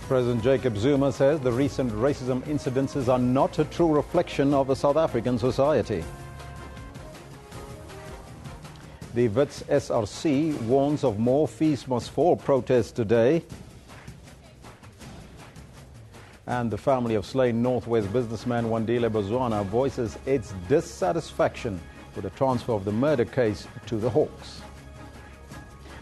President Jacob Zuma says the recent racism incidences are not a true reflection of the South African society. The Wits SRC warns of more fees must fall protests today. And the family of slain Northwest businessman Wandile Bozwana voices its dissatisfaction with the transfer of the murder case to the Hawks.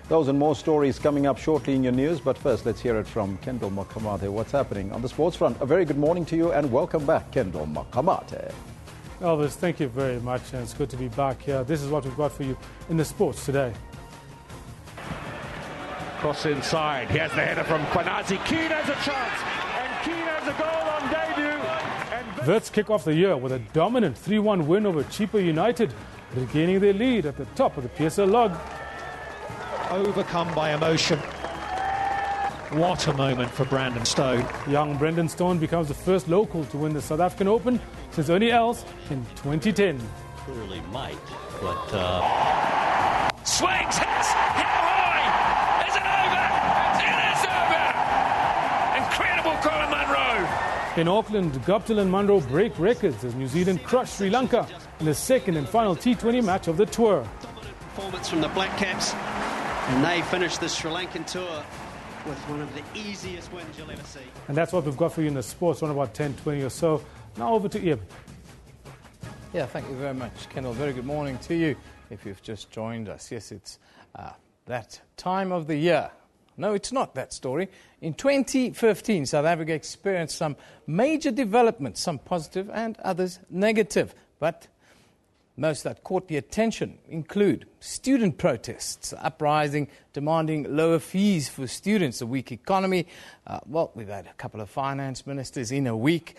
Those and more stories coming up shortly in your news, but first let's hear it from Kendall Makamate. What's happening on the sports front? A very good morning to you and welcome back, Kendall Makamate. Elvis, thank you very much, and it's good to be back here. This is what we've got for you in the sports today. Cross inside. Here's the header from Kwanazi. Keane has a chance, and Keane has a goal on debut. Wits kick off the year with a dominant 3-1 win over Chipa United, regaining their lead at the top of the PSL log. Overcome by emotion. What a moment for Brandon Stone. Young Brendan Stone becomes the first local to win the South African Open since Ernie Els in 2010. Surely might, but... Swings, hits, how high? Is it over? It is over! Incredible Colin Munro. In Auckland, Guptill and Munro break records as New Zealand crushed Sri Lanka in the second and final T20 match of the tour. Performance from the Black Caps, and they finished the Sri Lankan tour with one of the easiest wins you'll ever see. And that's what we've got for you in the sports, around about 10:20 or so. Now over to Ian. Yeah, thank you very much, Kendall. Very good morning to you if you've just joined us. Yes, it's that time of the year. No, it's not that story. In 2015, South Africa experienced some major developments, some positive and others negative. But most that caught the attention include student protests, uprising demanding lower fees for students, a weak economy. We've had a couple of finance ministers in a week.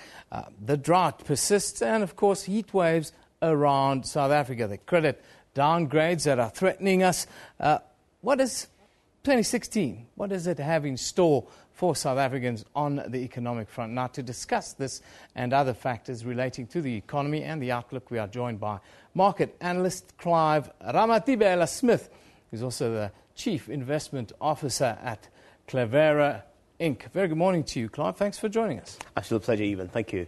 The drought persists and, of course, heat waves around South Africa. The credit downgrades that are threatening us. What is 2016? What does it have in store for South Africans on the economic front? Now, to discuss this and other factors relating to the economy and the outlook, we are joined by market analyst Clive Ramatibela-Smith, who's also the Chief Investment Officer at Clevera Inc. Very good morning to you, Clive. Thanks for joining us. Absolute pleasure, Evan. Thank you.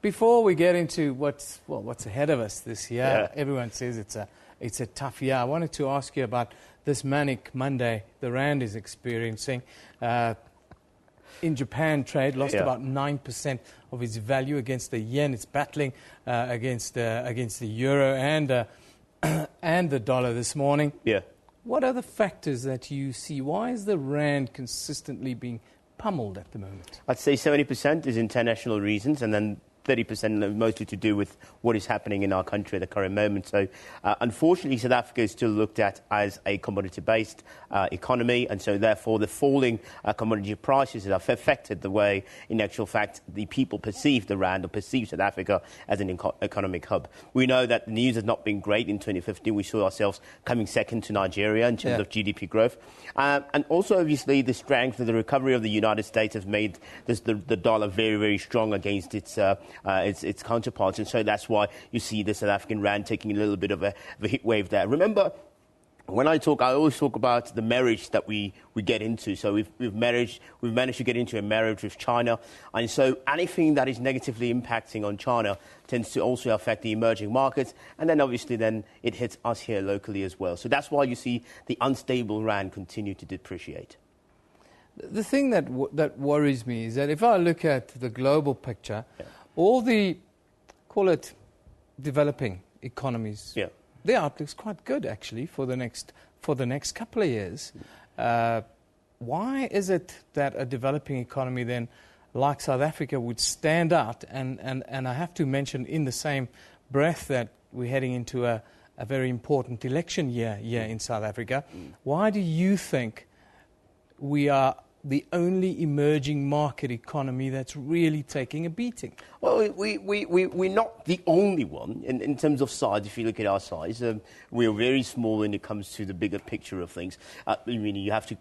Before we get into what's ahead of us this year, everyone says it's a tough year. I wanted to ask you about this manic Monday the Rand is experiencing. In Japan, trade lost about 9% of its value against the yen. It's battling against the euro and the dollar this morning. Yeah. What are the factors that you see? Why is the Rand consistently being pummeled at the moment? I'd say 70% is international reasons, and then 30% mostly to do with what is happening in our country at the current moment. So, unfortunately, South Africa is still looked at as a commodity-based economy, and so therefore the falling commodity prices have affected the way, in actual fact, the people perceive the Rand or perceive South Africa as an economic hub. We know that the news has not been great in 2015. We saw ourselves coming second to Nigeria in terms of GDP growth. And also, obviously, the strength of the recovery of the United States has made the dollar very, very strong against its counterparts, and so that's why you see the South African Rand taking a little bit of a hit wave there. Remember, when I always talk about the marriage that we get into. So we've managed to get into a marriage with China, and so anything that is negatively impacting on China tends to also affect the emerging markets, and then obviously it hits us here locally as well. So that's why you see the unstable Rand continue to depreciate. The thing that worries me is that if I look at the global picture, all the, call it, developing economies, their outlook's quite good, actually, for the next couple of years. Why is it that a developing economy then, like South Africa, would stand out? And I have to mention in the same breath that we're heading into a very important election year in South Africa. Why do you think we are the only emerging market economy that's really taking a beating? Well, we're not the only one in terms of size. If you look at our size, we are very small when it comes to the bigger picture of things. You have to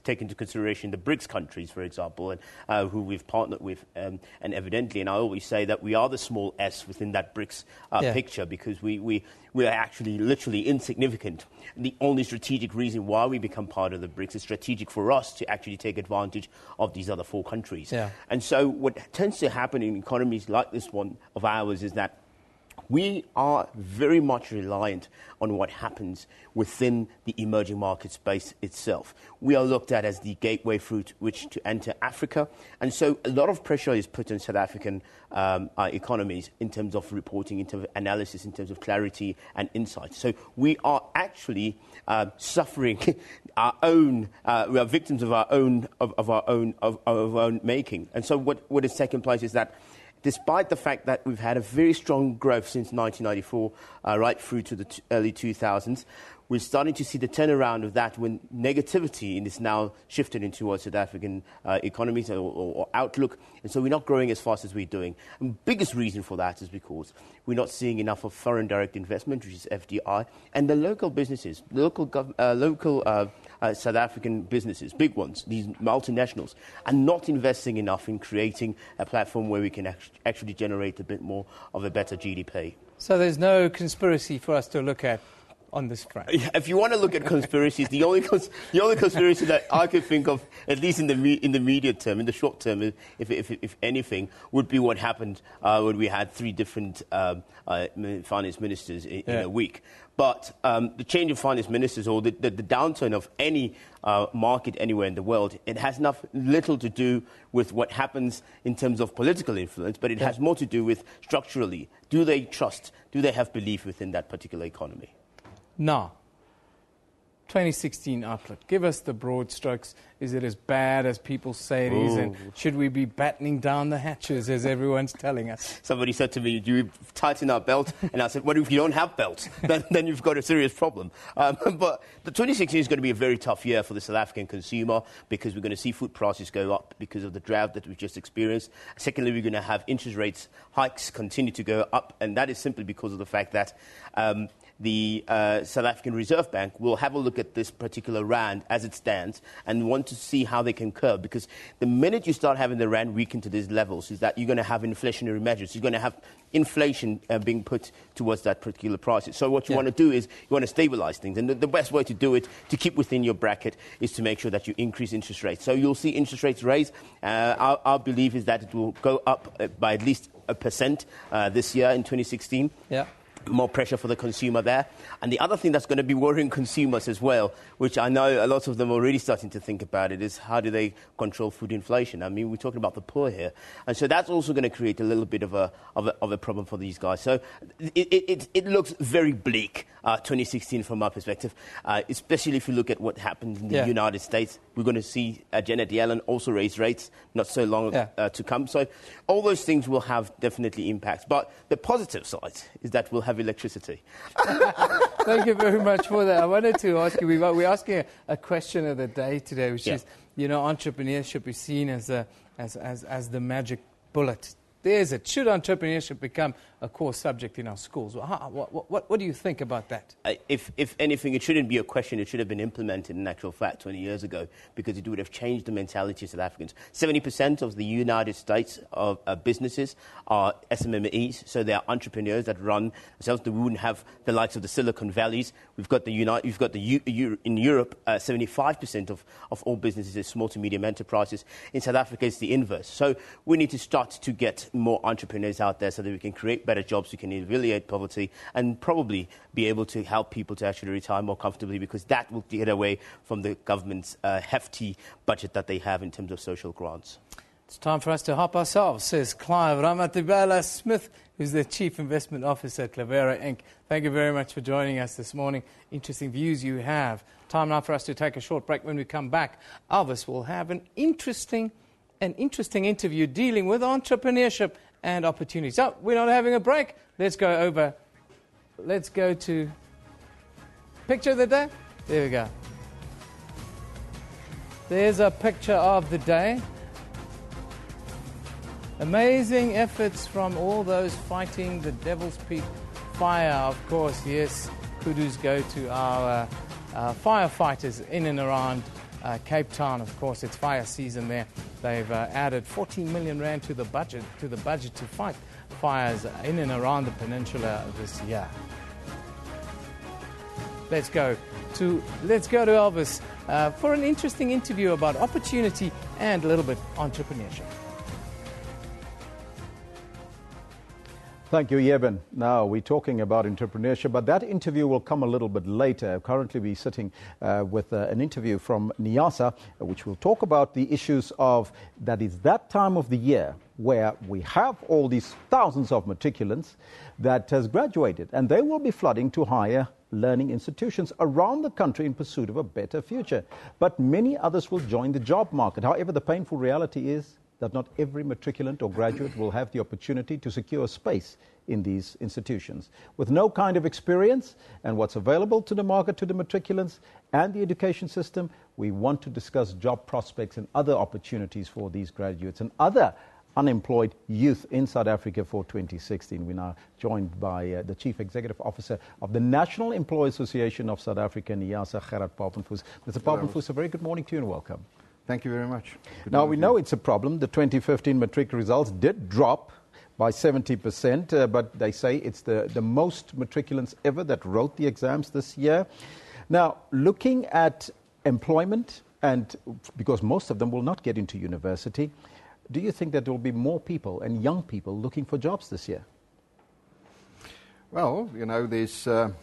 take into consideration the BRICS countries, for example, and who we've partnered with, and evidently, and I always say that we are the small S within that BRICS picture, because we are actually literally insignificant. The only strategic reason why we become part of the BRICS is strategic for us to actually actually take advantage of these other 4 countries. Yeah. And so what tends to happen in economies like this one of ours is that we are very much reliant on what happens within the emerging market space itself. We are looked at as the gateway route which to enter Africa, and so a lot of pressure is put on South African economies in terms of reporting, in terms of analysis, in terms of clarity and insight. So we are actually suffering our own. We are victims of our own making. And so what is taking place is that, despite the fact that we've had a very strong growth since 1994, right through to the early 2000s, we're starting to see the turnaround of that when negativity is now shifted into our South African economies or outlook. And so we're not growing as fast as we're doing. And the biggest reason for that is because we're not seeing enough of foreign direct investment, which is FDI, and the local businesses, local South African businesses, big ones, these multinationals, are not investing enough in creating a platform where we can actually generate a bit more of a better GDP. So there's no conspiracy for us to look at on this front. If you want to look at conspiracies, the only conspiracy that I could think of, at least in the immediate term, in the short term, if anything, would be what happened when we had 3 different finance ministers in a week. But the change of finance ministers, or the downturn of any market anywhere in the world, it has little to do with what happens in terms of political influence, but it has more to do with structurally. Do they trust? Do they have belief within that particular economy? Now, 2016 outlook. Give us the broad strokes. Is it as bad as people say it is? And should we be battening down the hatches, as everyone's telling us? Somebody said to me, do you tighten our belt? And I said, what if you don't have belts? then you've got a serious problem. But the 2016 is going to be a very tough year for the South African consumer, because we're going to see food prices go up because of the drought that we've just experienced. Secondly, we're going to have interest rates hikes continue to go up, and that is simply because of the fact that the South African Reserve Bank will have a look at this particular rand as it stands and want to see how they can curb, because the minute you start having the rand weaken to these levels is that you're going to have inflationary measures. You're going to have inflation being put towards that particular price. So what you want to do is you want to stabilize things. And the best way to do it, to keep within your bracket, is to make sure that you increase interest rates. So you'll see interest rates raise. Our belief is that it will go up by at least 1% this year in 2016. Yeah. More pressure for the consumer there. And the other thing that's going to be worrying consumers as well, which I know a lot of them are already starting to think about it, is how do they control food inflation? I mean, we're talking about the poor here. And so that's also going to create a little bit of a problem for these guys. So it looks very bleak, 2016 from our perspective, especially if you look at what happened in the United States. We're going to see Janet Yellen also raise rates not so long to come. So all those things will have definitely impacts. But the positive side is that we'll have electricity. Thank you very much for that. I wanted to ask you, we're asking a question of the day today, which is, entrepreneurship is seen as the magic bullet. Should entrepreneurship become a core subject in our schools? What do you think about that? If anything, it shouldn't be a question. It should have been implemented in actual fact 20 years ago, because it would have changed the mentality of South Africans. 70% of the United States of businesses are SMMEs, so they are entrepreneurs that run themselves. We wouldn't have the likes of the Silicon Valleys. We've got in Europe, 75% of all businesses are small to medium enterprises. In South Africa, it's the inverse. So we need to start to get more entrepreneurs out there so that we can create better jobs, we can alleviate poverty, and probably be able to help people to actually retire more comfortably, because that will get away from the government's hefty budget that they have in terms of social grants. It's time for us to hop ourselves, says Clive Ramatibela Smith, who's the Chief Investment Officer at Clavera Inc. Thank you very much for joining us this morning. Interesting views you have. Time now for us to take a short break. When we come back, Elvis will have an interesting interview dealing with entrepreneurship and opportunities. So we're not having a break. Let's go to picture of the day. There we go. There's a picture of the day. Amazing efforts from all those fighting the Devil's Peak fire. Of course, yes, kudos go to our firefighters in and around Cape Town. Of course, it's fire season there. They've added 14 million rand to the budget to fight fires in and around the peninsula this year. let's go to Elvis for an interesting interview about opportunity and a little bit entrepreneurship. Thank you, Yeben. Now, we're talking about entrepreneurship, but that interview will come a little bit later. Currently, we're sitting with an interview from NIASA, which will talk about the issues of that is that time of the year where we have all these thousands of matriculants that has graduated, and they will be flooding to higher learning institutions around the country in pursuit of a better future. But many others will join the job market. However, the painful reality is that not every matriculant or graduate will have the opportunity to secure a space in these institutions. With no kind of experience and what's available to the market, to the matriculants and the education system, we want to discuss job prospects and other opportunities for these graduates and other unemployed youth in South Africa for 2016. We're now joined by the Chief Executive Officer of the National Employee Association of South Africa, NIASA, Gerard Papenfuss. Mr. Papenfuss, a very good morning to you and welcome. Thank you very much. Now, we know it's a problem. The 2015 matric results did drop by 70%, but they say it's the most matriculants ever that wrote the exams this year. Now, looking at employment, and because most of them will not get into university, do you think that there will be more people and young people looking for jobs this year? Well, you know, there's a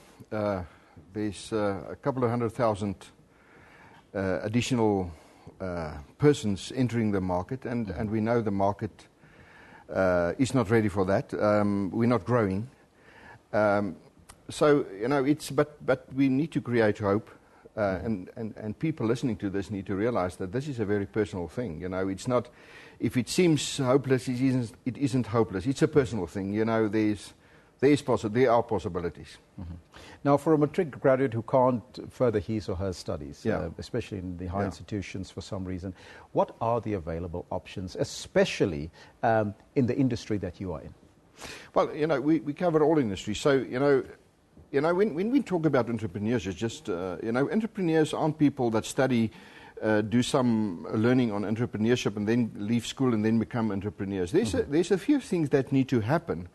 couple of 100,000 additional persons entering the market, and we know the market is not ready for that. We're not growing, so you know but we need to create hope, and people listening to this need to realize that this is a very personal thing. You know, it's not, if it seems hopeless, it isn't hopeless. It's a personal thing. You know, there are possibilities. Mm-hmm. Now, for a matric graduate who can't further his or her studies, especially in the high institutions for some reason, what are the available options, especially in the industry that you are in? Well, you know, we cover all industries. So, you know, when we talk about entrepreneurs, it's just, you know, entrepreneurs aren't people that study, do some learning on entrepreneurship and then leave school and then become entrepreneurs. There's a few things that need to happen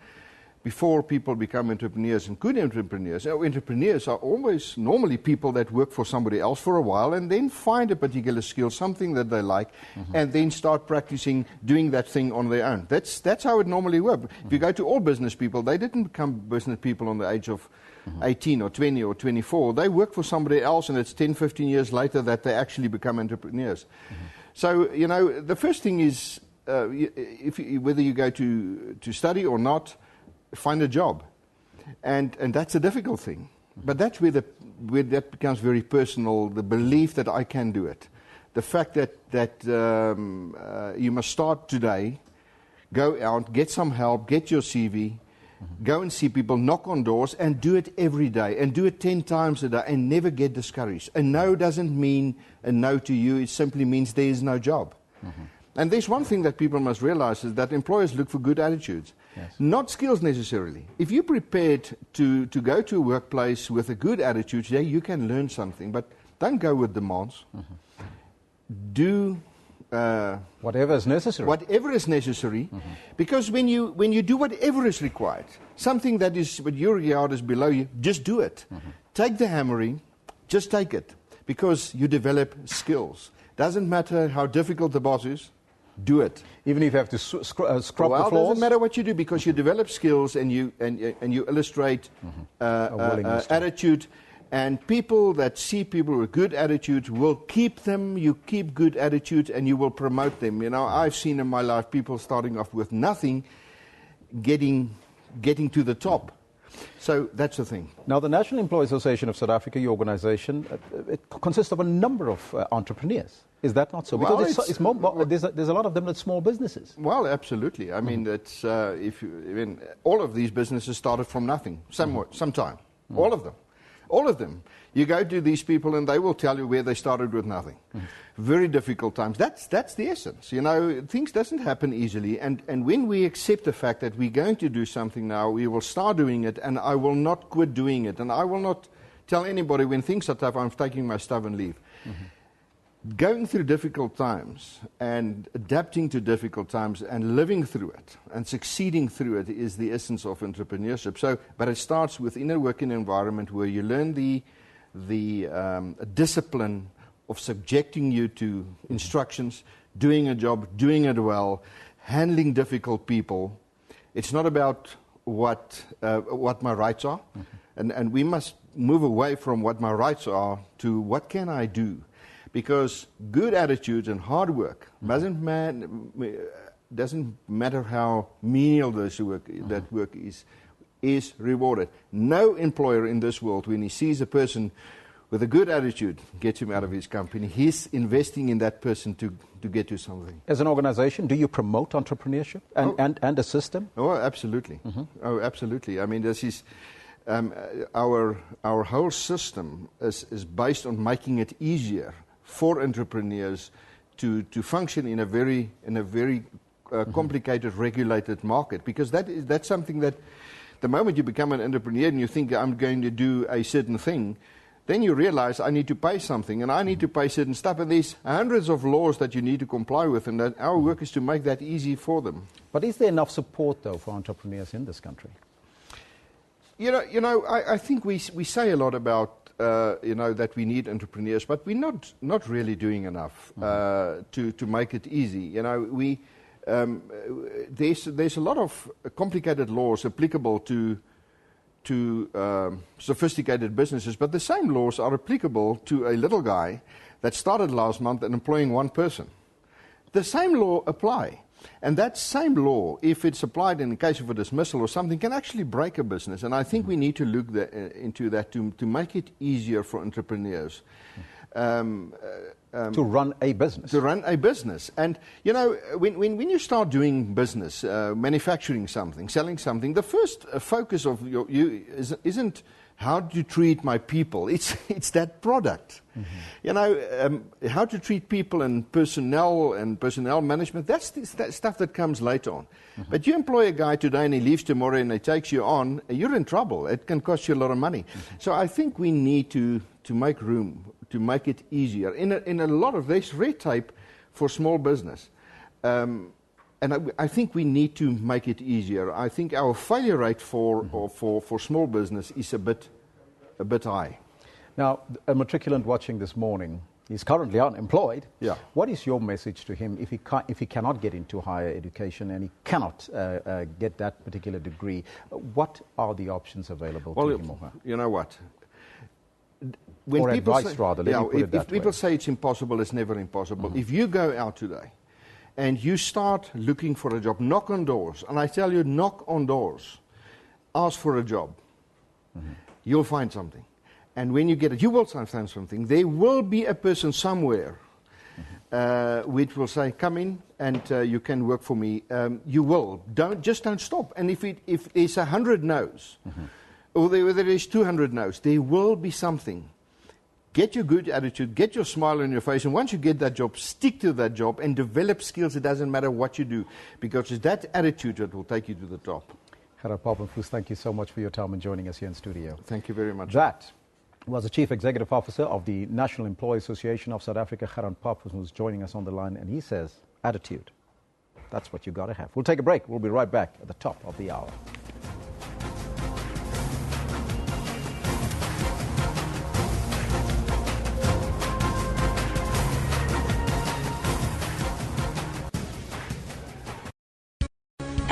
before people become entrepreneurs, and good entrepreneurs. Entrepreneurs are always normally people that work for somebody else for a while and then find a particular skill, something that they like, and then start practicing doing that thing on their own. That's how it normally works. If you go to all business people, they didn't become business people on the age of 18 or 20 or 24. They work for somebody else, and it's 10, 15 years later that they actually become entrepreneurs. So, you know, the first thing is, whether you go to study or not, find a job, and that's a difficult thing. But that's where that becomes very personal. The belief that I can do it, the fact that you must start today, go out, get some help, get your CV, go and see people, knock on doors, and do it every day, and do it 10 times a day, and never get discouraged. A no doesn't mean a no to you; it simply means there is no job. And there's one thing that people must realize is that employers look for good attitudes, not skills necessarily. If you're prepared to go to a workplace with a good attitude, yeah, you can learn something, but don't go with demands. Do whatever is necessary. Whatever is necessary, because when you do whatever is required, something that is what you regard as below you, just do it. Take the hammering, just take it, because you develop skills. Doesn't matter how difficult the boss is. Do it. Even if you have to scrub the floors? Well, it doesn't matter what you do, because you develop skills and you illustrate attitude. And people that see people with good attitude will keep them. You keep good attitude and you will promote them. You know, I've seen in my life people starting off with nothing, getting to the top. So that's the thing. Now, the National Employee Association of South Africa, your organization, it consists of a number of entrepreneurs. Is that not so? Because well, there's a lot of them that's small businesses. Well, absolutely. I mean, that's all of these businesses started from nothing, sometime. All of them. All of them. You go to these people and they will tell you where they started with nothing. Very difficult times. That's the essence. You know, things doesn't happen easily. And when we accept the fact that we're going to do something now, we will start doing it, and I will not quit doing it. And I will not tell anybody when things are tough, I'm taking my stuff and leave. Going through difficult times and adapting to difficult times and living through it and succeeding through it is the essence of entrepreneurship. But it starts within a working environment where you learn the discipline of subjecting you to instructions, doing a job, doing it well, handling difficult people. It's not about what my rights are, and we must move away from what my rights are to what can I do, because good attitudes and hard work doesn't matter how menial that work is rewarded. No employer in this world, when he sees a person with a good attitude, gets him out of his company. He's investing in that person to get to something. As an organization, do you promote entrepreneurship and a system? Oh, absolutely. Oh, absolutely. I mean, this is our whole system is based on making it easier for entrepreneurs to function in a very complicated, regulated market, because that's something that the moment you become an entrepreneur and you think I'm going to do a certain thing, then you realize I need to pay something and I need to pay certain stuff, and there's hundreds of laws that you need to comply with, and that our work is to make that easy for them. But is there enough support, though, for entrepreneurs in this country? I think we say a lot about that we need entrepreneurs, but we're not really doing enough to make it easy. There's a lot of complicated laws applicable to sophisticated businesses, but the same laws are applicable to a little guy that started last month and employing one person. The same law apply, and that same law, if it's applied in the case of a dismissal or something, can actually break a business. And I think we need to look into that to make it easier for entrepreneurs. To run a business. To run a business. And, when you start doing business, manufacturing something, selling something, the first focus of you isn't how to treat my people. It's that product. How to treat people and personnel management, that's that stuff that comes later on. But you employ a guy today and he leaves tomorrow and he takes you on, you're in trouble. It can cost you a lot of money. So I think we need to make room, to make it easier. In a lot of this red tape for small business. And I think we need to make it easier. I think our failure rate for small business is a bit high. Now, a matriculant watching this morning, he's currently unemployed. Yeah. What is your message to him if he cannot get into higher education and he cannot get that particular degree? What are the options available to him or her? You know what? Or advice, rather. If people say it's impossible, it's never impossible. If you go out today and you start looking for a job, knock on doors, and I tell you, knock on doors, ask for a job, you'll find something. And when you get it, you will find something. There will be a person somewhere which will say, come in and you can work for me. You will. Don't stop. And if there's 100 no's, or there is 200 no's, there will be something. Get your good attitude, get your smile on your face, and once you get that job, stick to that job and develop skills. It doesn't matter what you do, because it's that attitude that will take you to the top. Gerard Papenfuss, thank you so much for your time and joining us here in studio. Thank you very much. That was the Chief Executive Officer of the National Employees Association of South Africa, Gerard Papenfuss, who's joining us on the line, and he says, attitude, that's what you got to have. We'll take a break. We'll be right back at the top of the hour.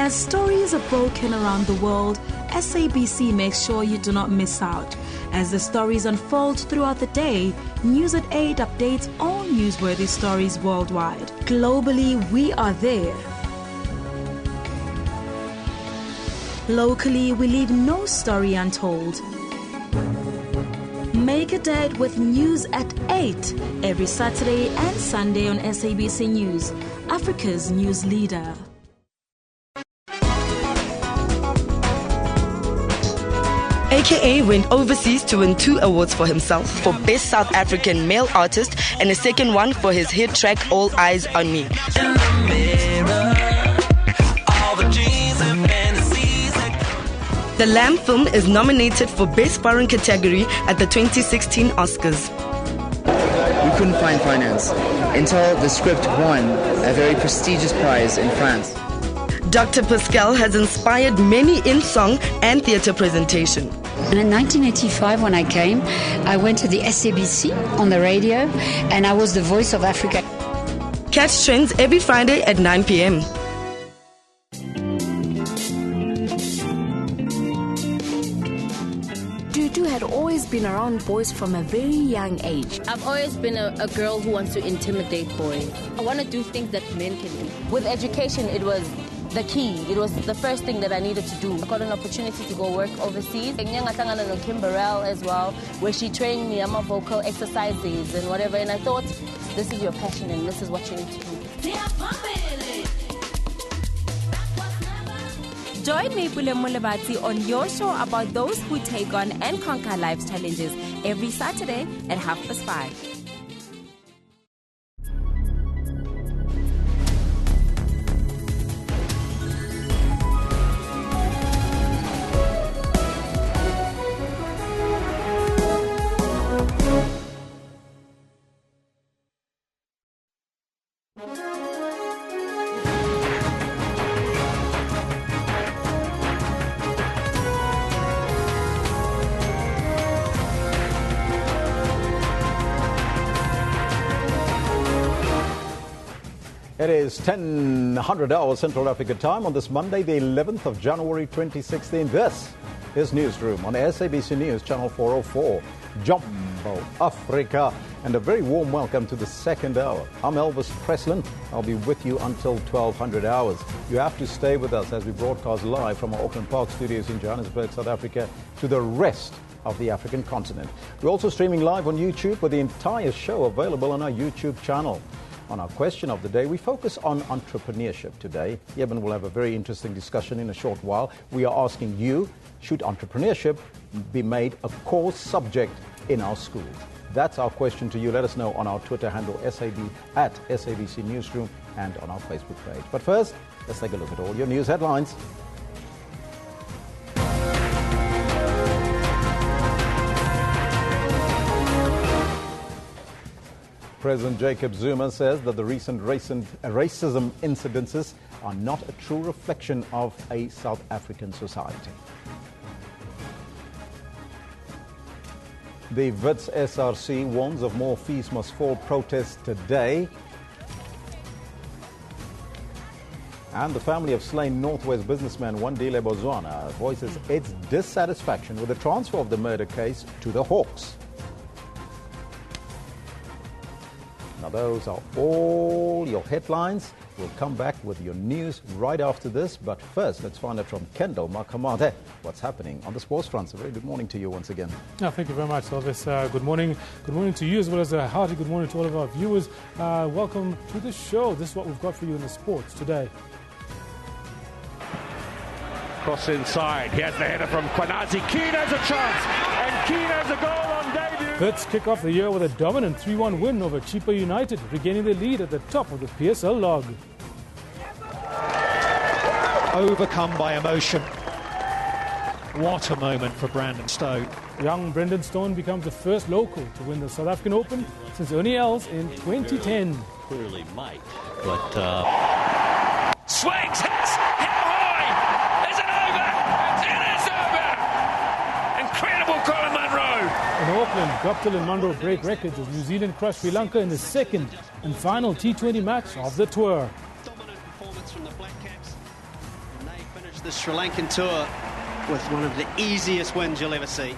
As stories are broken around the world, SABC makes sure you do not miss out. As the stories unfold throughout the day, News at 8 updates all newsworthy stories worldwide. Globally, we are there. Locally, we leave no story untold. Make a date with News at 8 every Saturday and Sunday on SABC News, Africa's news leader. AKA went overseas to win 2 awards for himself for Best South African Male Artist and a second one for his hit track All Eyes on Me. The Lamb film is nominated for Best Foreign category at the 2016 Oscars. We couldn't find finance until the script won a very prestigious prize in France. Dr. Pascal has inspired many in song and theatre presentation. And in 1985, when I came, I went to the SABC on the radio, and I was the voice of Africa. Catch Trends every Friday at 9 p.m. Dudu had always been around boys from a very young age. I've always been a girl who wants to intimidate boys. I want to do things that men can do. With education, it was the key. It was the first thing that I needed to do. I got an opportunity to go work overseas. Kim Burrell as well, where she trained me on my vocal exercises and whatever. And I thought, this is your passion and this is what you need to do. Join me, Pule Mulebati, on your show about those who take on and conquer life's challenges every Saturday at 5:30. It is 10:00 hours Central African time on this Monday, the 11th of January 2016. This is Newsroom on SABC News, Channel 404, Jumbo Africa. And a very warm welcome to the second hour. I'm Elvis Preslin. I'll be with you until 1200 hours. You have to stay with us as we broadcast live from our Auckland Park studios in Johannesburg, South Africa, to the rest of the African continent. We're also streaming live on YouTube with the entire show available on our YouTube channel. On our question of the day, we focus on entrepreneurship today. Eben will have a very interesting discussion in a short while. We are asking you, should entrepreneurship be made a core subject in our schools? That's our question to you. Let us know on our Twitter handle, at SABC Newsroom, and on our Facebook page. But first, let's take a look at all your news headlines. President Jacob Zuma says that the recent racism incidences are not a true reflection of a South African society. The Wits SRC warns of more fees must fall protests today. And the family of slain Northwest businessman Wandile Bozwana voices its dissatisfaction with the transfer of the murder case to the Hawks. Now, those are all your headlines. We'll come back with your news right after this. But first, let's find out from Kendall Makamade what's happening on the sports front. So very good morning to you once again. No, thank you very much, Elvis. Good morning. Good morning to you as well as a hearty good morning to all of our viewers. Welcome to the show. This is what we've got for you in the sports today. Cross inside. Here's the header from Kwanazi. Keane has a chance. And Keane has a goal on debut. Wits kick off the year with a dominant 3-1 win over Chipa United, regaining the lead at the top of the PSL log. Overcome by emotion. What a moment for Brandon Stone. Young Brendan Stone becomes the first local to win the South African Open since Ernie Els in 2010. Clearly might, but... Swings, hits, how high? Is it over? It is over! Incredible Colin Munro. In Auckland, Guptill and Munro break records as New Zealand crushed Sri Lanka in the second and final T20 match of the tour. Dominant performance from the Black Caps, and they finished the Sri Lankan tour with one of the easiest wins you'll ever see.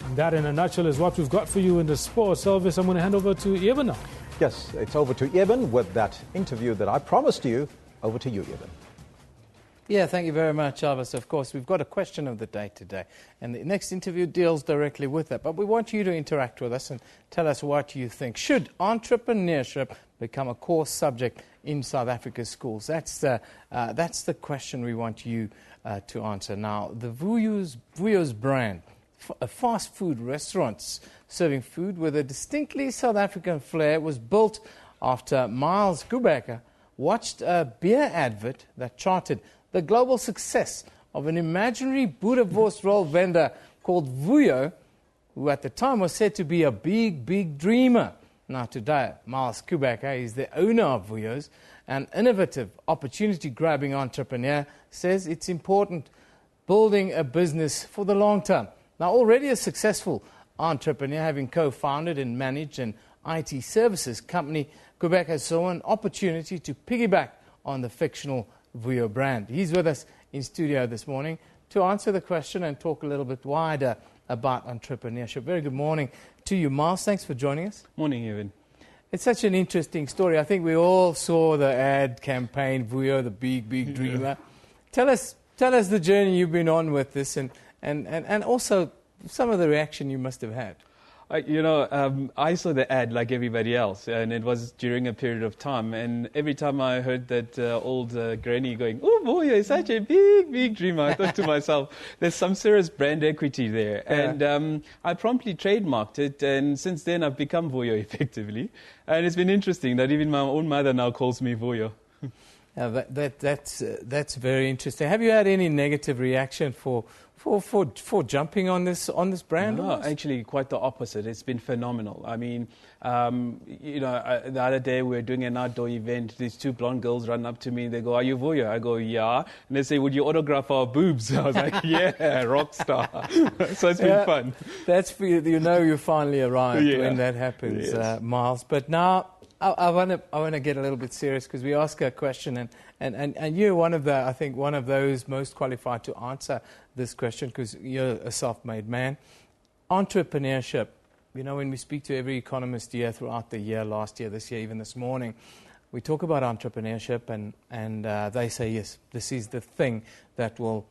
And that in a nutshell is what we've got for you in the sports. Elvis, I'm going to hand over to Eben now. Yes, it's over to Eben with that interview that I promised you. Over to you, Eben. Yeah, thank you very much, Elvis. Of course, we've got a question of the day today, and the next interview deals directly with that. But we want you to interact with us and tell us what you think. Should entrepreneurship become a core subject in South Africa's schools? That's the question we want you to answer. Now, the Vuyo's brand, a fast food restaurant serving food with a distinctly South African flair, was built after Miles Kubecker watched a beer advert that charted the global success of an imaginary Boerewors roll vendor called Vuyo, who at the time was said to be a big, big dreamer. Now today, Miles Kubecker is the owner of Vuyo's, an innovative, opportunity-grabbing entrepreneur, says it's important building a business for the long term. Now, already a successful entrepreneur, having co-founded and managed an IT services company, Quebec has saw an opportunity to piggyback on the fictional Vuyo brand. He's with us in studio this morning to answer the question and talk a little bit wider about entrepreneurship. Very good morning to you, Miles. Thanks for joining us. Morning, Evan. It's such an interesting story. I think we all saw the ad campaign, Vuyo, the big dreamer. Tell us the journey you've been on with this and also some of the reaction you must have had. I saw the ad like everybody else, and it was during a period of time. And every time I heard that old granny going, "Oh boy, you're such a big dreamer," I thought to myself, "There's some serious brand equity there." Yeah. And I promptly trademarked it, and since then I've become Vuyo effectively. And it's been interesting that even my own mother now calls me Vuyo. That's very interesting. Have you had any negative reaction for jumping on this brand? No, actually quite the opposite. It's been phenomenal. I mean, the other day we were doing an outdoor event. These two blonde girls run up to me. They go, "Are you Vuyo?" I go, "Yeah." And they say, "Would you autograph our boobs?" I was like, "Yeah, rock star." So it's been fun. That's for you. You finally arrived when that happens, yes. Miles. But now I want to get a little bit serious because we ask a question and you're one of those most qualified to answer this question because you're a self-made man. Entrepreneurship, when we speak to every economist here throughout the year, last year, this year, even this morning, we talk about entrepreneurship and they say, yes, this is the thing that will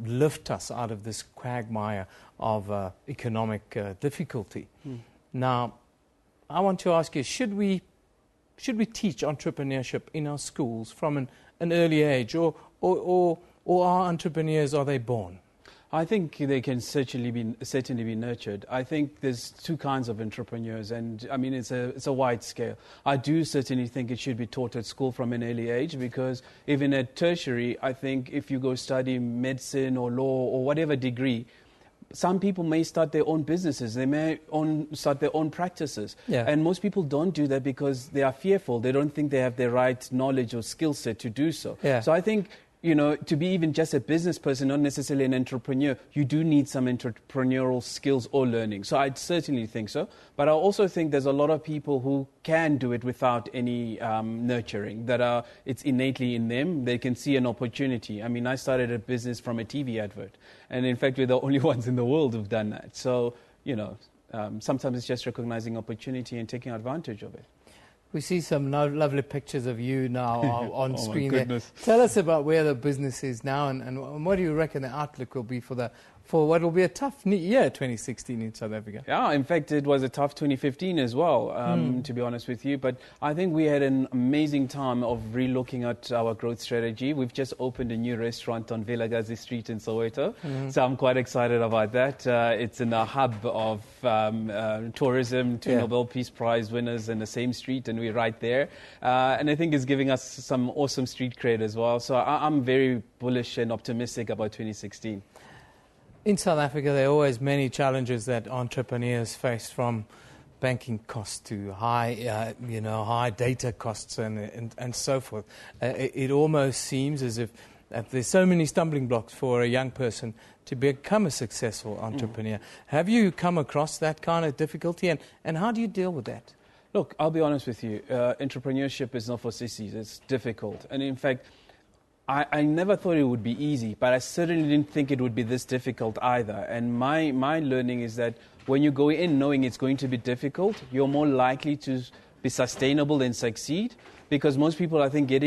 lift us out of this quagmire of economic difficulty. Now, I want to ask you, should we teach entrepreneurship in our schools from an early age, or are entrepreneurs, are they born? I think they can certainly be nurtured. I think there's two kinds of entrepreneurs, and I mean it's a wide scale. I do certainly think it should be taught at school from an early age, because even at tertiary, I think if you go study medicine or law or whatever degree, some people may start their own businesses. They may start their own practices. Yeah. And most people don't do that because they are fearful. They don't think they have the right knowledge or skill set to do so. Yeah. So I think, to be even just a business person, not necessarily an entrepreneur, you do need some entrepreneurial skills or learning. So I certainly think so. But I also think there's a lot of people who can do it without any nurturing, it's innately in them. They can see an opportunity. I mean, I started a business from a TV advert. And in fact, we're the only ones in the world who've done that. So, sometimes it's just recognizing opportunity and taking advantage of it. We see some lovely pictures of you now on screen there. Tell us about where the business is now and what do you reckon the outlook will be for what will be a tough year, 2016 in South Africa? Yeah, in fact, it was a tough 2015 as well, to be honest with you. But I think we had an amazing time of relooking at our growth strategy. We've just opened a new restaurant on Vilagazi Street in Soweto. So I'm quite excited about that. It's in a hub of tourism, two Nobel Peace Prize winners in the same street, and we're right there. And I think it's giving us some awesome street cred as well. So I'm very bullish and optimistic about 2016. In South Africa, there are always many challenges that entrepreneurs face, from banking costs to high data costs and so forth. It almost seems as if there's so many stumbling blocks for a young person to become a successful entrepreneur. Have you come across that kind of difficulty, and how do you deal with that? Look, I'll be honest with you. Entrepreneurship is not for sissies. It's difficult. And in fact, I never thought it would be easy, but I certainly didn't think it would be this difficult either. And my learning is that when you go in knowing it's going to be difficult, you're more likely to be sustainable and succeed, because most people, I think, get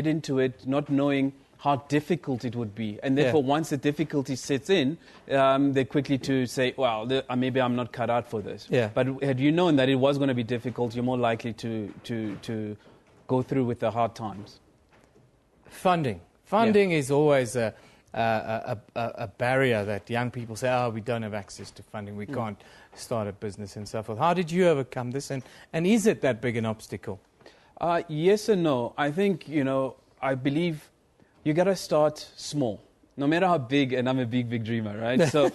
into it not knowing how difficult it would be. And therefore, once the difficulty sets in, they're quickly to say, well, maybe I'm not cut out for this. Yeah. But had you known that it was going to be difficult, you're more likely to go through with the hard times. Funding is always a barrier that young people say, we don't have access to funding, we can't start a business and so forth. How did you overcome this, and is it that big an obstacle? Yes and no. I think, I believe you got to start small, no matter how big, and I'm a big dreamer, right? So,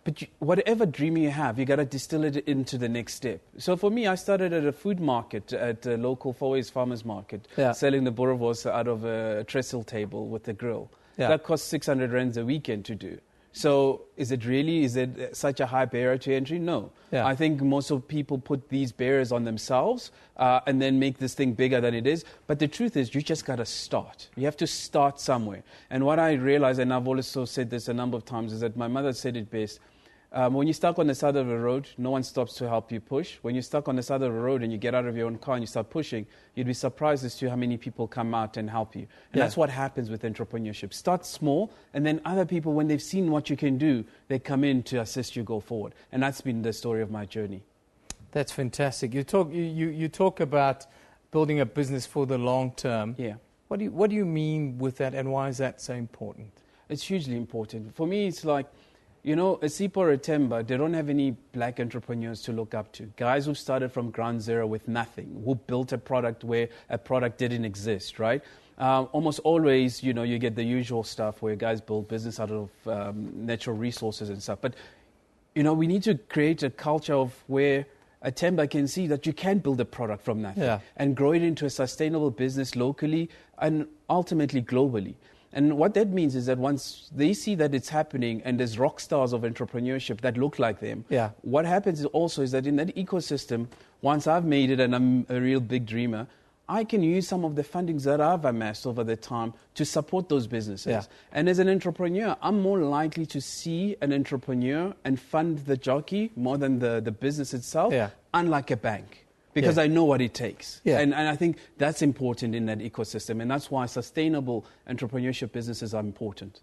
but whatever dream you have, you got to distill it into the next step. So for me, I started at a food market, at a local Fourways farmers market, selling the boerewors out of a trestle table with a grill. That costs 600 rands a weekend to do. So is it such a high barrier to entry? No. Yeah. I think most of people put these barriers on themselves and then make this thing bigger than it is. But the truth is, you just got to start. You have to start somewhere. And what I realize, and I've also said this a number of times, is that my mother said it best. When you're stuck on the side of the road, no one stops to help you push. When you're stuck on the side of the road and you get out of your own car and you start pushing, you'd be surprised as to how many people come out and help you. And that's what happens with entrepreneurship. Start small, and then other people, when they've seen what you can do, they come in to assist you go forward. And that's been the story of my journey. That's fantastic. You talk about building a business for the long term. Yeah. What do you mean with that, and why is that so important? It's hugely important. For me, it's like, you know, a Sipho or a Temba, they don't have any black entrepreneurs to look up to. Guys who started from ground zero with nothing, who built a product where a product didn't exist, right? Almost always, you know, you get the usual stuff where guys build business out of natural resources and stuff. But, you know, we need to create a culture of where a Temba can see that you can build a product from nothing and grow it into a sustainable business locally and ultimately globally. And what that means is that once they see that it's happening and there's rock stars of entrepreneurship that look like them, what happens also is that in that ecosystem, once I've made it and I'm a real big dreamer, I can use some of the fundings that I've amassed over the time to support those businesses. Yeah. And as an entrepreneur, I'm more likely to see an entrepreneur and fund the jockey more than the business itself, unlike a bank. Because I know what it takes. Yeah. And I think that's important in that ecosystem. And that's why sustainable entrepreneurship businesses are important.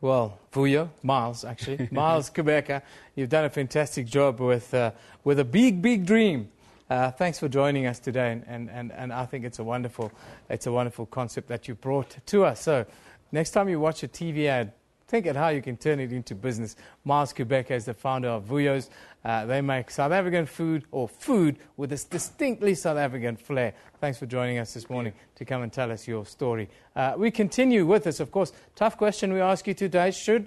Well, Vuyo, Miles, actually. Miles Kubeka, you've done a fantastic job with a big dream. Thanks for joining us today. And I think it's a wonderful concept that you brought to us. So next time you watch a TV ad, think at how you can turn it into business. Miles Kubeka is the founder of Vuyo's. They make South African food, or food with a distinctly South African flair. Thanks for joining us this morning to come and tell us your story. We continue with this, of course. Tough question we ask you today. Should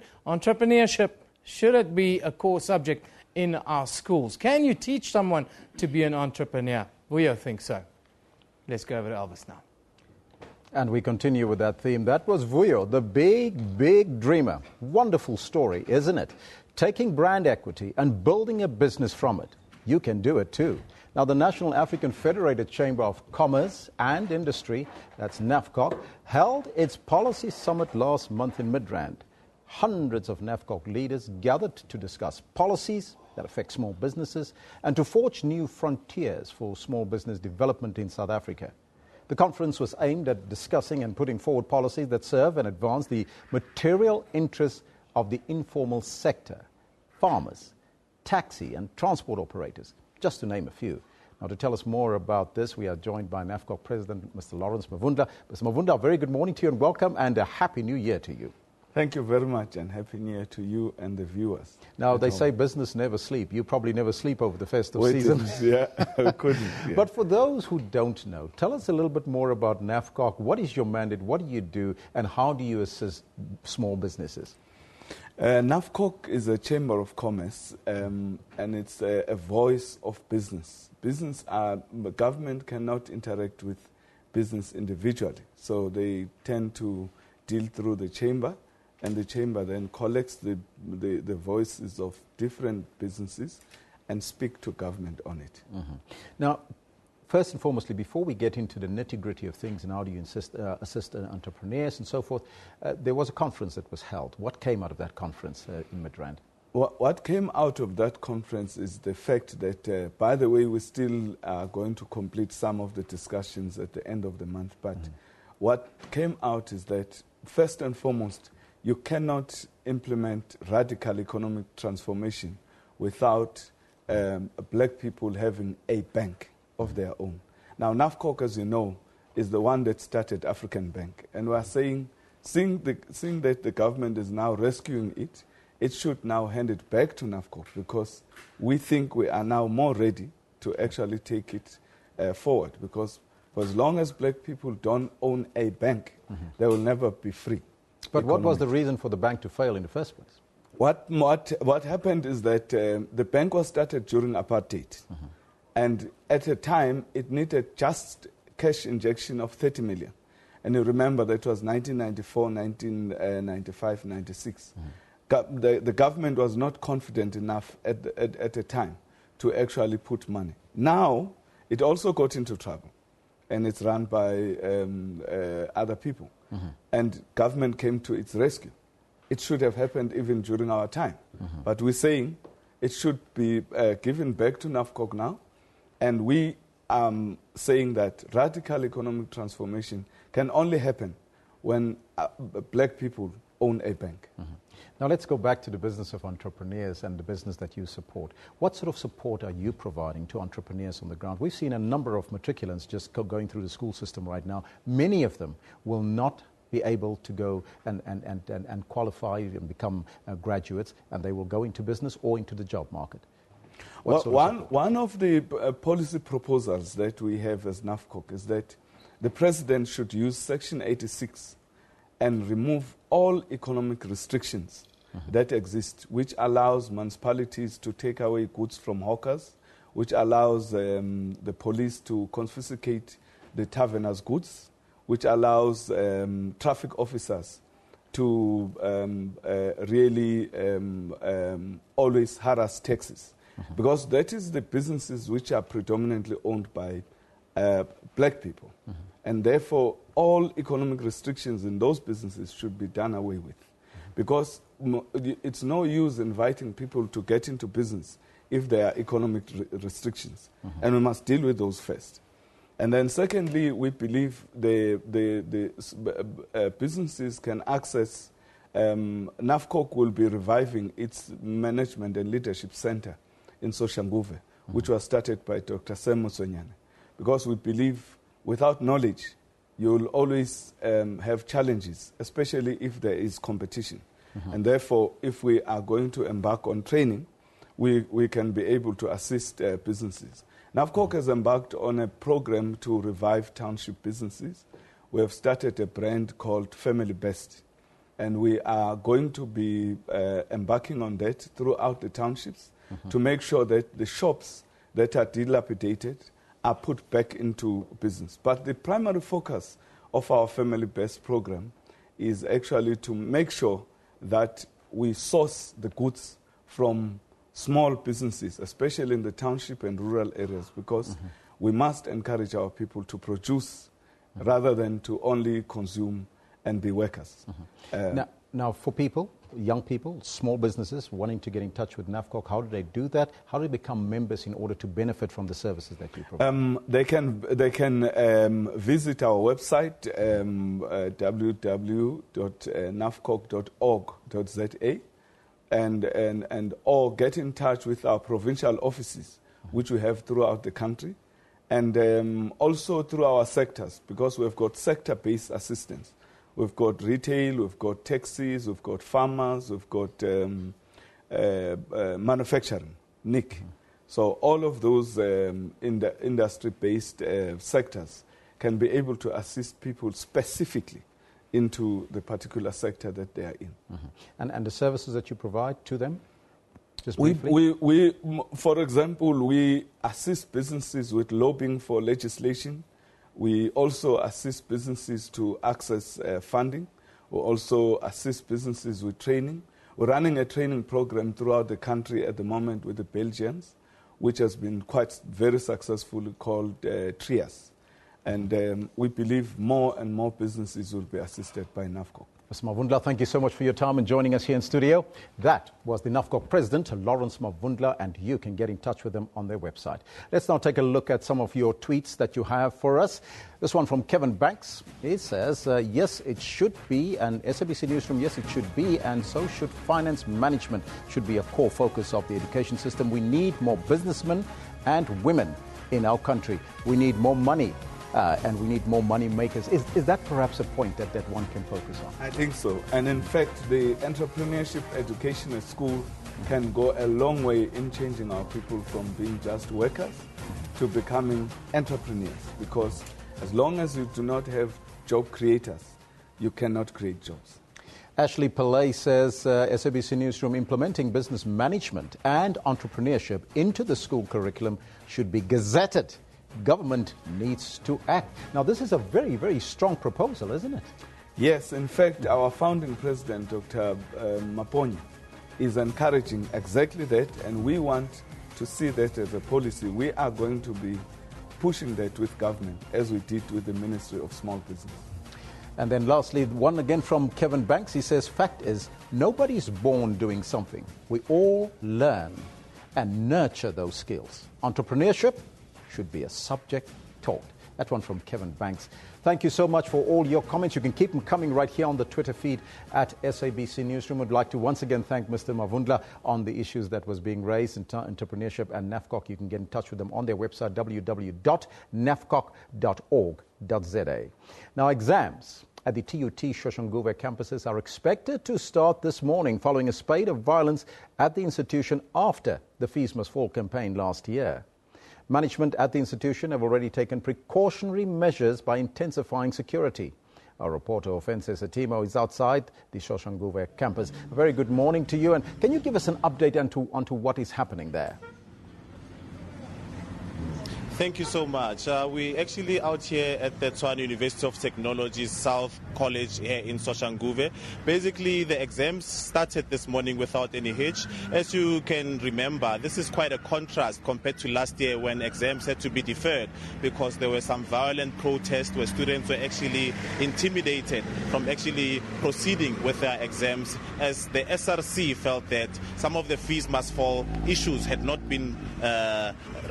it be a core subject in our schools? Can you teach someone to be an entrepreneur? Vuyo thinks so. Let's go over to Elvis now. And we continue with that theme. That was Vuyo, the big dreamer. Wonderful story, isn't it? Taking brand equity and building a business from it. You can do it too. Now, the National African Federated Chamber of Commerce and Industry, that's NAFCOC, held its policy summit last month in Midrand. Hundreds of NAFCOC leaders gathered to discuss policies that affect small businesses and to forge new frontiers for small business development in South Africa. The conference was aimed at discussing and putting forward policies that serve and advance the material interests of the informal sector, farmers, taxi and transport operators, just to name a few. Now, to tell us more about this, we are joined by NAFCOC President, Mr. Lawrence Mavunda. Mr. Mavunda, a very good morning to you and welcome, and a Happy New Year to you. Thank you very much, and Happy New Year to you and the viewers. Now, they say business never sleep. You probably never sleep over the festive season. Yeah, I couldn't. Yeah. But for those who don't know, tell us a little bit more about NAFCOC. What is your mandate? What do you do? And how do you assist small businesses? NAFCOC is a chamber of commerce, and it's a voice of business. Government cannot interact with business individually, so they tend to deal through the chamber, and the chamber then collects the voices of different businesses and speak to government on it. Mm-hmm. Now, first and foremostly, before we get into the nitty-gritty of things and how do you assist entrepreneurs and so forth, there was a conference that was held. What came out of that conference in Midrand? What came out of that conference is the fact that, by the way, we still are going to complete some of the discussions at the end of the month, but what came out is that, first and foremost, you cannot implement radical economic transformation without black people having a bank of their own. Now, NAFCOC, as you know, is the one that started African Bank. And we are seeing that the government is now rescuing it, it should now hand it back to NAFCOC, because we think we are now more ready to actually take it forward. Because for as long as black people don't own a bank, they will never be free. But what was the reason for the bank to fail in the first place? What happened is that the bank was started during apartheid. And at a time, it needed just cash injection of 30 million. And you remember that was 1994, 1995, 96. The government was not confident enough at the time to actually put money. Now, it also got into trouble, and it's run by other people. And government came to its rescue. It should have happened even during our time. But we're saying it should be given back to NAFCOC now, and we are saying that radical economic transformation can only happen when black people own a bank. Now let's go back to the business of entrepreneurs and the business that you support. What sort of support are you providing to entrepreneurs on the ground? We've seen a number of matriculants just going through the school system right now. Many of them will not be able to go and qualify and become graduates, and they will go into business or into the job market. One of the policy proposals that we have as NAFCOC is that the President should use Section 86 and remove all economic restrictions that exist, which allows municipalities to take away goods from hawkers, which allows the police to confiscate the taverners' goods, which allows traffic officers to really always harass taxis. Because that is the businesses which are predominantly owned by black people. And therefore, all economic restrictions in those businesses should be done away with. Because it's no use inviting people to get into business if there are economic restrictions. And we must deal with those first. And then secondly, we believe the businesses can access, NAFCOC will be reviving its management and leadership center in Soshanguve, which was started by Dr. Sam Mosonyane. Because we believe without knowledge, you'll always have challenges, especially if there is competition. And therefore, if we are going to embark on training, we can be able to assist businesses. NAFCOC has embarked on a program to revive township businesses. We have started a brand called Family Best, and we are going to be embarking on that throughout the townships to make sure that the shops that are dilapidated are put back into business. But the primary focus of our Family Best program is actually to make sure that we source the goods from small businesses, especially in the township and rural areas, because we must encourage our people to produce rather than to only consume and be workers. Now, for people, young people, small businesses wanting to get in touch with NAFCOC, how do they do that? How do they become members in order to benefit from the services that you provide? They can visit our website, www.nafcoc.org.za, and or get in touch with our provincial offices, which we have throughout the country, and also through our sectors, because we've got sector-based assistance. We've got retail, we've got taxis, we've got farmers, we've got manufacturing, NIC. So all of those industry-based sectors can be able to assist people specifically into the particular sector that they are in. And the services that you provide to them? Just we, for example, we assist businesses with lobbying for legislation. We also assist businesses to access funding. We also assist businesses with training. We're running a training program throughout the country at the moment with the Belgians, which has been very successful, called TRIAS. And we believe more and more businesses will be assisted by NAFCOC. Mr. Mavundla, thank you so much for your time and joining us here in studio. That was the NAFCOC President, Lawrence Mavundla, and you can get in touch with them on their website. Let's now take a look at some of your tweets that you have for us. This one from Kevin Banks. He says, yes, it should be, and SABC Newsroom, yes, it should be, and so should finance management, should be a core focus of the education system. We need more businessmen and women in our country. We need more money. And we need more money makers. Is that perhaps a point that one can focus on? I think so. And in fact, the entrepreneurship education at school can go a long way in changing our people from being just workers to becoming entrepreneurs. Because as long as you do not have job creators, you cannot create jobs. Ashley Pillay says, SABC Newsroom, implementing business management and entrepreneurship into the school curriculum should be gazetted government needs to act. Now, this is a very, very strong proposal, isn't it? Yes, in fact, our founding president, Dr. Maponyi, is encouraging exactly that, and we want to see that as a policy. We are going to be pushing that with government, as we did with the Ministry of Small Business. And then lastly, one again from Kevin Banks. He says, fact is, nobody's born doing something. We all learn and nurture those skills. Entrepreneurship should be a subject taught. That one from Kevin Banks. Thank you so much for all your comments. You can keep them coming right here on the Twitter feed at SABC Newsroom. I'd like to once again thank Mr. Mavundla on the issues that was being raised in entrepreneurship and NAFCOC. You can get in touch with them on their website, www.nafcoc.org.za. Now, exams at the TUT Shoshanguve campuses are expected to start this morning following a spate of violence at the institution after the Fees Must Fall campaign last year. Management at the institution have already taken precautionary measures by intensifying security. Our reporter, Ofense Setimo, is outside the Shoshanguve campus. A very good morning to you. And can you give us an update onto what is happening there? Thank you so much. We're actually out here at the Tshwane University of Technology South College here in Soshanguve. Basically, the exams started this morning without any hitch. As you can remember, this is quite a contrast compared to last year when exams had to be deferred because there were some violent protests where students were actually intimidated from actually proceeding with their exams, as the SRC felt that some of the fees must fall issues had not been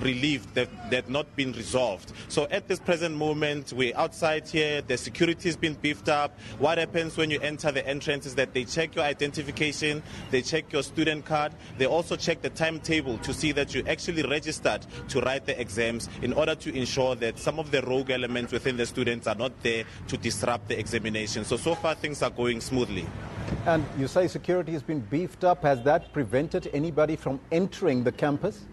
relieved, that had not been resolved. So at this present moment, we're outside here, the security has been beefed up. What happens when you enter the entrance is that they check your identification, they check your student card, they also check the timetable to see that you actually registered to write the exams in order to ensure that some of the rogue elements within the students are not there to disrupt the examination. So far things are going smoothly. And you say security has been beefed up. Has that prevented anybody from entering the campus?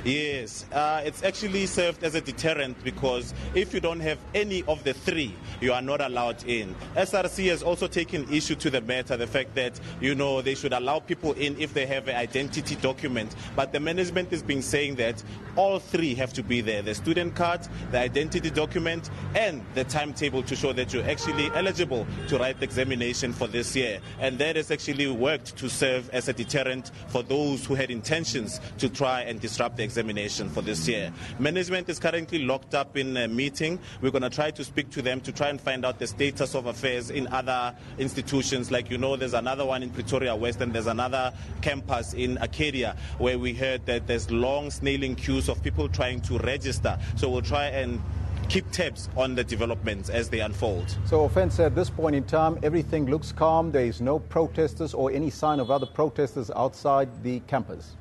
Yes, it's actually served as a deterrent because if you don't have any of the three, you are not allowed in. SRC has also taken issue to the matter, the fact that, they should allow people in if they have an identity document. But the management is being saying that all three have to be there, the student card, the identity document, and the timetable to show that you're actually eligible to write the examination for this year. And that has actually worked to serve as a deterrent for those who had intentions to try and disrupt the examination for this year. Management is currently locked up in a meeting. We're going to try to speak to them to try and find out the status of affairs in other institutions. Like, there's another one in Pretoria West and there's another campus in Arcadia where we heard that there's long snailing queues of people trying to register. So we'll try and keep tabs on the developments as they unfold. So, Offense, at this point in time, everything looks calm. There is no protesters or any sign of other protesters outside the campus.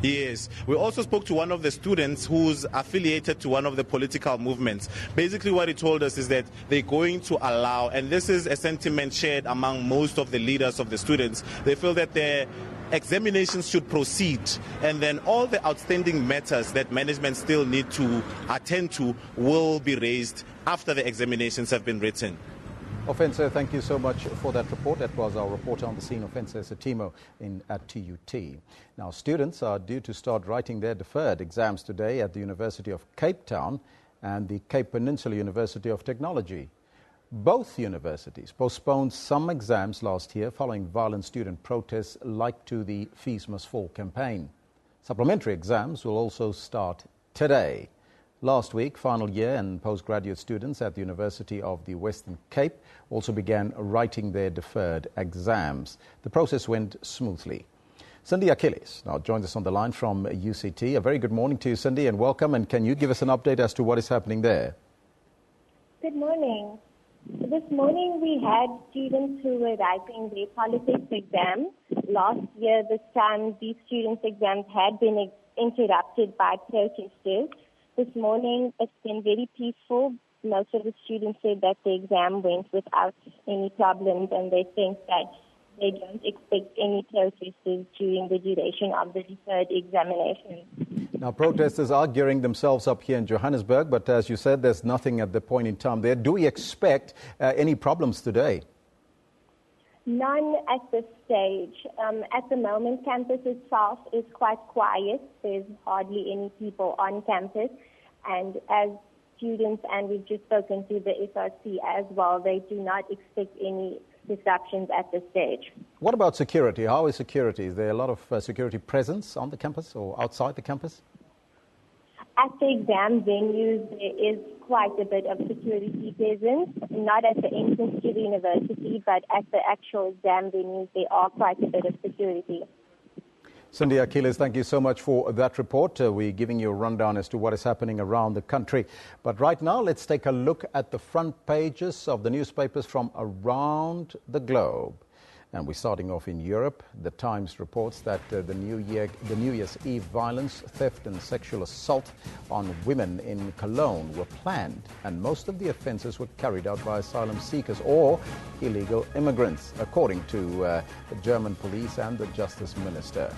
Yes. We also spoke to one of the students who's affiliated to one of the political movements. Basically what he told us is that they're going to allow, and this is a sentiment shared among most of the leaders of the students, they feel that their examinations should proceed, and then all the outstanding matters that management still need to attend to will be raised after the examinations have been written. Offense, thank you so much for that report. That was our reporter on the scene, Offense Setimo at TUT. Now, students are due to start writing their deferred exams today at the University of Cape Town and the Cape Peninsula University of Technology. Both universities postponed some exams last year following violent student protests like to the Fees Must Fall campaign. Supplementary exams will also start today. Last week, final year and postgraduate students at the University of the Western Cape also began writing their deferred exams. The process went smoothly. Cindy Achilles now joins us on the line from UCT. A very good morning to you, Cindy, and welcome. And can you give us an update as to what is happening there? Good morning. This morning we had students who were writing their politics exams. Last year, this time, these students' exams had been interrupted by protesters. This morning, it's been very peaceful. Most of the students said that the exam went without any problems, and they think that they don't expect any protesters during the duration of the deferred examination. Now, protesters are gearing themselves up here in Johannesburg, but as you said, there's nothing at the point in time there. Do we expect any problems today? None at this stage. At the moment, campus itself is quite quiet. There's hardly any people on campus. And as students, and we've just spoken to the SRC as well, they do not expect any disruptions at this stage. What about security? How is security? Is there a lot of security presence on the campus or outside the campus? At the exam venues, there is quite a bit of security presence, not at the entrance to the university, but at the actual exam venues, there are quite a bit of security. Cindy Achilles, thank you so much for that report. We're giving you a rundown as to what is happening around the country. But right now, let's take a look at the front pages of the newspapers from around the globe. And we're starting off in Europe. The Times reports that the New Year's Eve violence, theft and sexual assault on women in Cologne were planned, and most of the offences were carried out by asylum seekers or illegal immigrants, according to the German police and the Justice Minister.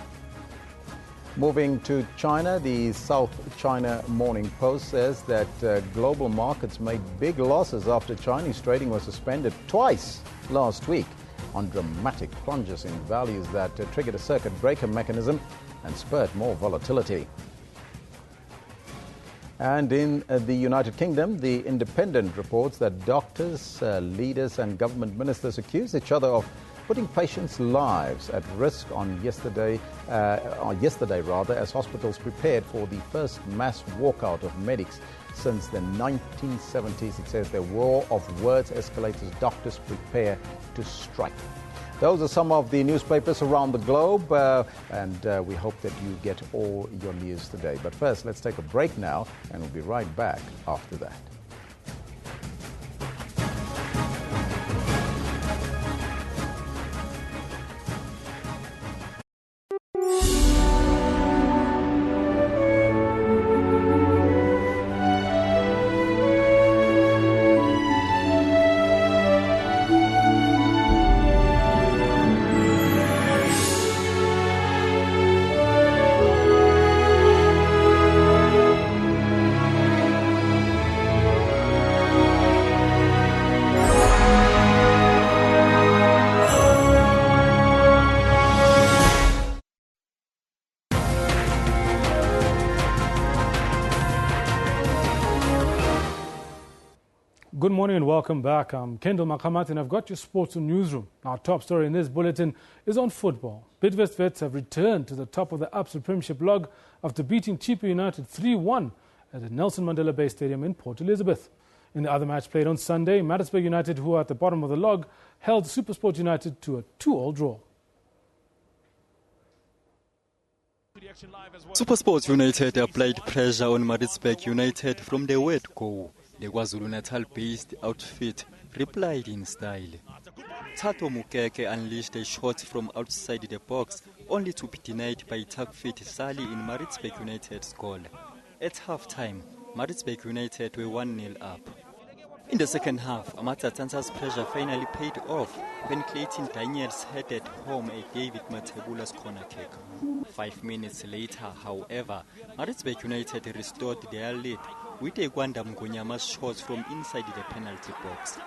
Moving to China, the South China Morning Post says that global markets made big losses after Chinese trading was suspended twice last week on dramatic plunges in values that triggered a circuit breaker mechanism and spurred more volatility. And in the United Kingdom, the Independent reports that doctors, leaders and government ministers accused each other of putting patients' lives at risk on yesterday, as hospitals prepared for the first mass walkout of medics since the 1970s. It says the war of words escalates as doctors prepare to strike. Those are some of the newspapers around the globe, and we hope that you get all your news today. But first, let's take a break now, and we'll be right back after that. Good morning and welcome back. I'm Kendall Makamat and I've got your sports newsroom. Our top story in this bulletin is on football. Bidvest Vets have returned to the top of the Absa Premiership log after beating Chippa United 3-1 at the Nelson Mandela Bay Stadium in Port Elizabeth. In the other match played on Sunday, Maritzburg United, who are at the bottom of the log, held SuperSport United to a 2-2 draw. SuperSport United applied pressure on Maritzburg United from the word go. The KwaZulu-Natal-based outfit replied in style. Tato Mukeke unleashed a shot from outside the box, only to be denied by Takfit Sali in Maritzburg United's goal. At half-time, Maritzburg United were 1-0 up. In the second half, Amata Tansa's pressure finally paid off when Clayton Daniels headed home a David Matebula's corner kick. 5 minutes later, however, Maritzburg United restored their lead with a Gwanda Mgonyama's shots from inside the penalty box.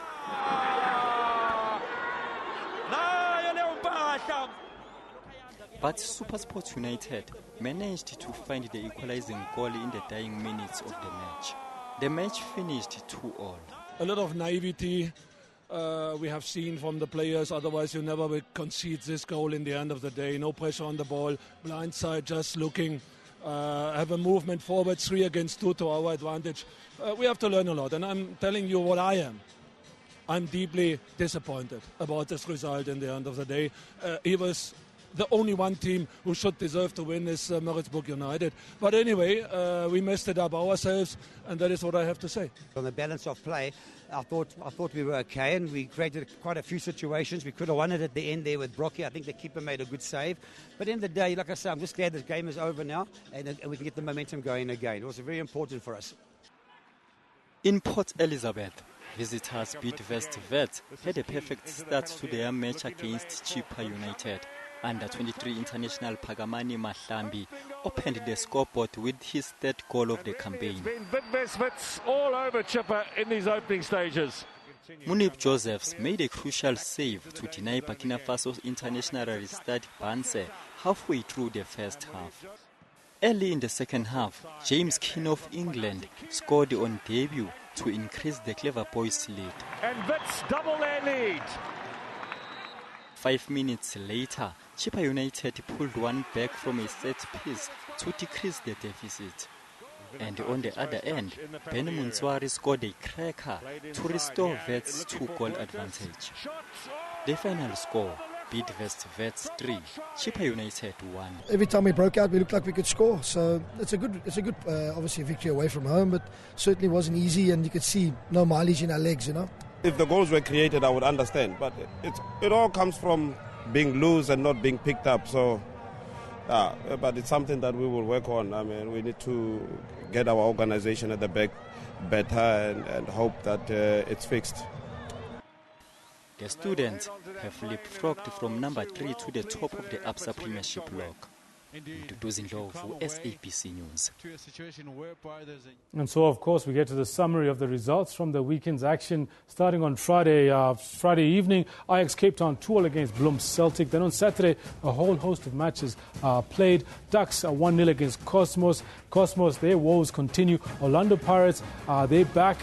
But SuperSport United managed to find the equalizing goal in the dying minutes of the match. The match finished 2-2. A lot of naivety we have seen from the players, otherwise you never will concede this goal in the end of the day. No pressure on the ball, blindside just looking. Have a movement forward, 3 against 2 to our advantage. We have to learn a lot, and I'm telling you what I am. I'm deeply disappointed about this result in the end of the day. It was the only one team who should deserve to win is Maritzburg United. But anyway, we messed it up ourselves, and that is what I have to say. On the balance of play, I thought we were okay, and we created quite a few situations. We could have won it at the end there with Brocky. I think the keeper made a good save. But in the day, like I said, I'm just glad this game is over now, and we can get the momentum going again. It was very important for us. In Port Elizabeth, visitors Bidvest Vets had a perfect start to their match against Chippa United. Under-23 international Pagamani Mahlambi opened the scoreboard with his third goal of the campaign. It's been Bidvest Vets all over Chippa in these opening stages. Munib Josephs made a crucial save to deny Burkina Faso's international restart Banse halfway through the first half. Early in the second half, James Keane of England scored on debut to increase the Clever Boys' lead. And Wits double their lead. 5 minutes later, Chippa United pulled one back from a set piece to decrease the deficit. And on the other end, Ben Munswari scored a cracker to restore Wits' 2-goal advantage. The final score, Bidvest Wits 3, Chippa United 1. Every time we broke out, we looked like we could score. So it's a good, obviously victory away from home, but certainly wasn't easy, and you could see no mileage in our legs, you know. If the goals were created, I would understand, but it all comes from being loose and not being picked up. So, but it's something that we will work on. I mean, we need to get our organisation at the back better and hope that it's fixed. The students have leapfrogged from number 3 to the top of the ABSA Premiership log. Nduduzindlovu, SABC News. And so, of course, we get to the summary of the results from the weekend's action. Starting on Friday evening, Ajax Cape Town 2-2 against Bloem Celtic. Then on Saturday, a whole host of matches played. Ducks 1-0 against Cosmos. Cosmos, their woes continue. Orlando Pirates, they're back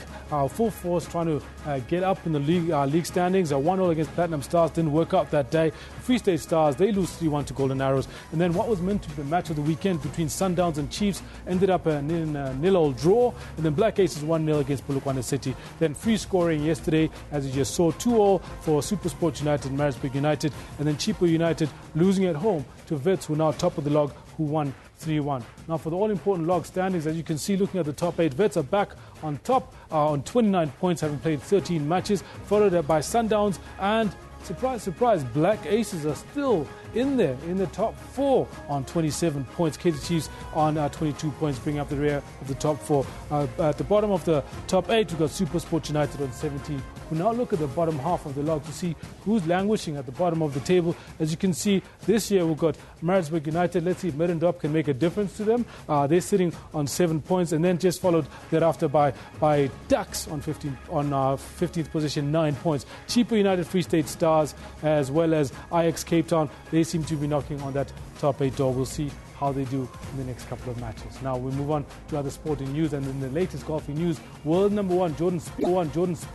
full force trying to get up in the league standings. 1-0 against Platinum Stars didn't work out that day. Free State Stars, they lose 3-1 to Golden Arrows. And then what was meant to be the match of the weekend between Sundowns and Chiefs ended up in a nil-all draw. And then Black Aces 1-0 against Polokwane City. Then free scoring yesterday, as you just saw, 2-2 for SuperSport United and Maritzburg United. And then Chipo United losing at home to Wits, who are now top of the log, who won 3-1. Now for the all-important log standings, as you can see, looking at the top 8, Wits are back on top on 29 points, having played 13 matches, followed by Sundowns and, surprise, surprise, Black Aces are still in there in the top 4 on 27 points. Kaizer Chiefs on 22 points, bringing up the rear of the top 4. At the bottom of the top 8, we've got SuperSport United on 17. We now look at the bottom half of the log to see who's languishing at the bottom of the table. As you can see, this year we've got Maritzburg United. Let's see if Middendorp can make a difference to them. They're sitting on 7 points, and then just followed thereafter by Ducks on 15th position, 9 points. Chipo United, Free State Stars, as well as Ajax Cape Town, they seem to be knocking on that top 8 door. We'll see how they do in the next couple of matches. Now we move on to other sporting news, and in the latest golfing news, world number 1 Jordan Spieth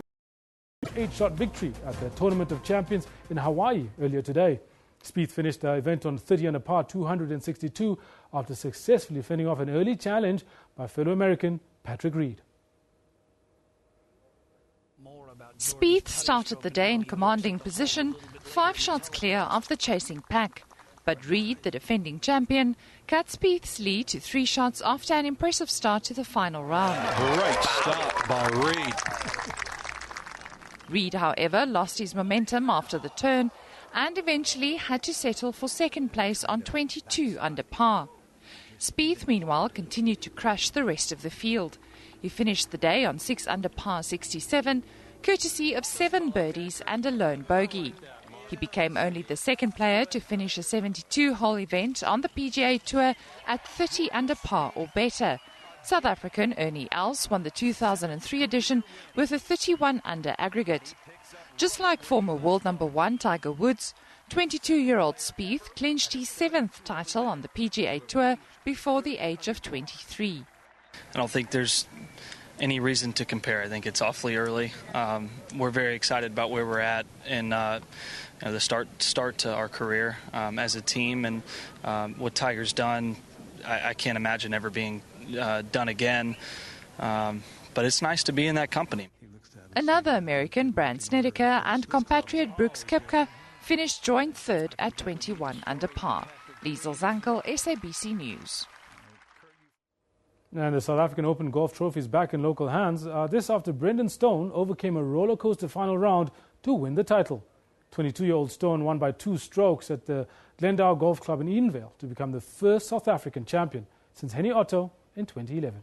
8-shot victory at the Tournament of Champions in Hawaii earlier today. Spieth finished the event on 30 under par 262 after successfully fending off an early challenge by fellow American Patrick Reed. Spieth started the day in commanding position, 5 shots clear of the chasing pack. But Reed, the defending champion, cut Spieth's lead to 3 shots after an impressive start to the final round. Great start by Reed. Reed, however, lost his momentum after the turn and eventually had to settle for second place on 22 under par. Spieth, meanwhile, continued to crush the rest of the field. He finished the day on 6 under par 67, courtesy of 7 birdies and a lone bogey. He became only the second player to finish a 72-hole event on the PGA Tour at 30 under par or better. South African Ernie Els won the 2003 edition with a 31 under aggregate. Just like former world number 1 Tiger Woods, 22-year-old Spieth clinched his 7th title on the PGA Tour before the age of 23. I don't think there's any reason to compare. I think it's awfully early. We're very excited about where we're at and the start to our career as a team, and what Tiger's done, I can't imagine ever being done again. But it's nice to be in that company. Another American, Brant Snedeker, and compatriot Brooks Koepka finished joint third at 21 under par. Liesel Zankel, SABC News. And the South African Open Golf Trophy is back in local hands. This after Brendan Stone overcame a roller coaster final round to win the title. 22-year-old Stone won by 2 strokes at the Glendower Golf Club in Edenvale to become the first South African champion since Henny Otto in 2011.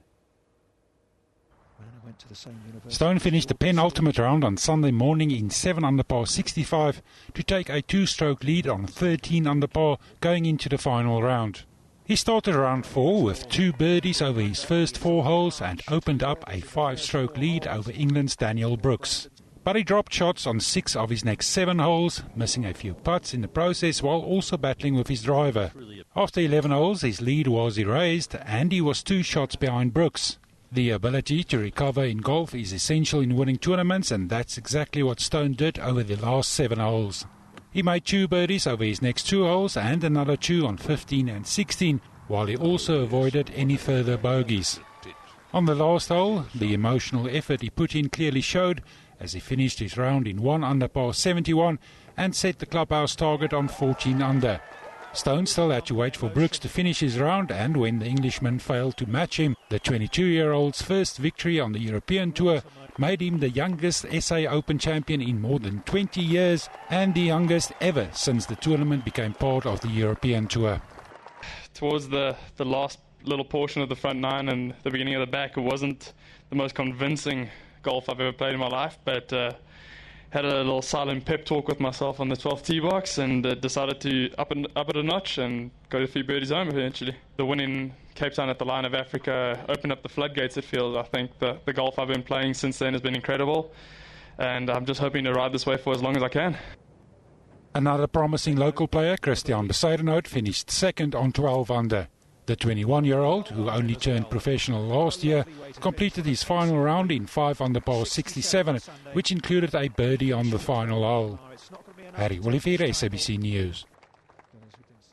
Stone finished the penultimate round on Sunday morning in 7 under par 65 to take a 2-stroke lead on 13 under par going into the final round. He started round 4 with 2 birdies over his first 4 holes and opened up a 5-stroke lead over England's Daniel Brooks. But he dropped shots on 6 of his next 7 holes, missing a few putts in the process while also battling with his driver. After 11 holes, his lead was erased and he was 2 shots behind Brooks. The ability to recover in golf is essential in winning tournaments, and that's exactly what Stone did over the last 7 holes. He made 2 birdies over his next 2 holes and another 2 on 15 and 16, while he also avoided any further bogeys. On the last hole, the emotional effort he put in clearly showed, as he finished his round in 1 under par 71 and set the clubhouse target on 14 under. Stone still had to wait for Brooks to finish his round, and when the Englishman failed to match him, the 22-year-old's first victory on the European Tour made him the youngest SA Open champion in more than 20 years and the youngest ever since the tournament became part of the European Tour. Towards the last little portion of the front 9 and the beginning of the back, it wasn't the most convincing golf I've ever played in my life, but had a little silent pep talk with myself on the 12th tee box and decided to up it a notch and go to 3 birdies home eventually. The win in Cape Town at the Line of Africa opened up the floodgates, it feels. I think the golf I've been playing since then has been incredible, and I'm just hoping to ride this way for as long as I can. Another promising local player, Christian Bezuidenhout, finished second on 12 under. The 21-year-old, who only turned professional last year, completed his final round in 5 under par 67, which included a birdie on the final hole. Harry Olivier, SABC News.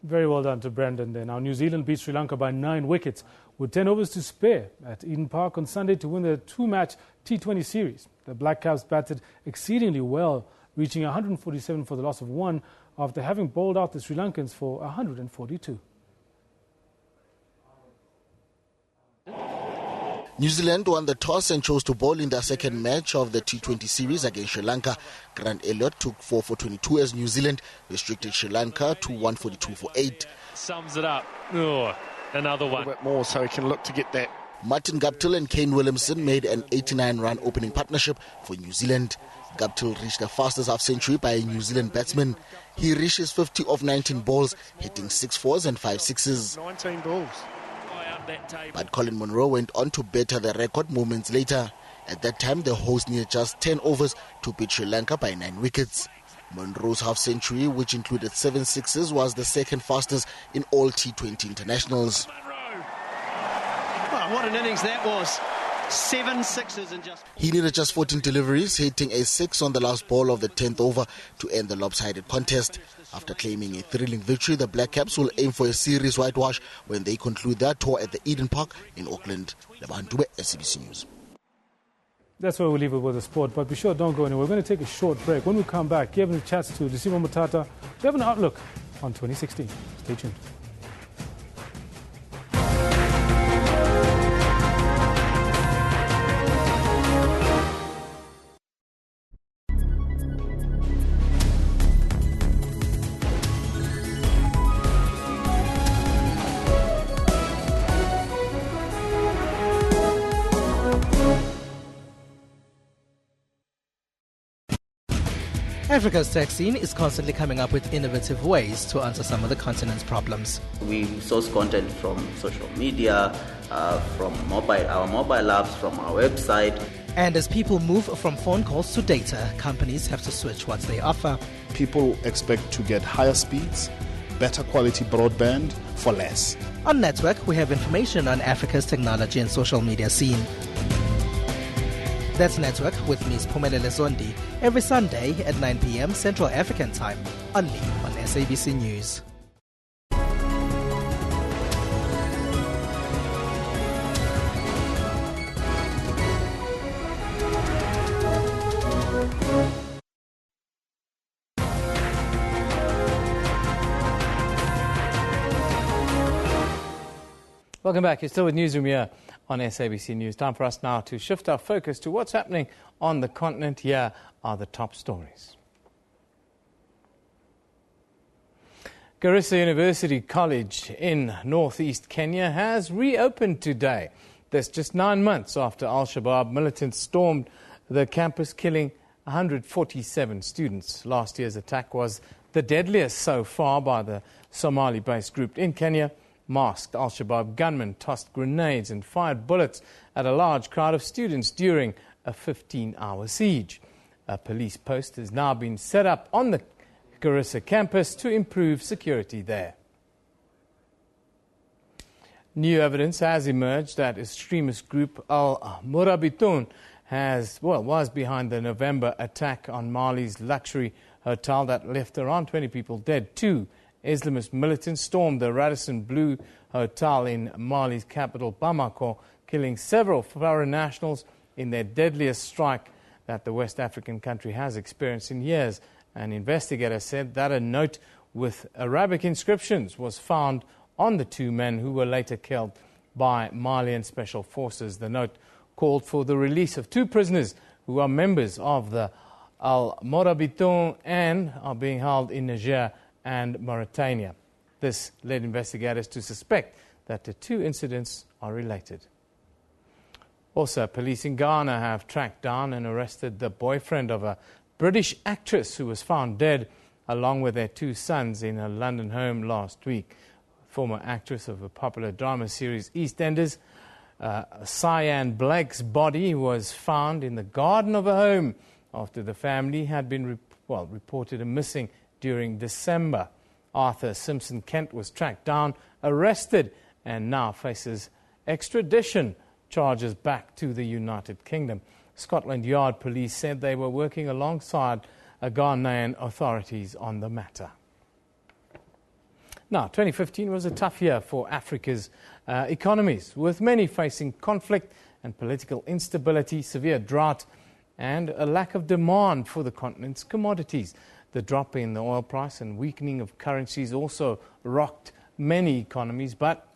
Very well done to Brendan there. Now, New Zealand beat Sri Lanka by 9 wickets with 10 overs to spare at Eden Park on Sunday to win the 2-match T20 series. The Black Caps batted exceedingly well, reaching 147 for the loss of 1 after having bowled out the Sri Lankans for 142. New Zealand won the toss and chose to bowl in their second match of the T20 series against Sri Lanka. Grant Elliott took 4 for 22 as New Zealand restricted Sri Lanka to 142 for 8. Sums it up. Oh, another one. A bit more so he can look to get that. Martin Guptill and Kane Williamson made an 89-run opening partnership for New Zealand. Guptill reached the fastest half-century by a New Zealand batsman. He reached his 50 of 19 balls, hitting 6 fours and 5 sixes. 19 balls. But Colin Munro went on to better the record moments later. At that time, the hosts needed just 10 overs to beat Sri Lanka by 9 wickets. Munro's half-century, which included 7 sixes, was the second fastest in all T20 internationals. Oh, what an innings that was. 7 sixes in just... He needed just 14 deliveries, hitting a 6 on the last ball of the 10th over to end the lopsided contest. After claiming a thrilling victory, the Black Caps will aim for a series whitewash when they conclude their tour at the Eden Park in Auckland. Lebantube, SABC News. That's where we'll leave it with the sport, but be sure don't go anywhere. We're going to take a short break. When we come back, Kevin chats to Disimo Matata to have an outlook on 2016. Stay tuned. Africa's tech scene is constantly coming up with innovative ways to answer some of the continent's problems. We source content from social media, from our mobile apps, from our website. And as people move from phone calls to data, companies have to switch what they offer. People expect to get higher speeds, better quality broadband for less. On Network, we have information on Africa's technology and social media scene. That's Network with Ms. Phumelele Zondi every Sunday at 9 p.m. Central African Time, only on SABC News. Welcome back. You're still with Newsroom here on SABC News. Time for us now to shift our focus to what's happening on the continent. Here are the top stories. Garissa University College in northeast Kenya has reopened today. That's just 9 months after Al-Shabaab militants stormed the campus, killing 147 students. Last year's attack was the deadliest so far by the Somali-based group in Kenya. Masked Al-Shabaab gunmen tossed grenades and fired bullets at a large crowd of students during a 15-hour siege. A police post has now been set up on the Garissa campus to improve security there. New evidence has emerged that extremist group Al-Murabitun was behind the November attack on Mali's luxury hotel that left around 20 people dead. 2 Islamist militants stormed the Radisson Blu Hotel in Mali's capital Bamako, killing several foreign nationals in their deadliest strike that the West African country has experienced in years. An investigator said that a note with Arabic inscriptions was found on the 2 men who were later killed by Malian special forces. The note called for the release of 2 prisoners who are members of the Al-Morabitun and are being held in Niger and Mauritania. This led investigators to suspect that the 2 incidents are related. Also, police in Ghana have tracked down and arrested the boyfriend of a British actress who was found dead along with their 2 sons in a London home last week. Former actress of a popular drama series EastEnders, Cyan Blake's body was found in the garden of a home after the family had been reported missing during December. Arthur Simpson Kent was tracked down, arrested, and now faces extradition charges back to the United Kingdom. Scotland Yard police said they were working alongside Ghanaian authorities on the matter. Now, 2015 was a tough year for Africa's economies, with many facing conflict and political instability, severe drought, and a lack of demand for the continent's commodities. The drop in the oil price and weakening of currencies also rocked many economies, but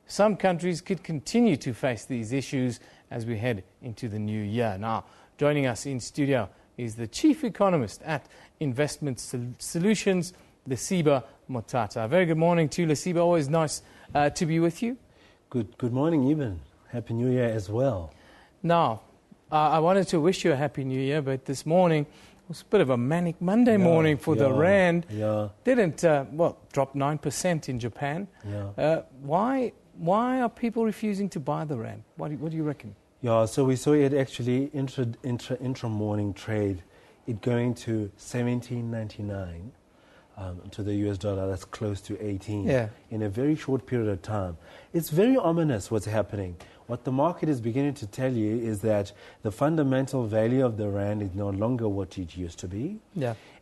some countries could continue to face these issues as we head into the new year. Now, joining us in studio is the Chief Economist at Investment Solutions, Lesiba Motata. Very good morning to you, Lesiba. Always nice to be with you. Good morning, Eben. Happy New Year as well. Now, I wanted to wish you a Happy New Year, but this morning was a bit of a manic Monday morning for the Rand. Didn't, drop 9% in Japan. Why are people refusing to buy the Rand? What do you reckon? Yeah, so we saw it actually intra-morning trade, it going to 17.99 to the US dollar. That's close to 18 in a very short period of time. It's very ominous what's happening. What the market is beginning to tell you is that the fundamental value of the Rand is no longer what it used to be.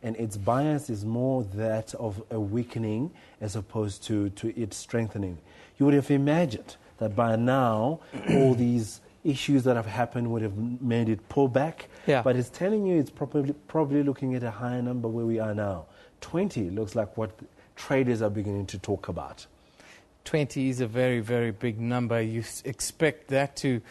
And its bias is more that of a weakening as opposed to it strengthening. You would have imagined that by now all these issues that have happened would have made it pull back. But it's telling you it's probably looking at a higher number where we are now. 20 looks like what traders are beginning to talk about. 20 is a very, very big number. You expect that to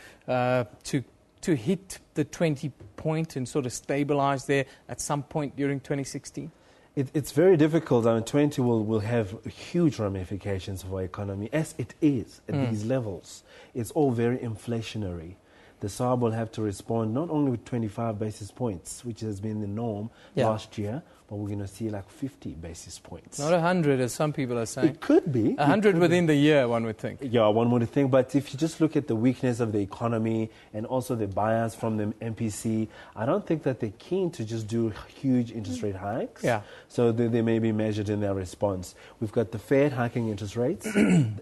hit the 20 point and sort of stabilize there at some point during 2016? It's very difficult. I mean, 20 will have huge ramifications for our economy, as it is at these levels. It's all very inflationary. The SARB will have to respond not only with 25 basis points, which has been the norm last year, but we're going to see like 50 basis points. Not 100, as some people are saying. It could be. 100 within the year, one would think. Yeah, one would think. But if you just look at the weakness of the economy and also the bias from the MPC, I don't think that they're keen to just do huge interest rate hikes. So they may be measured in their response. We've got the Fed hiking interest rates.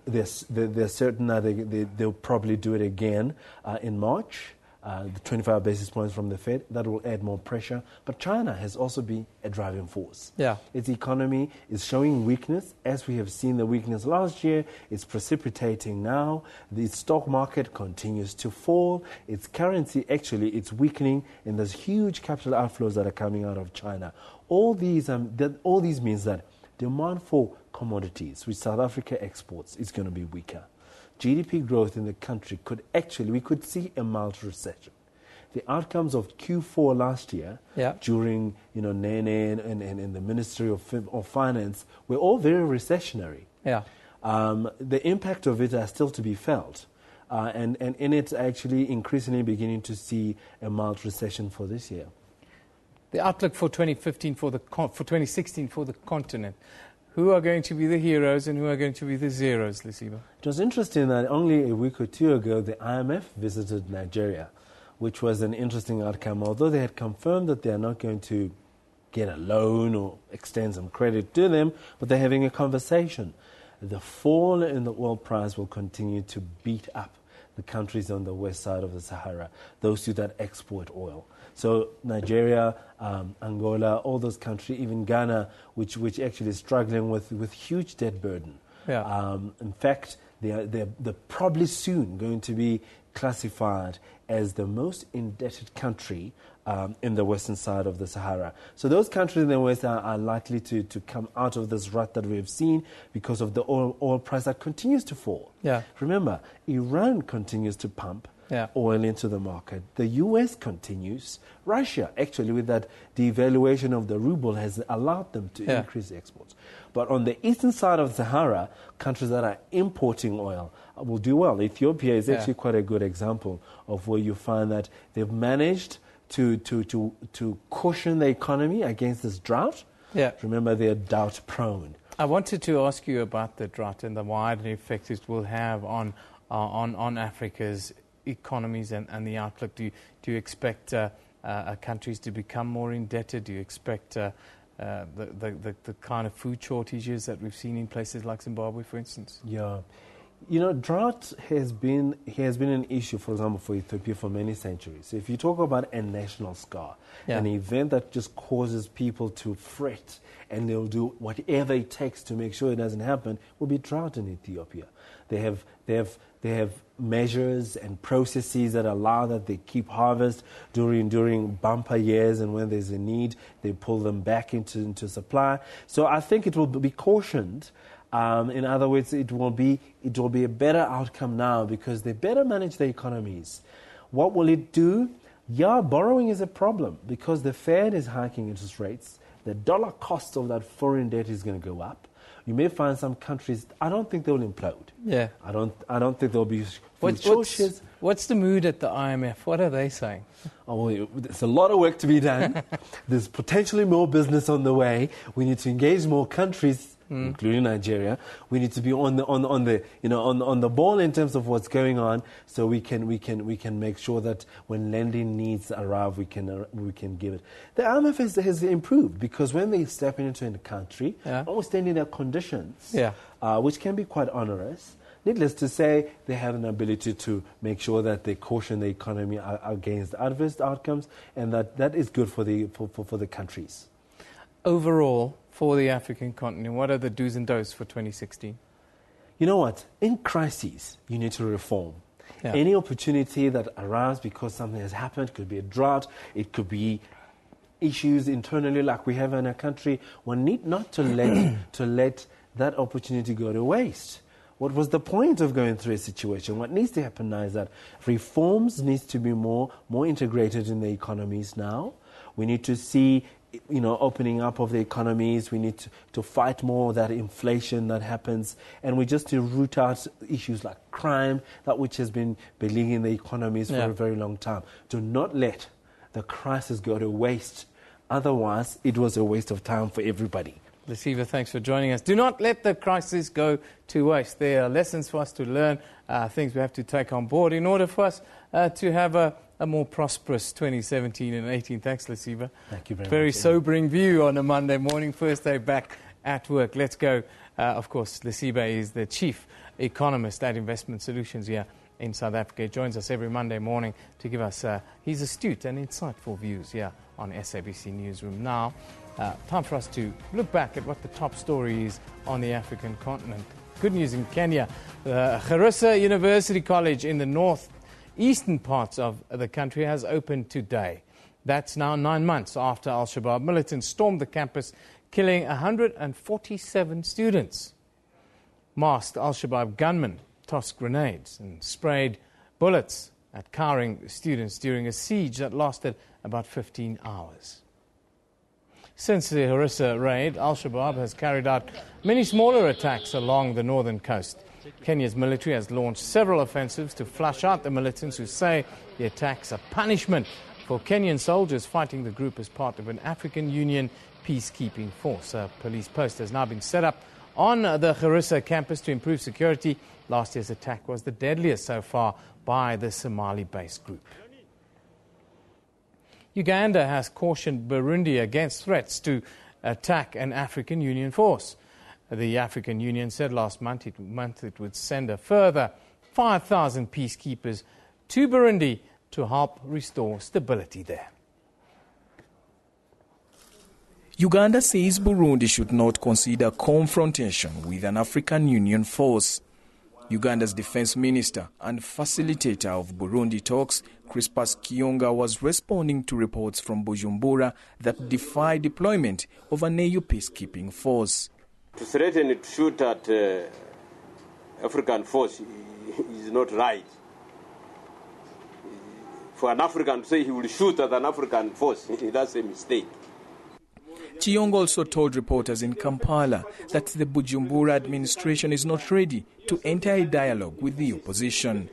They're certain that they'll probably do it again in March. The 25 basis points from the Fed, that will add more pressure. But China has also been a driving force. Its economy is showing weakness, as we have seen the weakness last year. It's precipitating now. The stock market continues to fall. Its currency, actually, it's weakening, and there's huge capital outflows that are coming out of China. All these means that demand for commodities, which South Africa exports, is going to be weaker. GDP growth in the country we could see a mild recession. The outcomes of Q4 last year, during Nene and the Ministry of Finance, were all very recessionary. The impact of it are still to be felt, and in it actually increasingly beginning to see a mild recession for this year. The outlook for 2016 for the continent. Who are going to be the heroes and who are going to be the zeros, Lesiba? It was interesting that only a week or two ago, the IMF visited Nigeria. which was an interesting outcome. Although they had confirmed that they are not going to get a loan or extend some credit to them, but they're having a conversation. The fall in the oil price will continue to beat up the countries on the west side of the Sahara, those two that export oil. So Nigeria, Angola, all those countries, even Ghana, which actually is struggling with huge debt burden. Yeah. In fact, they're probably soon going to be classified as the most indebted country in the western side of the Sahara. So those countries in the west are likely to come out of this rut that we have seen because of the oil price that continues to fall. Yeah. Remember, Iran continues to pump oil into the market. The US continues. Russia, actually, with that devaluation of the ruble, has allowed them to increase exports. But on the eastern side of the Sahara, countries that are importing oil will do well. Ethiopia is actually quite a good example of where you find that they've managed to cushion the economy against this drought. Yeah. Remember, they're drought prone. I wanted to ask you about the drought and the wider effect it will have on Africa's economies and the outlook. Do you expect countries to become more indebted? Do you expect the kind of food shortages that we've seen in places like Zimbabwe, for instance? Yeah. You know, drought has been an issue, for example, for Ethiopia for many centuries. So if you talk about a national scar, an event that just causes people to fret and they'll do whatever it takes to make sure it doesn't happen, will be drought in Ethiopia. They have measures and processes that allow that they keep harvest during bumper years, and when there's a need, they pull them back into supply. So I think it will be cautioned. In other words, it will be a better outcome now because they better manage their economies. What will it do? Yeah, borrowing is a problem because the Fed is hiking interest rates. The dollar cost of that foreign debt is going to go up. You may find some countries, I don't think they'll implode. Yeah. I don't think there'll be What's the mood at the IMF? What are they saying? Oh, well, there's a lot of work to be done. There's potentially more business on the way. We need to engage more countries, including Nigeria. We need to be on the ball in terms of what's going on, so we can make sure that when lending needs arrive, we can give it. The IMF has improved because when they step into a country, understanding their conditions, which can be quite onerous. Needless to say, they have an ability to make sure that they caution the economy against adverse outcomes, and that is good for the countries. Overall, for the African continent, what are the do's and don'ts for 2016? You know what? In crises, you need to reform. Yeah. Any opportunity that arises because something has happened, could be a drought, it could be issues internally like we have in our country, one need not to let that opportunity go to waste. What was the point of going through a situation? What needs to happen now is that reforms needs to be more integrated in the economies now. We need to see, opening up of the economies. We need to fight more that inflation that happens. And we just to root out issues like crime, that which has been beleaguering the economies for a very long time. Do not let the crisis go to waste. Otherwise, it was a waste of time for everybody. Lesiva, thanks for joining us. Do not let the crisis go to waste. There are lessons for us to learn, things we have to take on board in order for us to have a more prosperous 2017 and 18. Thanks, Lesiva. Thank you very much. Very sobering view on a Monday morning, first day back at work. Let's go. Of course, Lesiva is the chief economist at Investment Solutions here in South Africa. He joins us every Monday morning to give us his astute and insightful views here on SABC Newsroom. Now, time for us to look back at what the top story is on the African continent. Good news in Kenya. Garissa University College in the northeastern parts of the country has opened today. That's now 9 months after Al-Shabaab militants stormed the campus, killing 147 students. Masked Al-Shabaab gunmen tossed grenades and sprayed bullets at cowering students during a siege that lasted about 15 hours. Since the Garissa raid, Al-Shabaab has carried out many smaller attacks along the northern coast. Kenya's military has launched several offensives to flush out the militants who say the attacks are punishment for Kenyan soldiers fighting the group as part of an African Union peacekeeping force. A police post has now been set up on the Garissa campus to improve security. Last year's attack was the deadliest so far by the Somali-based group. Uganda has cautioned Burundi against threats to attack an African Union force. The African Union said last month it would send a further 5,000 peacekeepers to Burundi to help restore stability there. Uganda says Burundi should not consider confrontation with an African Union force. Uganda's defense minister and facilitator of Burundi talks, Crispus Kionga, was responding to reports from Bujumbura that defy deployment of an AU peacekeeping force. To threaten to shoot at African force is not right. For an African to say he will shoot at an African force, that's a mistake. Chiong also told reporters in Kampala that the Bujumbura administration is not ready to enter a dialogue with the opposition.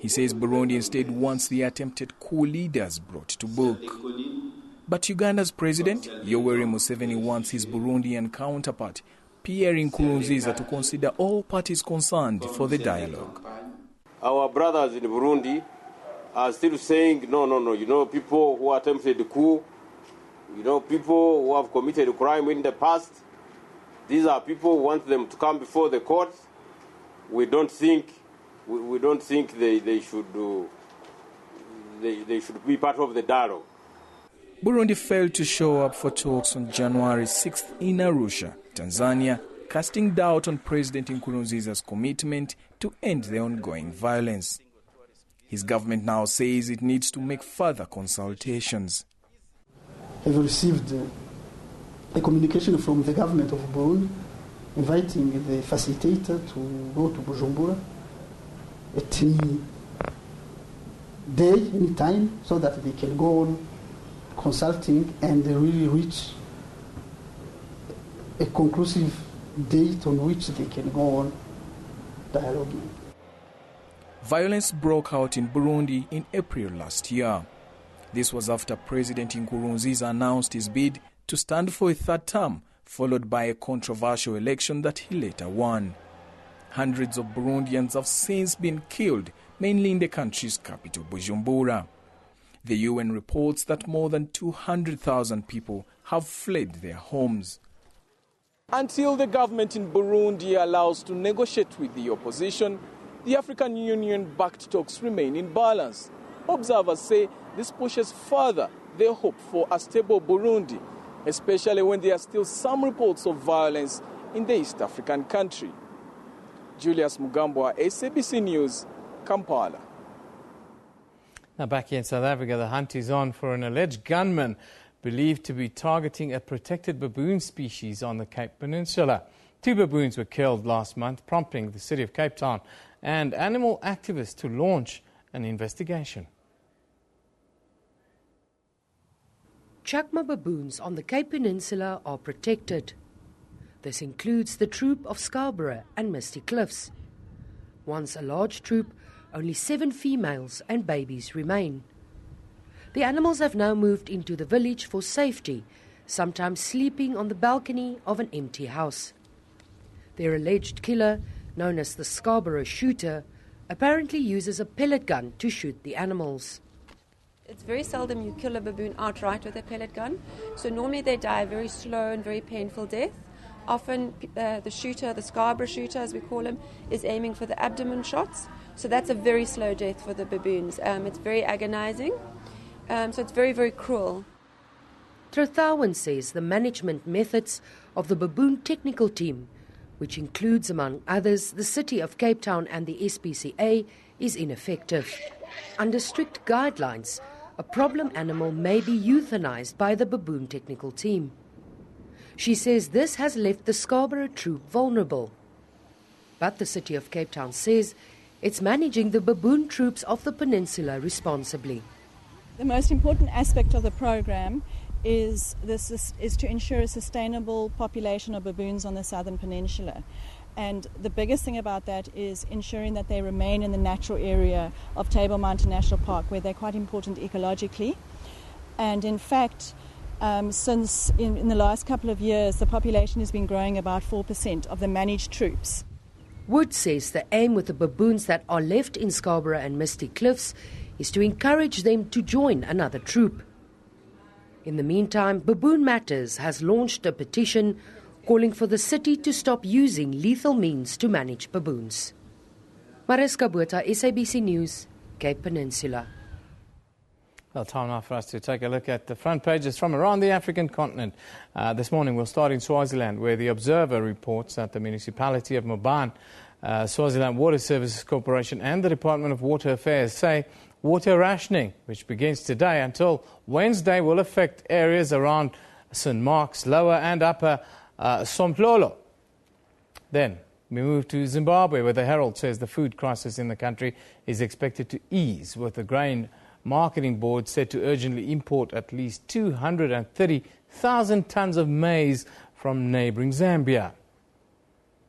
He says Burundi instead wants the attempted coup leaders brought to book. But Uganda's president, Yoweri Museveni, wants his Burundian counterpart, Pierre Nkurunziza, to consider all parties concerned for the dialogue. Our brothers in Burundi are still saying, no, people who attempted the coup, people who have committed crime in the past, these are people who want them to come before the court. We don't think they should be part of the dialogue. Burundi failed to show up for talks on January 6th in Arusha, Tanzania, casting doubt on President Nkurunziza's commitment to end the ongoing violence. His government now says it needs to make further consultations. Have received a communication from the government of Burundi inviting the facilitator to go to Bujumbura at any day, any time, so that they can go on consulting and really reach a conclusive date on which they can go on dialoguing. Violence broke out in Burundi in April last year. This was after President Nkurunziza announced his bid to stand for a third term, followed by a controversial election that he later won. Hundreds of Burundians have since been killed, mainly in the country's capital, Bujumbura. The UN reports that more than 200,000 people have fled their homes. Until the government in Burundi allows to negotiate with the opposition, the African Union-backed talks remain in balance. Observers say this pushes further their hope for a stable Burundi, especially when there are still some reports of violence in the East African country. Julius Mugambwa, SABC News, Kampala. Now back here in South Africa, the hunt is on for an alleged gunman believed to be targeting a protected baboon species on the Cape Peninsula. 2 baboons were killed last month, prompting the city of Cape Town and animal activists to launch an investigation. Chacma baboons on the Cape Peninsula are protected. This includes the troop of Scarborough and Misty Cliffs. Once a large troop, only 7 females and babies remain. The animals have now moved into the village for safety, sometimes sleeping on the balcony of an empty house. Their alleged killer, known as the Scarborough shooter, apparently uses a pellet gun to shoot the animals. It's very seldom you kill a baboon outright with a pellet gun, so normally they die a very slow and very painful death. Often the shooter, the Scarborough shooter as we call him, is aiming for the abdomen shots, so that's a very slow death for the baboons. It's very agonizing, so it's very, very cruel. Trothawan says the management methods of the baboon technical team, which includes among others the City of Cape Town and the SPCA, is ineffective. Under strict guidelines, a problem animal may be euthanized by the baboon technical team. She says this has left the Scarborough troop vulnerable. But the City of Cape Town says it's managing the baboon troops of the peninsula responsibly. The most important aspect of the program is to ensure a sustainable population of baboons on the southern peninsula. And the biggest thing about that is ensuring that they remain in the natural area of Table Mountain National Park, where they're quite important ecologically. And in fact, since in the last couple of years, the population has been growing about 4% of the managed troops. Wood says the aim with the baboons that are left in Scarborough and Misty Cliffs is to encourage them to join another troop. In the meantime, Baboon Matters has launched a petition calling for the city to stop using lethal means to manage baboons. Mariska Botha, SABC News, Cape Peninsula. Well, time now for us to take a look at the front pages from around the African continent. This morning we'll start in Swaziland, where the Observer reports that the municipality of Mobane, Swaziland Water Services Corporation and the Department of Water Affairs say water rationing, which begins today until Wednesday, will affect areas around St. Mark's, Lower and Upper Somplolo. Then we move to Zimbabwe, where the Herald says the food crisis in the country is expected to ease, with the Grain Marketing Board said to urgently import at least 230,000 tons of maize from neighbouring Zambia.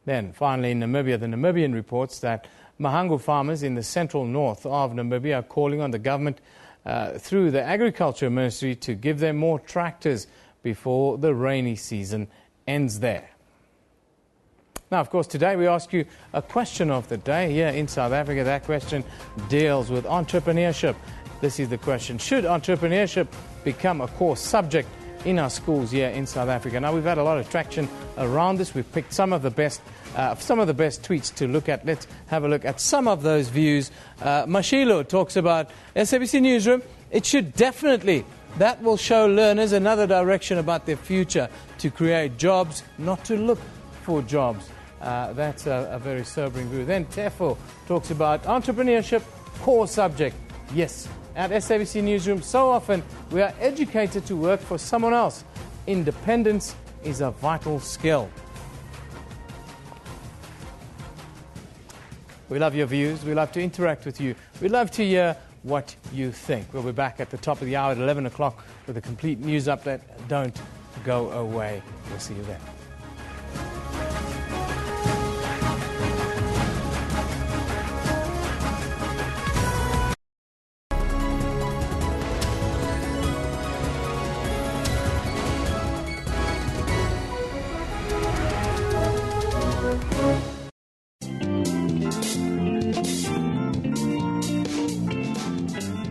Then finally in Namibia, the Namibian reports that Mahangu farmers in the central north of Namibia are calling on the government through the Agriculture Ministry to give them more tractors before the rainy season ends there. Now, of course, today we ask you a question of the day here in South Africa. That question deals with entrepreneurship. This is the question: should entrepreneurship become a core subject in our schools here in South Africa? Now, we've had a lot of traction around this. We've picked some of the best tweets to look at. Let's have a look at some of those views. Mashilo talks about SABC Newsroom. It should definitely. That will show learners another direction about their future, to create jobs, not to look for jobs. That's a very sobering view. Then Tefo talks about entrepreneurship, core subject. Yes, at SABC Newsroom, so often we are educated to work for someone else. Independence is a vital skill. We love your views. We love to interact with you. We love to hear what you think. We'll be back at the top of the hour at 11 o'clock with a complete news update. Don't go away. We'll see you then.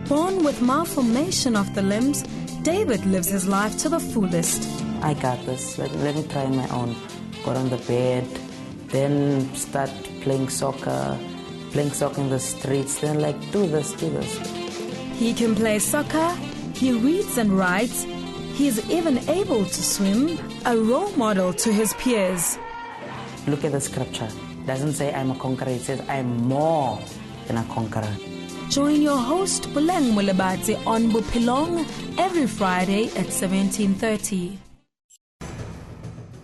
Born with malformation of the limbs, David lives his life to the fullest. I got this. Let me try my own. Got on the bed, then start playing soccer in the streets, then do this. He can play soccer, he reads and writes, he is even able to swim, a role model to his peers. Look at the scripture. It doesn't say I'm a conqueror, it says I'm more than a conqueror. Join your host Buleng Mulebati on Bupilong every Friday at 17:30.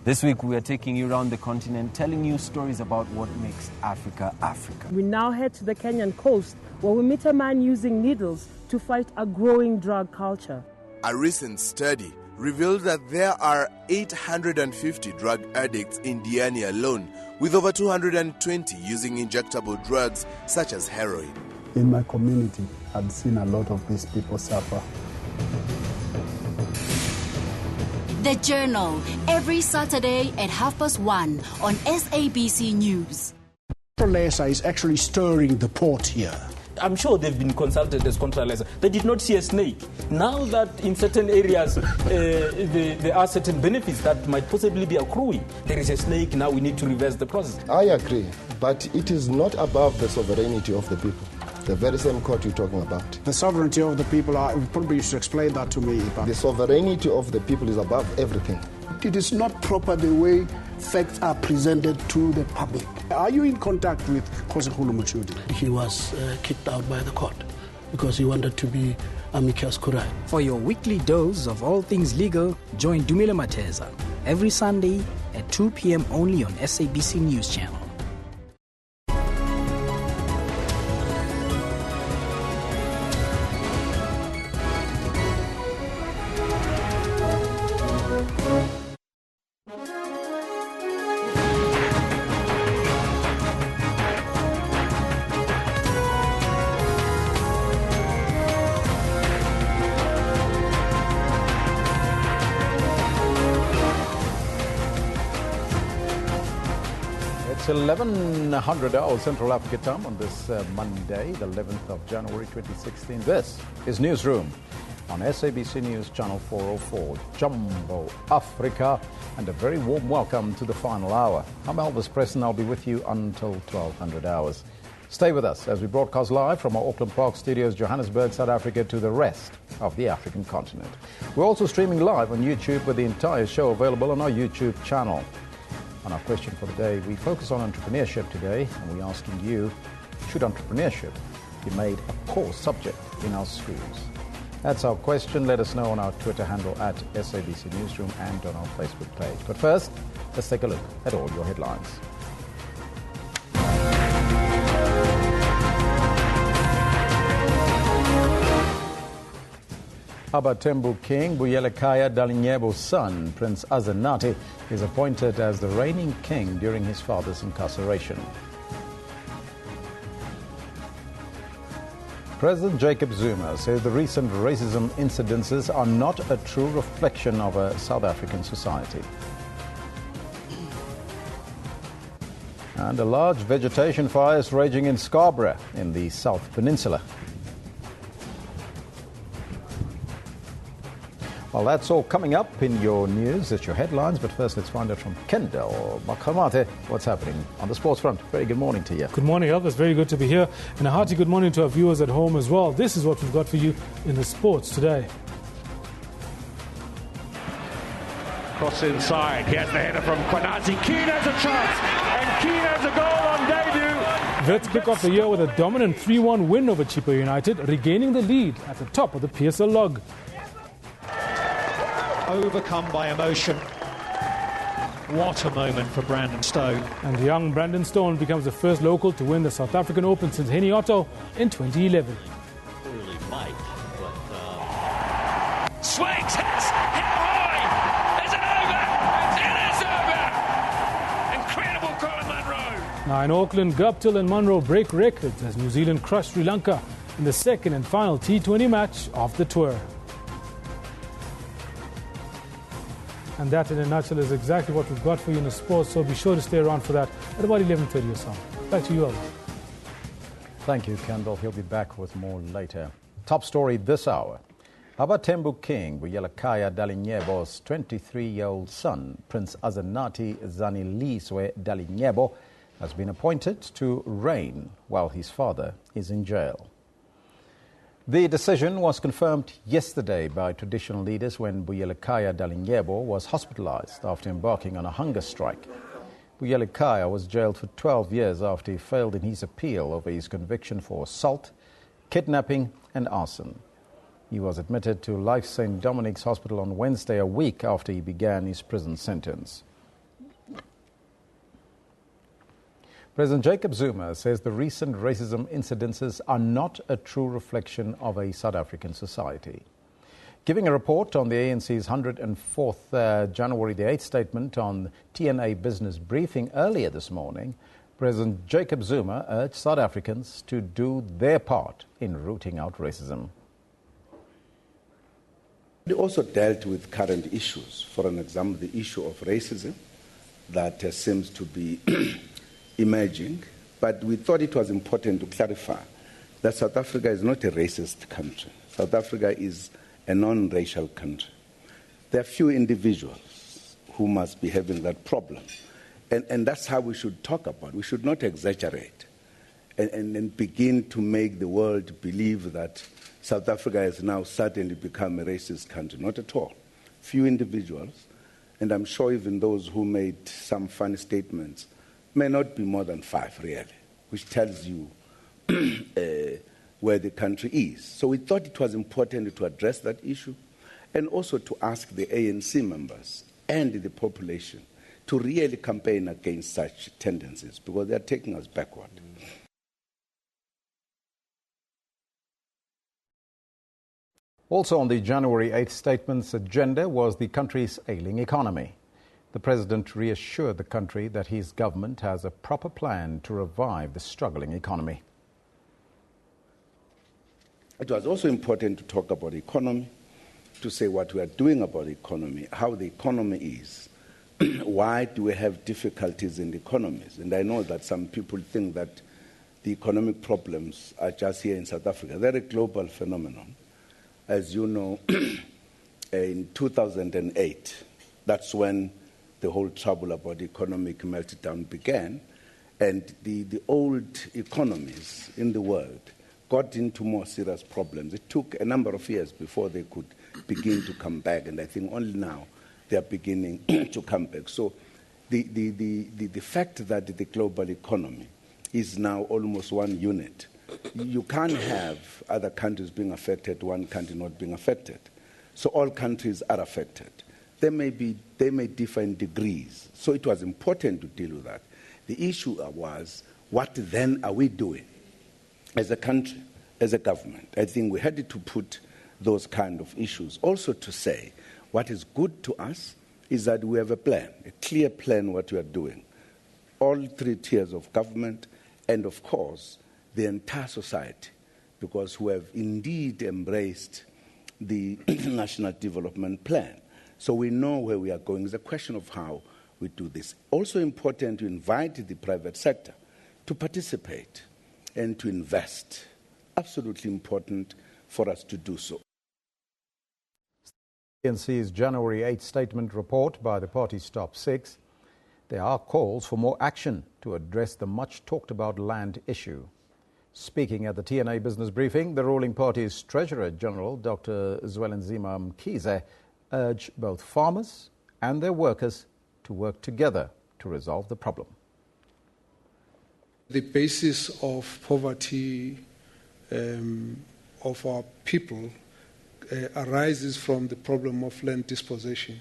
This week we are taking you around the continent, telling you stories about what makes Africa, Africa. We now head to the Kenyan coast, where we meet a man using needles to fight a growing drug culture. A recent study revealed that there are 850 drug addicts in Diani alone, with over 220 using injectable drugs such as heroin. In my community, I've seen a lot of these people suffer. The Journal, every Saturday at 1:30 on SABC News. Control is actually stirring the pot here. I'm sure they've been consulted as control. They did not see a snake. Now that in certain areas there are certain benefits that might possibly be accruing, there is a snake, now we need to reverse the process. I agree, but it is not above the sovereignty of the people. The very same court you're talking about. The sovereignty of the people, probably you should explain that to me. The sovereignty of the people is above everything. It is not proper the way facts are presented to the public. Are you in contact with Khosekgolo Motshodi? He was kicked out by the court because he wanted to be amicus curiae. For your weekly dose of all things legal, join Dumile Mateza every Sunday at 2 p.m. only on SABC News Channel. It's 1100 hours Central Africa time on this Monday, the 11th of January 2016. This is Newsroom. on SABC News Channel 404, Jumbo Africa, and a very warm welcome to the final hour. I'm Elvis Preston. I'll be with you until 1200 hours. Stay with us as we broadcast live from our Auckland Park studios, Johannesburg, South Africa, to the rest of the African continent. We're also streaming live on YouTube with the entire show available on our YouTube channel. On our question for the day, we focus on entrepreneurship today, and we're asking you, should entrepreneurship be made a core subject in our schools? That's our question. Let us know on our Twitter handle at SABC Newsroom and on our Facebook page. But first, let's take a look at all your headlines. Abatembu King Buyelekaya Dalinyebo's son, Prince Azanati, is appointed as the reigning king during his father's incarceration. President Jacob Zuma says the recent racism incidences are not a true reflection of a South African society. And a large vegetation fire is raging in Scarborough in the South Peninsula. Well, that's all coming up in your news. It's your headlines. But first, let's find out from Kendall Makhamate what's happening on the sports front. Very good morning to you. Good morning, Elvis. Very good to be here. And a hearty good morning to our viewers at home as well. This is what we've got for you in the sports today. Cross inside. Here's the header from Kwanazi. Keane has a chance. And Keane has a goal on debut. Vets kick off the year with a dominant 3-1 win over Chippa United, regaining the lead at the top of the PSL log. Overcome by emotion. What a moment for Brandon Stone. And young Brandon Stone becomes the first local to win the South African Open since Henny Otto in 2011. Clearly might, but... Swings, hits, hit high! Is it over? It is over! Incredible Colin Munro! Now in Auckland, Guptill and Munro break records as New Zealand crushed Sri Lanka in the second and final T20 match of the tour. And that, in a nutshell, is exactly what we've got for you in the sports, so be sure to stay around for that at about 11:30 or so. Back to you, Elvis. Thank you, Kendall. He'll be back with more later. Top story this hour. Abatembu King Buyelekaya Dalinyebo's 23-year-old son, Prince Azanati Zaniliswe Dalinyebo, has been appointed to reign while his father is in jail. The decision was confirmed yesterday by traditional leaders when Buyelekaya Dalinyebo was hospitalized after embarking on a hunger strike. Buyelekaya was jailed for 12 years after he failed in his appeal over his conviction for assault, kidnapping and arson. He was admitted to Life St. Dominic's Hospital on Wednesday, a week after he began his prison sentence. President Jacob Zuma says the recent racism incidences are not a true reflection of a South African society. Giving a report on the ANC's 104th January the 8th statement on TNA Business Briefing earlier this morning, President Jacob Zuma urged South Africans to do their part in rooting out racism. They also dealt with current issues. For an example, the issue of racism that seems to be emerging, but we thought it was important to clarify that South Africa is not a racist country. South Africa is a non-racial country. There are few individuals who must be having that problem, and that's how we should talk about it. We should not exaggerate and begin to make the world believe that South Africa has now suddenly become a racist country. Not at all. Few individuals, and I'm sure even those who made some funny statements may not be more than 5, really, which tells you where the country is. So we thought it was important to address that issue and also to ask the ANC members and the population to really campaign against such tendencies because they are taking us backward. Also on the January 8th statement's agenda was the country's ailing economy. The president reassured the country that his government has a proper plan to revive the struggling economy. It was also important to talk about the economy, to say what we are doing about the economy, how the economy is, why do we have difficulties in the economies. And I know that some people think that the economic problems are just here in South Africa. They're a global phenomenon. as you know, in 2008, that's when the whole trouble about economic meltdown began, and the old economies in the world got into more serious problems. It took a number of years before they could begin to come back, and I think only now they are beginning to come back. So the fact that the global economy is now almost one unit, you can't have other countries being affected, one country not being affected. So all countries are affected. They may differ in degrees. So it was important to deal with that. The issue was, what then are we doing as a country, as a government? I think we had to put those kind of issues. Also to say, what is good to us is that we have a plan, a clear plan what we are doing. All three tiers of government and, of course, the entire society, because we have indeed embraced the National Development Plan. So we know where we are going. It's a question of how we do this. Also important to invite the private sector to participate and to invest. Absolutely important for us to do so. ANC's January 8 statement report by the party's top six. There are calls for more action to address the much talked about land issue. Speaking at the TNA business briefing, the ruling party's Treasurer General, Dr. Zwelenzima Mkhize, urged both farmers and their workers to work together to resolve the problem. The basis of poverty of our people arises from the problem of land dispossession.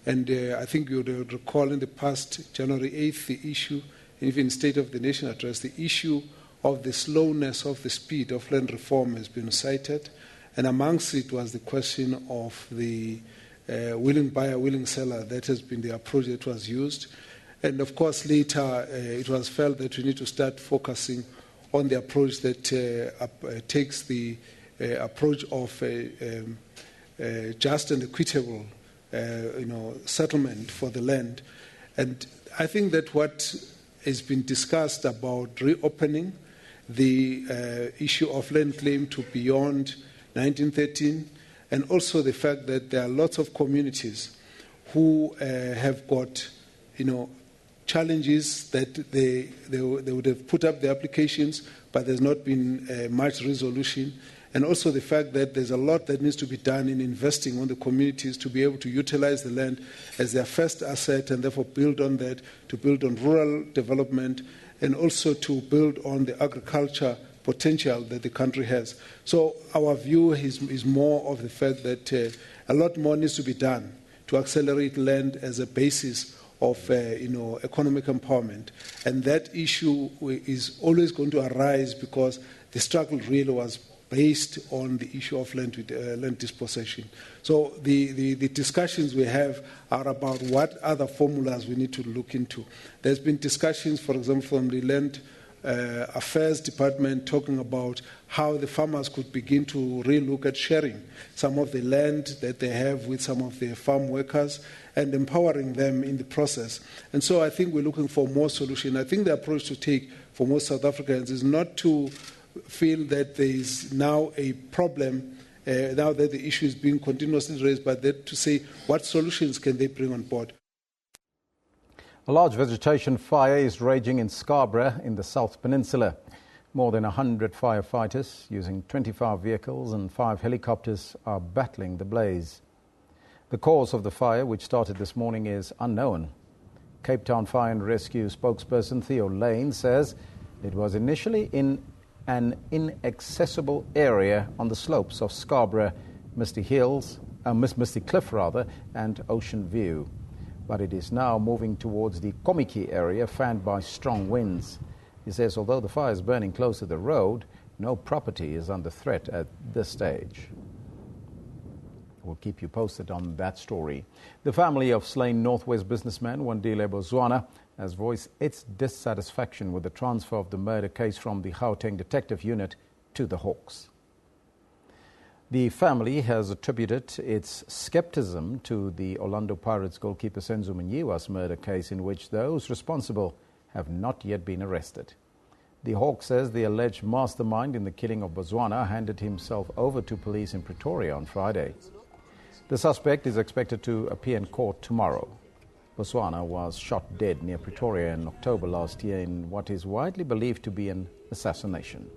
And I think you would recall in the past, January 8th, the issue, even State of the Nation address, the issue of the slowness of the speed of land reform has been cited. And amongst it was the question of the willing buyer, willing seller. That has been the approach that was used. And of course, later it was felt that we need to start focusing on the approach that takes the approach of just and equitable settlement for the land. And I think that what has been discussed about reopening the issue of land claim to beyond 1913, and also the fact that there are lots of communities who have got, challenges that they would have put up the applications, but there's not been much resolution. And also the fact that there's a lot that needs to be done in investing on the communities to be able to utilize the land as their first asset and therefore build on that, to build on rural development, and also to build on the agriculture potential that the country has. So our view is more of the fact that a lot more needs to be done to accelerate land as a basis of economic empowerment. And that issue is always going to arise because the struggle really was based on the issue of land dispossession. So the discussions we have are about what other formulas we need to look into. There's been discussions, for example, from the Land Affairs Department talking about how the farmers could begin to re-look at sharing some of the land that they have with some of their farm workers and empowering them in the process. And so I think we're looking for more solution. I think the approach to take for most South Africans is not to feel that there is now a problem, now that the issue is being continuously raised, but that to say what solutions can they bring on board. A large vegetation fire is raging in Scarborough in the South Peninsula. More than 100 firefighters using 25 vehicles and 5 helicopters are battling the blaze. The cause of the fire, which started this morning, is unknown. Cape Town Fire and Rescue spokesperson Theo Lane says it was initially in an inaccessible area on the slopes of Scarborough, Misty Cliff and Ocean View. But it is now moving towards the Komiki area, fanned by strong winds. He says although the fire is burning close to the road, no property is under threat at this stage. We'll keep you posted on that story. The family of slain Northwest businessman Wandile Bozwana has voiced its dissatisfaction with the transfer of the murder case from the Gauteng Detective Unit to the Hawks. The family has attributed its skepticism to the Orlando Pirates goalkeeper Senzo Mnyiwa's murder case, in which those responsible have not yet been arrested. The Hawk says the alleged mastermind in the killing of Botswana handed himself over to police in Pretoria on Friday. The suspect is expected to appear in court tomorrow. Botswana was shot dead near Pretoria in October last year in what is widely believed to be an assassination.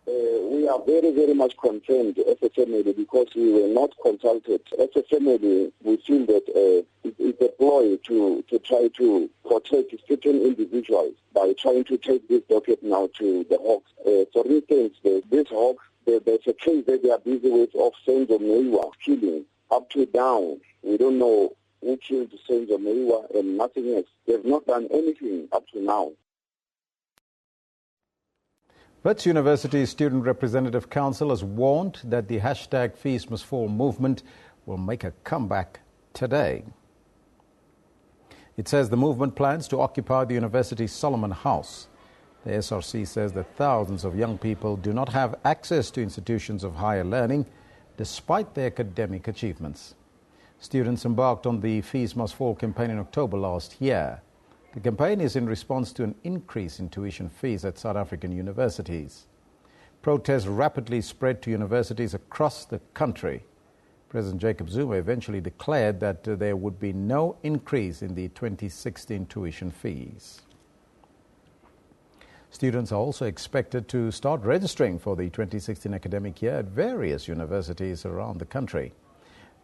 We are very, very much concerned as a family because we were not consulted. As a family, we feel that it's a ploy to try to protect certain individuals by trying to take this docket now to the Hawks. For instance, this Hawks, there's a case that they are busy with of Senzo Meiwa killing up to down. We don't know who killed Senzo Meiwa and nothing else. They've not done anything up to now. Wits University Student Representative Council has warned that the hashtag Fees Must Fall movement will make a comeback today. It says the movement plans to occupy the university's Solomon House. The SRC says that thousands of young people do not have access to institutions of higher learning despite their academic achievements. Students embarked on the Fees Must Fall campaign in October last year. The campaign is in response to an increase in tuition fees at South African universities. Protests rapidly spread to universities across the country. President Jacob Zuma eventually declared that there would be no increase in the 2016 tuition fees. Students are also expected to start registering for the 2016 academic year at various universities around the country.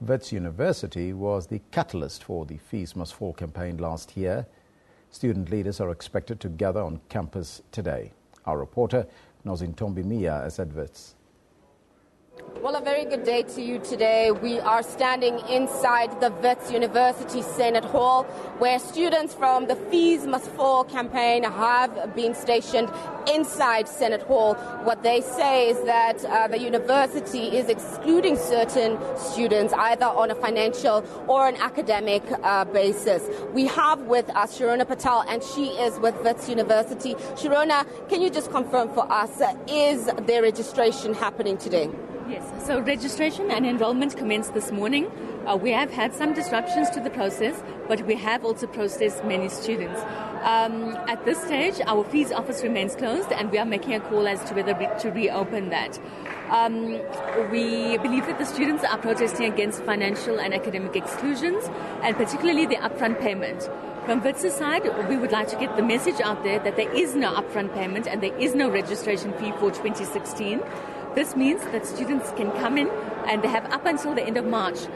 Wits University was the catalyst for the Fees Must Fall campaign last year. Student leaders are expected to gather on campus today. Our reporter, Nozintombi Mia, is at Wits. Well, a very good day to you today. We are standing inside the Wits University Senate Hall, where students from the Fees Must Fall campaign have been stationed inside Senate Hall. What they say is that the university is excluding certain students, either on a financial or an academic basis. We have with us Sharona Patel, and she is with Wits University. Sharona, can you just confirm for us, is their registration happening today? Yes, so registration and enrollment commenced this morning. We have had some disruptions to the process, but we have also processed many students. At this stage, our fees office remains closed, and we are making a call as to whether to reopen that. We believe that the students are protesting against financial and academic exclusions, and particularly the upfront payment. From Wits' side, we would like to get the message out there that there is no upfront payment and there is no registration fee for 2016. This means that students can come in and they have up until the end of March,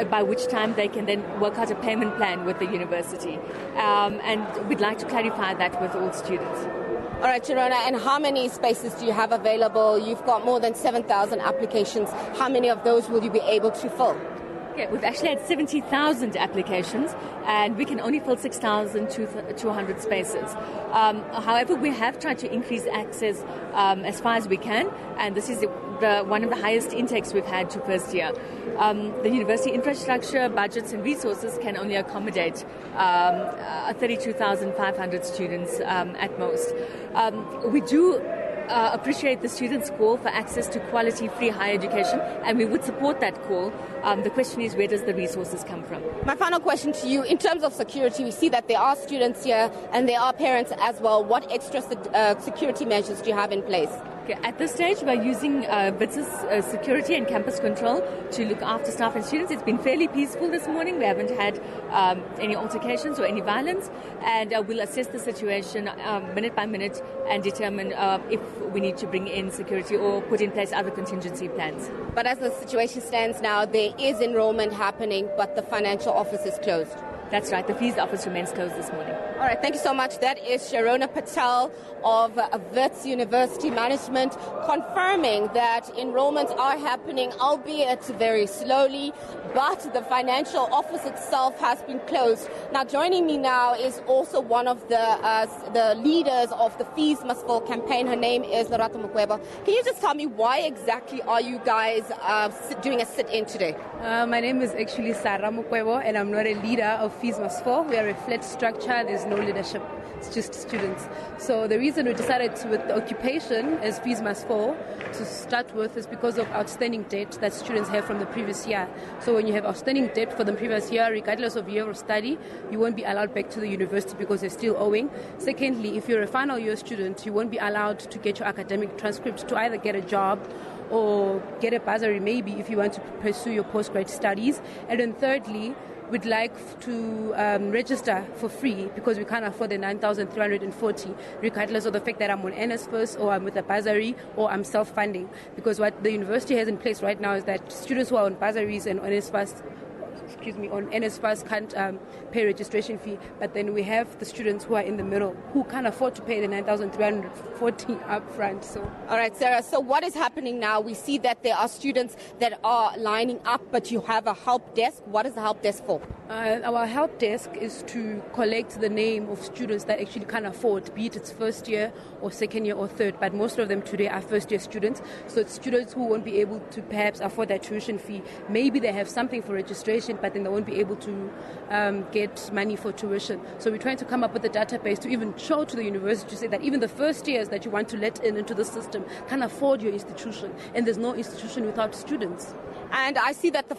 by which time they can then work out a payment plan with the university. And we'd like to clarify that with all students. All right, Sharona, and how many spaces do you have available? You've got more than 7,000 applications. How many of those will you be able to fill? Yeah, we've actually had 70,000 applications, and we can only fill 6,200 spaces. However, we have tried to increase access as far as we can, and this is one of the highest intakes we've had to first year. The university infrastructure, budgets and resources can only accommodate 32,500 students at most. We do appreciate the students' call for access to quality free higher education, and we would support that call. The question is, where does the resources come from? My final question to you, in terms of security, we see that there are students here and there are parents as well. What extra security measures do you have in place? At this stage, we're using Wits' security and campus control to look after staff and students. It's been fairly peaceful this morning. We haven't had any altercations or any violence, and we'll assess the situation minute by minute and determine if we need to bring in security or put in place other contingency plans. But as the situation stands now, there is enrollment happening, but the financial office is closed. That's right. The fees office remains closed this morning. All right. Thank you so much. That is Sharona Patel of Wits University Management confirming that enrollments are happening, albeit very slowly, but the financial office itself has been closed. Now, joining me now is also one of the leaders of the Fees Must Fall campaign. Her name is Lerato Mokweba. Can you just tell me why exactly are you guys doing a sit-in today? My name is actually Sarah Mokwebo, and I'm not a leader of fees must fall. We are a flat structure. There's no leadership. It's just students. So the reason we decided with the occupation as fees must fall to start with is because of outstanding debt that students have from the previous year. So when you have outstanding debt for the previous year, regardless of year of study, you won't be allowed back to the university because they're still owing. Secondly, if you're a final year student, you won't be allowed to get your academic transcript to either get a job or get a bursary maybe if you want to pursue your postgrad studies. And then thirdly, we'd like to register for free because we can't afford the 9,340, regardless of the fact that I'm on NSFAS or I'm with a bursary or I'm self-funding. Because what the university has in place right now is that students who are on bursaries and on NSFAS can't pay registration fee, but then we have the students who are in the middle who can't afford to pay the 9,340 up front. So, all right, Sarah, so what is happening now? We see that there are students that are lining up, but you have a help desk. What is the help desk for? Our help desk is to collect the name of students that actually can't afford, be it it's first year or second year or third, but most of them today are first year students. So it's students who won't be able to perhaps afford their tuition fee. Maybe they have something for registration, but then they won't be able to get money for tuition. So we're trying to come up with a database to even show to the university to say that even the first years that you want to let into the system can afford your institution, and there's no institution without students. And I see that the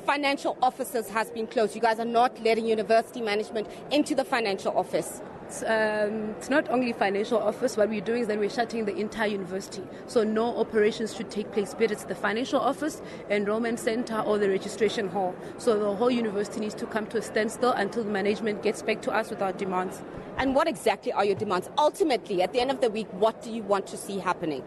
financial offices has been closed. You guys are not letting university management into the financial office. It's not only financial office. What we're doing is that we're shutting the entire university. So no operations should take place, be it it's the financial office, enrollment center, or the registration hall. So the whole university needs to come to a standstill until the management gets back to us with our demands. And what exactly are your demands? Ultimately, at the end of the week, what do you want to see happening?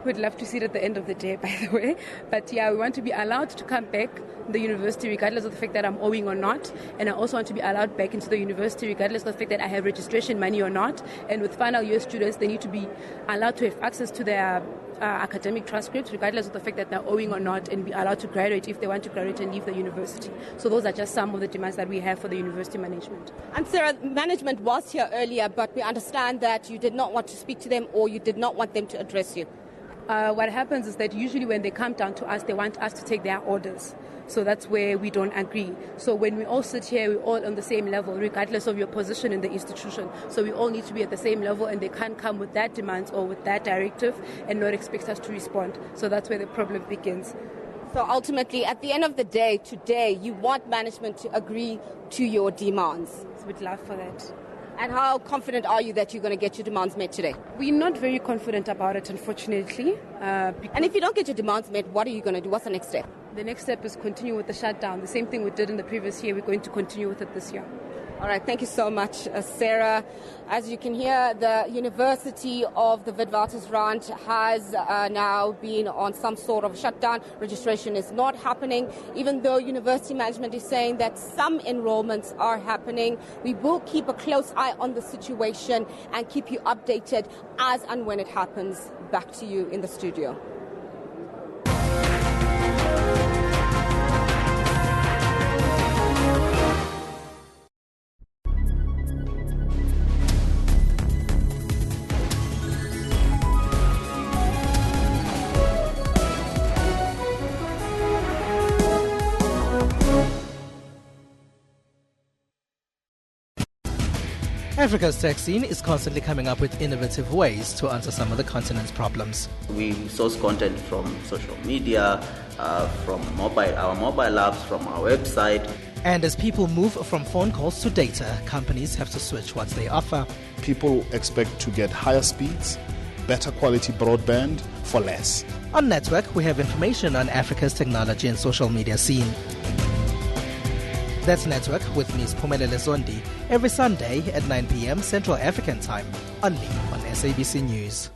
We'd love to see it at the end of the day, by the way. But yeah, we want to be allowed to come back to the university regardless of the fact that I'm owing or not. And I also want to be allowed back into the university regardless of the fact that I have registration money or not. And with final year students, they need to be allowed to have access to their academic transcripts regardless of the fact that they're owing or not, and be allowed to graduate if they want to graduate and leave the university. So those are just some of the demands that we have for the university management. And Sarah, management was here earlier, but we understand that you did not want to speak to them or you did not want them to address you. What happens is that usually when they come down to us, they want us to take their orders. So that's where we don't agree. So when we all sit here, we're all on the same level, regardless of your position in the institution. So we all need to be at the same level, and they can't come with that demands or with that directive and not expect us to respond. So that's where the problem begins. So ultimately, at the end of the day, today, you want management to agree to your demands. So we'd love for that. And how confident are you that you're going to get your demands met today? We're not very confident about it, unfortunately. And if you don't get your demands met, what are you going to do? What's the next step? The next step is continue with the shutdown. The same thing we did in the previous year, we're going to continue with it this year. All right, thank you so much, Sarah. As you can hear, the University of the Witwatersrand has now been on some sort of shutdown. Registration is not happening, even though university management is saying that some enrollments are happening. We will keep a close eye on the situation and keep you updated as and when it happens. Back to you in the studio. Africa's tech scene is constantly coming up with innovative ways to answer some of the continent's problems. We source content from social media, from our mobile apps, from our website. And as people move from phone calls to data, companies have to switch what they offer. People expect to get higher speeds, better quality broadband for less. On Network, we have information on Africa's technology and social media scene. That's Network with Ms. Phumelele Zondi every Sunday at 9 p.m. Central African Time, only on SABC News.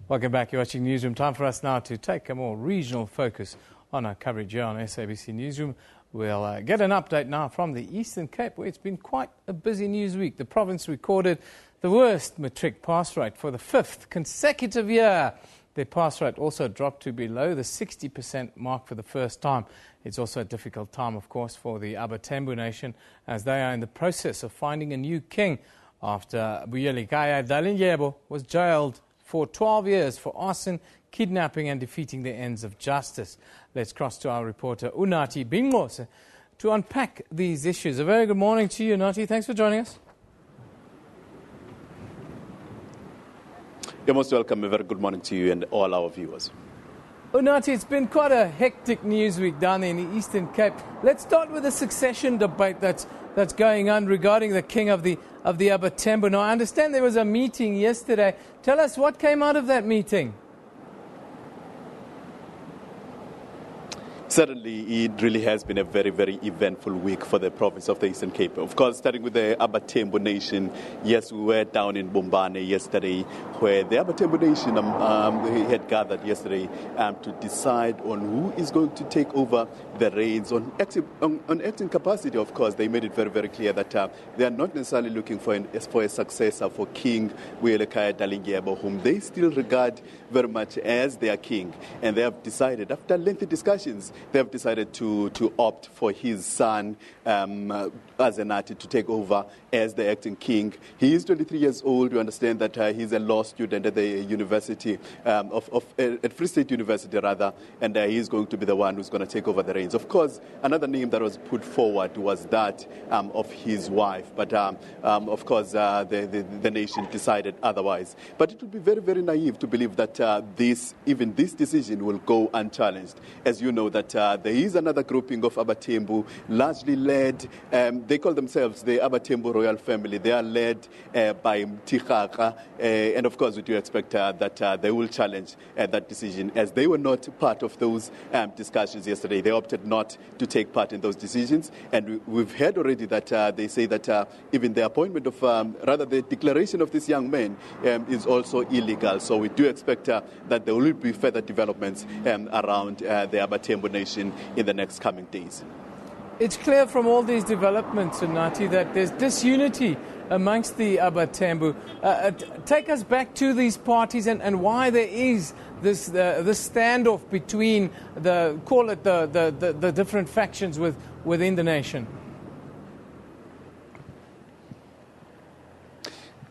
Welcome back. You're watching Newsroom. Time for us now to take a more regional focus on our coverage here on SABC Newsroom. We'll get an update now from the Eastern Cape, where it's been quite a busy news week. The province recorded the worst matric pass rate for the 5th consecutive year. Their pass rate also dropped to below the 60% mark for the first time. It's also a difficult time, of course, for the Abatembu nation, as they are in the process of finding a new king after Vuyelikaya Dalindyebo was jailed for 12 years for arson, kidnapping and defeating the ends of justice. Let's cross to our reporter Unathi Bingose to unpack these issues. A very good morning to you, Unathi. Thanks for joining us. You're most welcome. A very good morning to you and all our viewers. Unathi, it's been quite a hectic news week down there in the Eastern Cape. Let's start with the succession debate that's going on regarding the king of the Abatembu. Now, I understand there was a meeting yesterday. Tell us what came out of that meeting. Certainly, it really has been a very, very eventful week for the province of the Eastern Cape. Of course, starting with the Abatembu Nation. Yes, we were down in Bombane yesterday, where the Abatembu Nation had gathered yesterday to decide on who is going to take over the reins on acting capacity. Of course, they made it very, very clear that they are not necessarily looking for a successor for King Vuyelikaya Dalindyebo, whom they still regard very much as their king. And they have decided, after lengthy discussions, they have decided to opt for his son, Azenati, to take over as the acting king. He is 23 years old. We understand that he's a law student at the university, at Free State University, rather, and he's going to be the one who's going to take over the reins. Of course, another name that was put forward was that of his wife, but of course, the nation decided otherwise. But it would be very, very naive to believe that this decision will go unchallenged. As you know, that there is another grouping of Abatembu, largely led, they call themselves the Abatembu royal family. They are led by Mtikaka, and of course we do expect that they will challenge that decision, as they were not part of those discussions yesterday. They opted not to take part in those decisions, and we've heard already that they say that even the appointment of, rather the declaration of this young man is also illegal. So we do expect that there will be further developments around the Abatembu nation in the next coming days. It's clear from all these developments, Unathi, that there's disunity amongst the Abatembu. Take us back to these parties and why there is this standoff between the different factions within the nation.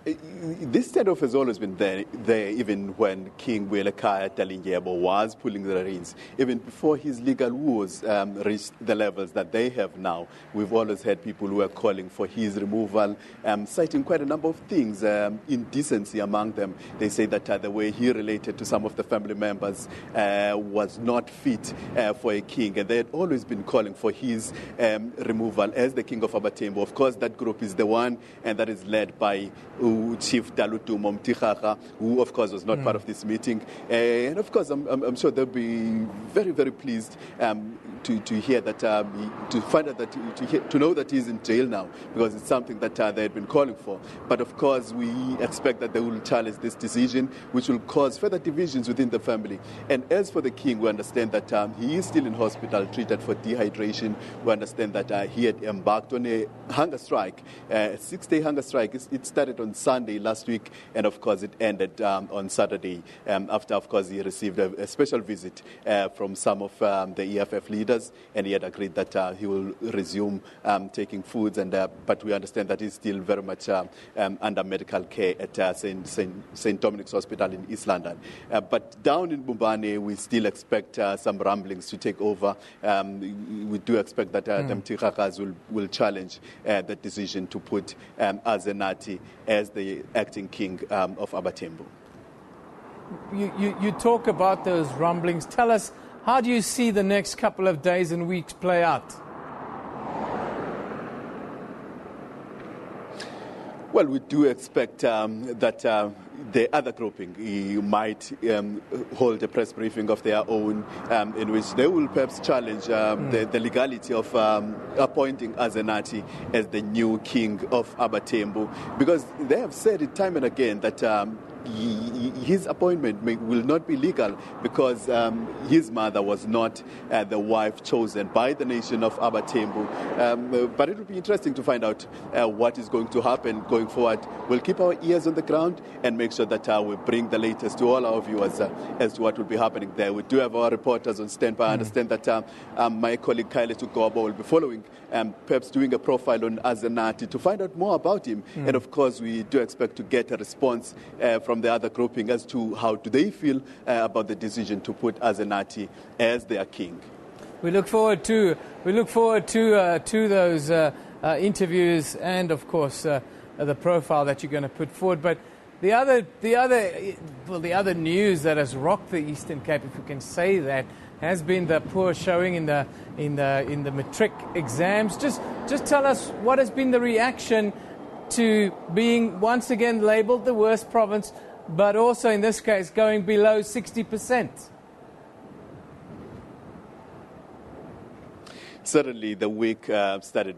This standoff has always been there, even when King Vuyelikaya Dalindyebo was pulling the reins. Even before his legal woes reached the levels that they have now, we've always had people who are calling for his removal, citing quite a number of things, indecency among them. They say that the way he related to some of the family members was not fit for a king, and they had always been calling for his removal as the king of Abatembu. Of course, that group is the one, and that is led by Chief Dalutumo Mtikaka, who of course was not part of this meeting, and of course I'm sure they'll be very, very pleased to hear that, to find out that, to know that he's in jail now, because it's something that they had been calling for. But of course we expect that they will challenge this decision, which will cause further divisions within the family. And as for the king, we understand that he is still in hospital, treated for dehydration. We understand that he had embarked on a hunger strike, a 6-day hunger strike. It started on Sunday last week, and of course it ended on Saturday, after of course he received a special visit from some of the EFF leaders, and he had agreed that he will resume taking foods, and but we understand that he's still very much under medical care at St. Dominic's Hospital in East London. But down in Bombane, we still expect some rumblings to take over. We do expect that the Mtikakas will challenge the decision to put Azenati as the acting king of Abatembu. You talk about those rumblings. Tell us, how do you see the next couple of days and weeks play out? Well, we do expect that the other grouping might hold a press briefing of their own, in which they will perhaps challenge the legality of appointing Azenati as the new king of Abatembu, because they have said it time and again that his appointment will not be legal because his mother was not the wife chosen by the nation of Abatembu. But it will be interesting to find out what is going to happen going forward. We'll keep our ears on the ground and make sure that we bring the latest to all our viewers as to what will be happening there. We do have our reporters on standby. I understand that my colleague Kyle Tugobo will be following, perhaps doing a profile on Azenati to find out more about him. And of course, we do expect to get a response from the other grouping as to how do they feel about the decision to put Azenati as their king. We look forward to those interviews and of course the profile that you're going to put forward. But the other news that has rocked the Eastern Cape, if we can say that, has been the poor showing in the matric exams. Just tell us what has been the reaction to being once again labelled the worst province, but also in this case going below 60%. Certainly, the week started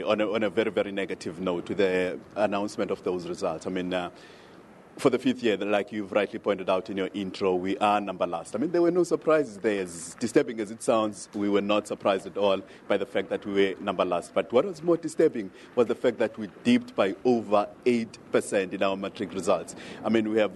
on a very negative note with the announcement of those results. I mean, for the fifth year, like you've rightly pointed out in your intro, we are number last. I mean, there were no surprises there. As disturbing as it sounds, we were not surprised at all by the fact that we were number last. But what was more disturbing was the fact that we dipped by over 8% in our matric results. I mean, we have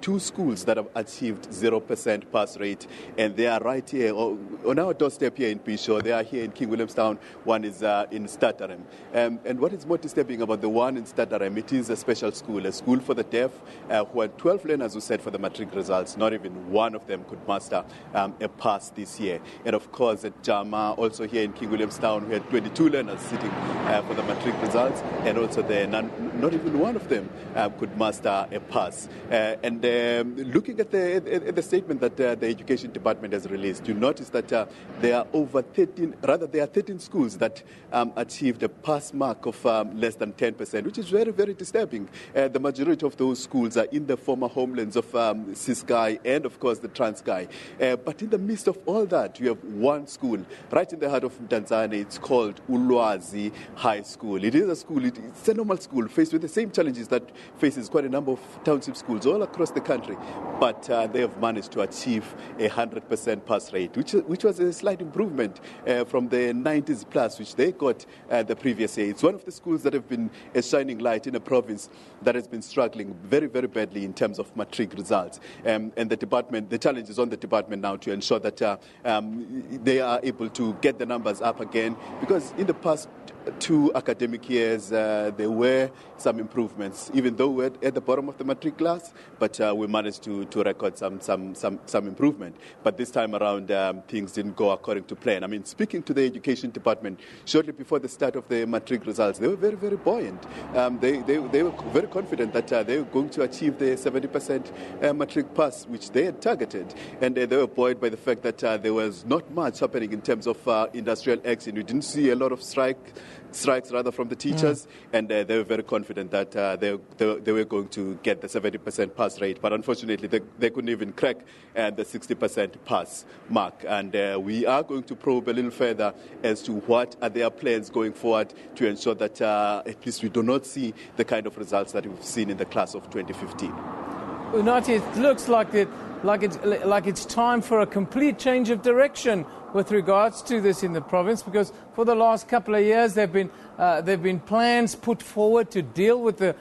two schools that have achieved 0% pass rate, and they are right here on our doorstep here in Pisho. They are here in King Williamstown. One is in Stutterham. And what is more disturbing about the one in Stutterham, it is a special school, a school for the deaf, who had 12 learners who said for the matric results, not even one of them could master a pass this year. And of course, at Jama, also here in King Williamstown, we had 22 learners sitting for the matric results, and also there, not even one of them could master a pass. And looking at the statement that the Education Department has released, you notice that there are 13 schools that achieved a pass mark of less than 10%, which is very disturbing. The majority of those schools are in the former homelands of Ciskei and, of course, the Transkei. But in the midst of all that, you have one school right in the heart of Mdantsane. It's called Ulwazi High School. It is a school, it's a normal school faced with the same challenges that faces quite a number of township schools all across the country. But they have managed to achieve a 100% pass rate, which was a slight improvement from the 90s plus, which they got the previous year. It's one of the schools that have been a shining light in a province that has been struggling very badly in terms of matric results. And the challenge is on the department now to ensure that they are able to get the numbers up again, because in the past 2 academic years there were some improvements, even though we're at the bottom of the matric class, but we managed to record some improvement. But this time around things didn't go according to plan. I mean, speaking to the Education Department shortly before the start of the matric results, they were very buoyant. They were very confident that they were going to achieve the 70% matric pass, which they had targeted. And they were buoyed by the fact that there was not much happening in terms of industrial action. We didn't see a lot of strikes from the teachers, and they were very confident that they were going to get the 70% pass rate. But unfortunately, they couldn't even crack the 60% pass mark. And we are going to probe a little further as to what are their plans going forward to ensure that at least we do not see the kind of results that we've seen in the class of 2015. Unati, it looks like it's time for a complete change of direction with regards to this in the province, because for the last couple of years there have been plans put forward to deal with the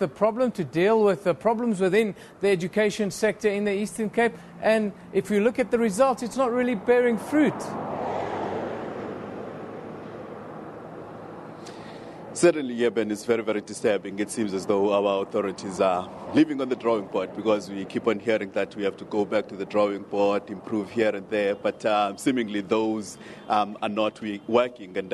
problems within the education sector in the Eastern Cape, and if you look at the results, it's not really bearing fruit. Certainly, Yeben, is very disturbing. It seems as though our authorities are living on the drawing board, because we keep on hearing that we have to go back to the drawing board, improve here and there, but seemingly those are not working, and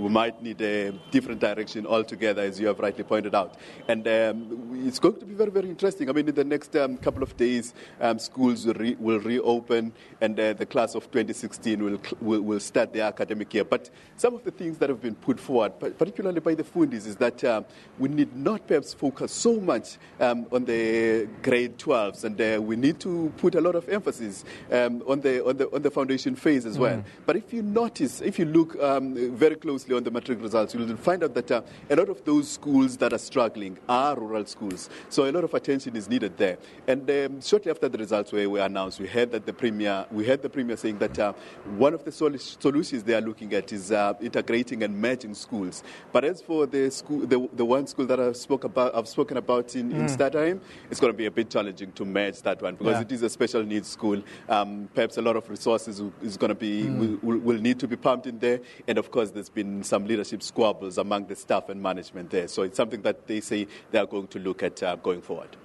we might need a different direction altogether, as you have rightly pointed out. And it's going to be very interesting. I mean, in the next couple of days, schools will reopen, and the class of 2016 will start their academic year. But some of the things that have been put forward, particularly by by the Fundis is that we need not perhaps focus so much on the grade 12s, and we need to put a lot of emphasis on the foundation phase as well. But if you notice, if you look very closely on the matric results, you'll find out that a lot of those schools that are struggling are rural schools. So a lot of attention is needed there. And shortly after the results were announced, we heard the Premier saying that one of the solutions they are looking at is integrating and merging schools. But as for the school, the one school that I've spoken about in Stadheim, it's going to be a bit challenging to merge that one because it is a special needs school. Perhaps a lot of resources is going to be will need to be pumped in there, and of course there's been some leadership squabbles among the staff and management there. So it's something that they say they are going to look at going forward.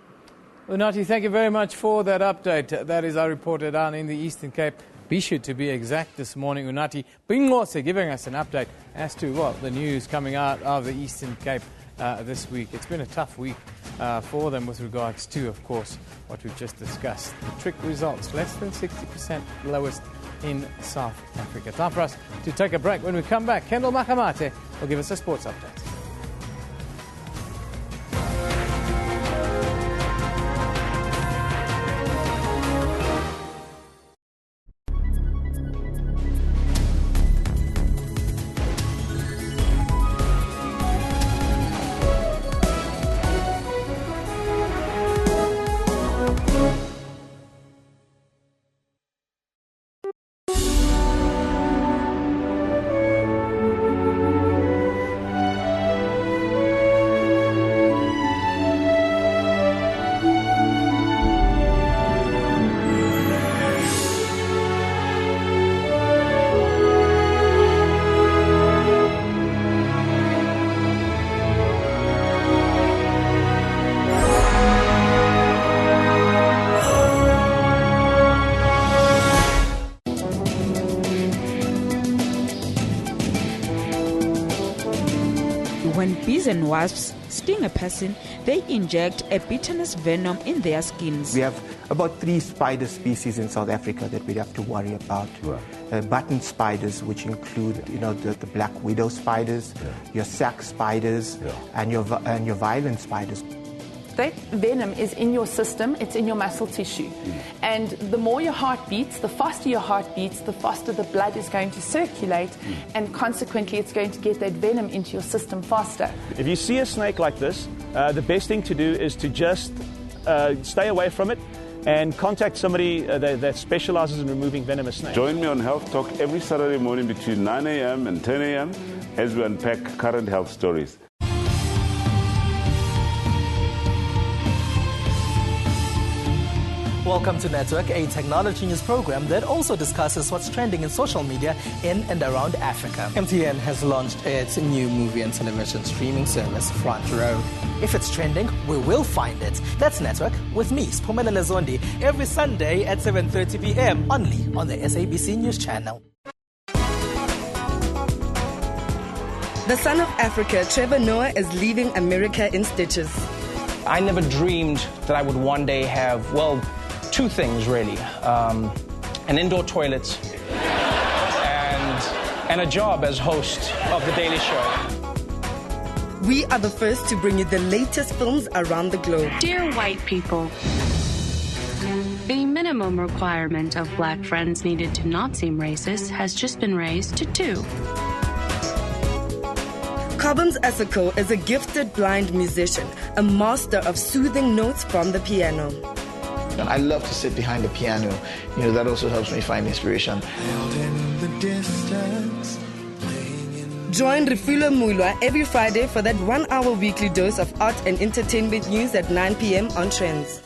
Unathi, thank you very much for that update. That is our reporter down in the Eastern Cape. Bishu, to be exact, this morning. Unathi Bingose giving us an update as to the news coming out of the Eastern Cape this week. It's been a tough week for them with regards to, of course, what we've just discussed. The trick results, less than 60% lowest in South Africa. Time for us to take a break. When we come back, Kendall Makamate will give us a sports update. When bees and wasps sting a person, they inject a bitterness venom in their skins. We have about 3 spider species in South Africa that we have to worry about. Button spiders, which include, the black widow spiders, your sac spiders, and your violent spiders. That venom is in your system, it's in your muscle tissue. And the more your heart beats, the faster your heart beats, the faster the blood is going to circulate, and consequently it's going to get that venom into your system faster. If you see a snake like this, the best thing to do is to just stay away from it and contact somebody that specializes in removing venomous snakes. Join me on Health Talk every Saturday morning between 9 a.m. and 10 a.m. as we unpack current health stories. Welcome to Network, a technology news program that also discusses what's trending in social media in and around Africa. MTN has launched its new movie and television streaming service, Front Row. If it's trending, we will find it. That's Network with me, Siphumelele Zondi, every Sunday at 7:30 p.m. only on the SABC News Channel. The son of Africa, Trevor Noah, is leaving America in stitches. I never dreamed that I would one day have, 2 things really, an indoor toilet and a job as host of The Daily Show. We are the first to bring you the latest films around the globe. Dear white people, the minimum requirement of black friends needed to not seem racist has just been raised to 2. Cobhams Asako is a gifted blind musician, a master of soothing notes from the piano. I love to sit behind the piano. That also helps me find inspiration. Join Refulo Mulwa every Friday for that 1-hour weekly dose of art and entertainment news at 9 p.m. on Trends.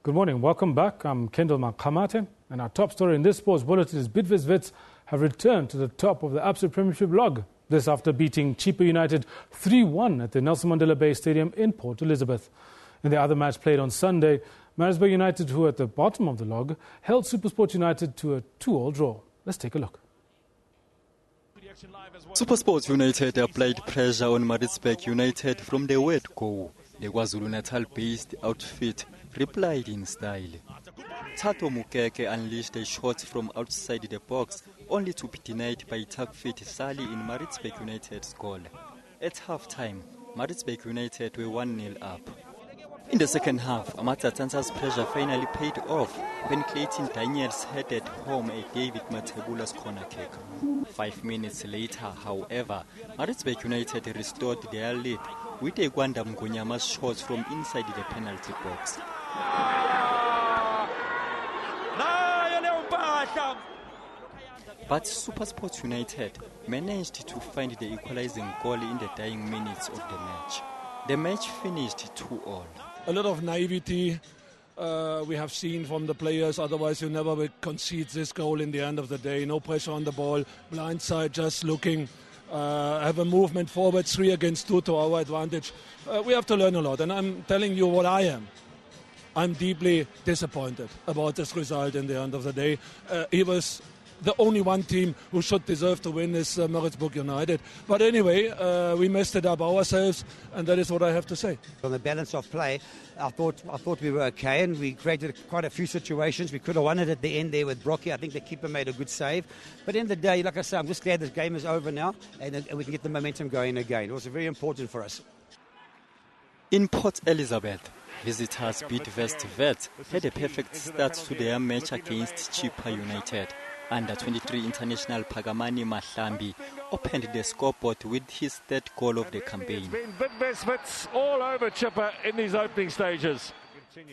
Good morning. Welcome back. I'm Kendall Makamate, and our top story in this sports bulletin is Bidvest Wits have returned to the top of the Absa Premiership log. This after beating Chippa United 3-1 at the Nelson Mandela Bay Stadium in Port Elizabeth. In the other match played on Sunday, Maritzburg United, who are at the bottom of the log, held SuperSport United to a 2-2 draw. Let's take a look. SuperSport United applied pressure on Maritzburg United from the word go. The KwaZulu-Natal-based outfit replied in style. Tato Mukeke unleashed a shot from outside the box, only to be denied by Takfit Sali in Maritzburg United's goal. At half-time, Maritzburg United were 1-0 up. In the second half, Amata Tansa's pressure finally paid off when Clayton Daniels headed home a David Matebula's corner kick. 5 minutes later, however, Maritzburg United restored their lead with a Gwanda Mgunyama's shot from inside the penalty box. But SuperSport United managed to find the equalizing goal in the dying minutes of the match. The match finished 2-2. A lot of naivety we have seen from the players, otherwise you never will concede this goal in the end of the day. No pressure on the ball, blindside, just looking, have a movement forward, 3 against 2 to our advantage. We have to learn a lot, and I'm telling you what I am. I'm deeply disappointed about this result in the end of the day. It was the only one team who should deserve to win is Maritzburg United. But anyway, we messed it up ourselves, and that is what I have to say. On the balance of play, I thought we were okay, and we created quite a few situations. We could have won it at the end there with Brocky. I think the keeper made a good save. But in the day, like I said, I'm just glad this game is over now, and we can get the momentum going again. It was very important for us. In Port Elizabeth, visitors Bidvest Vets had a perfect start to their match against Chippa United. Under-23 international Pagamani Mahlambi opened the scoreboard with his 3rd goal of the campaign. Bidvest all over Chippa in these opening stages.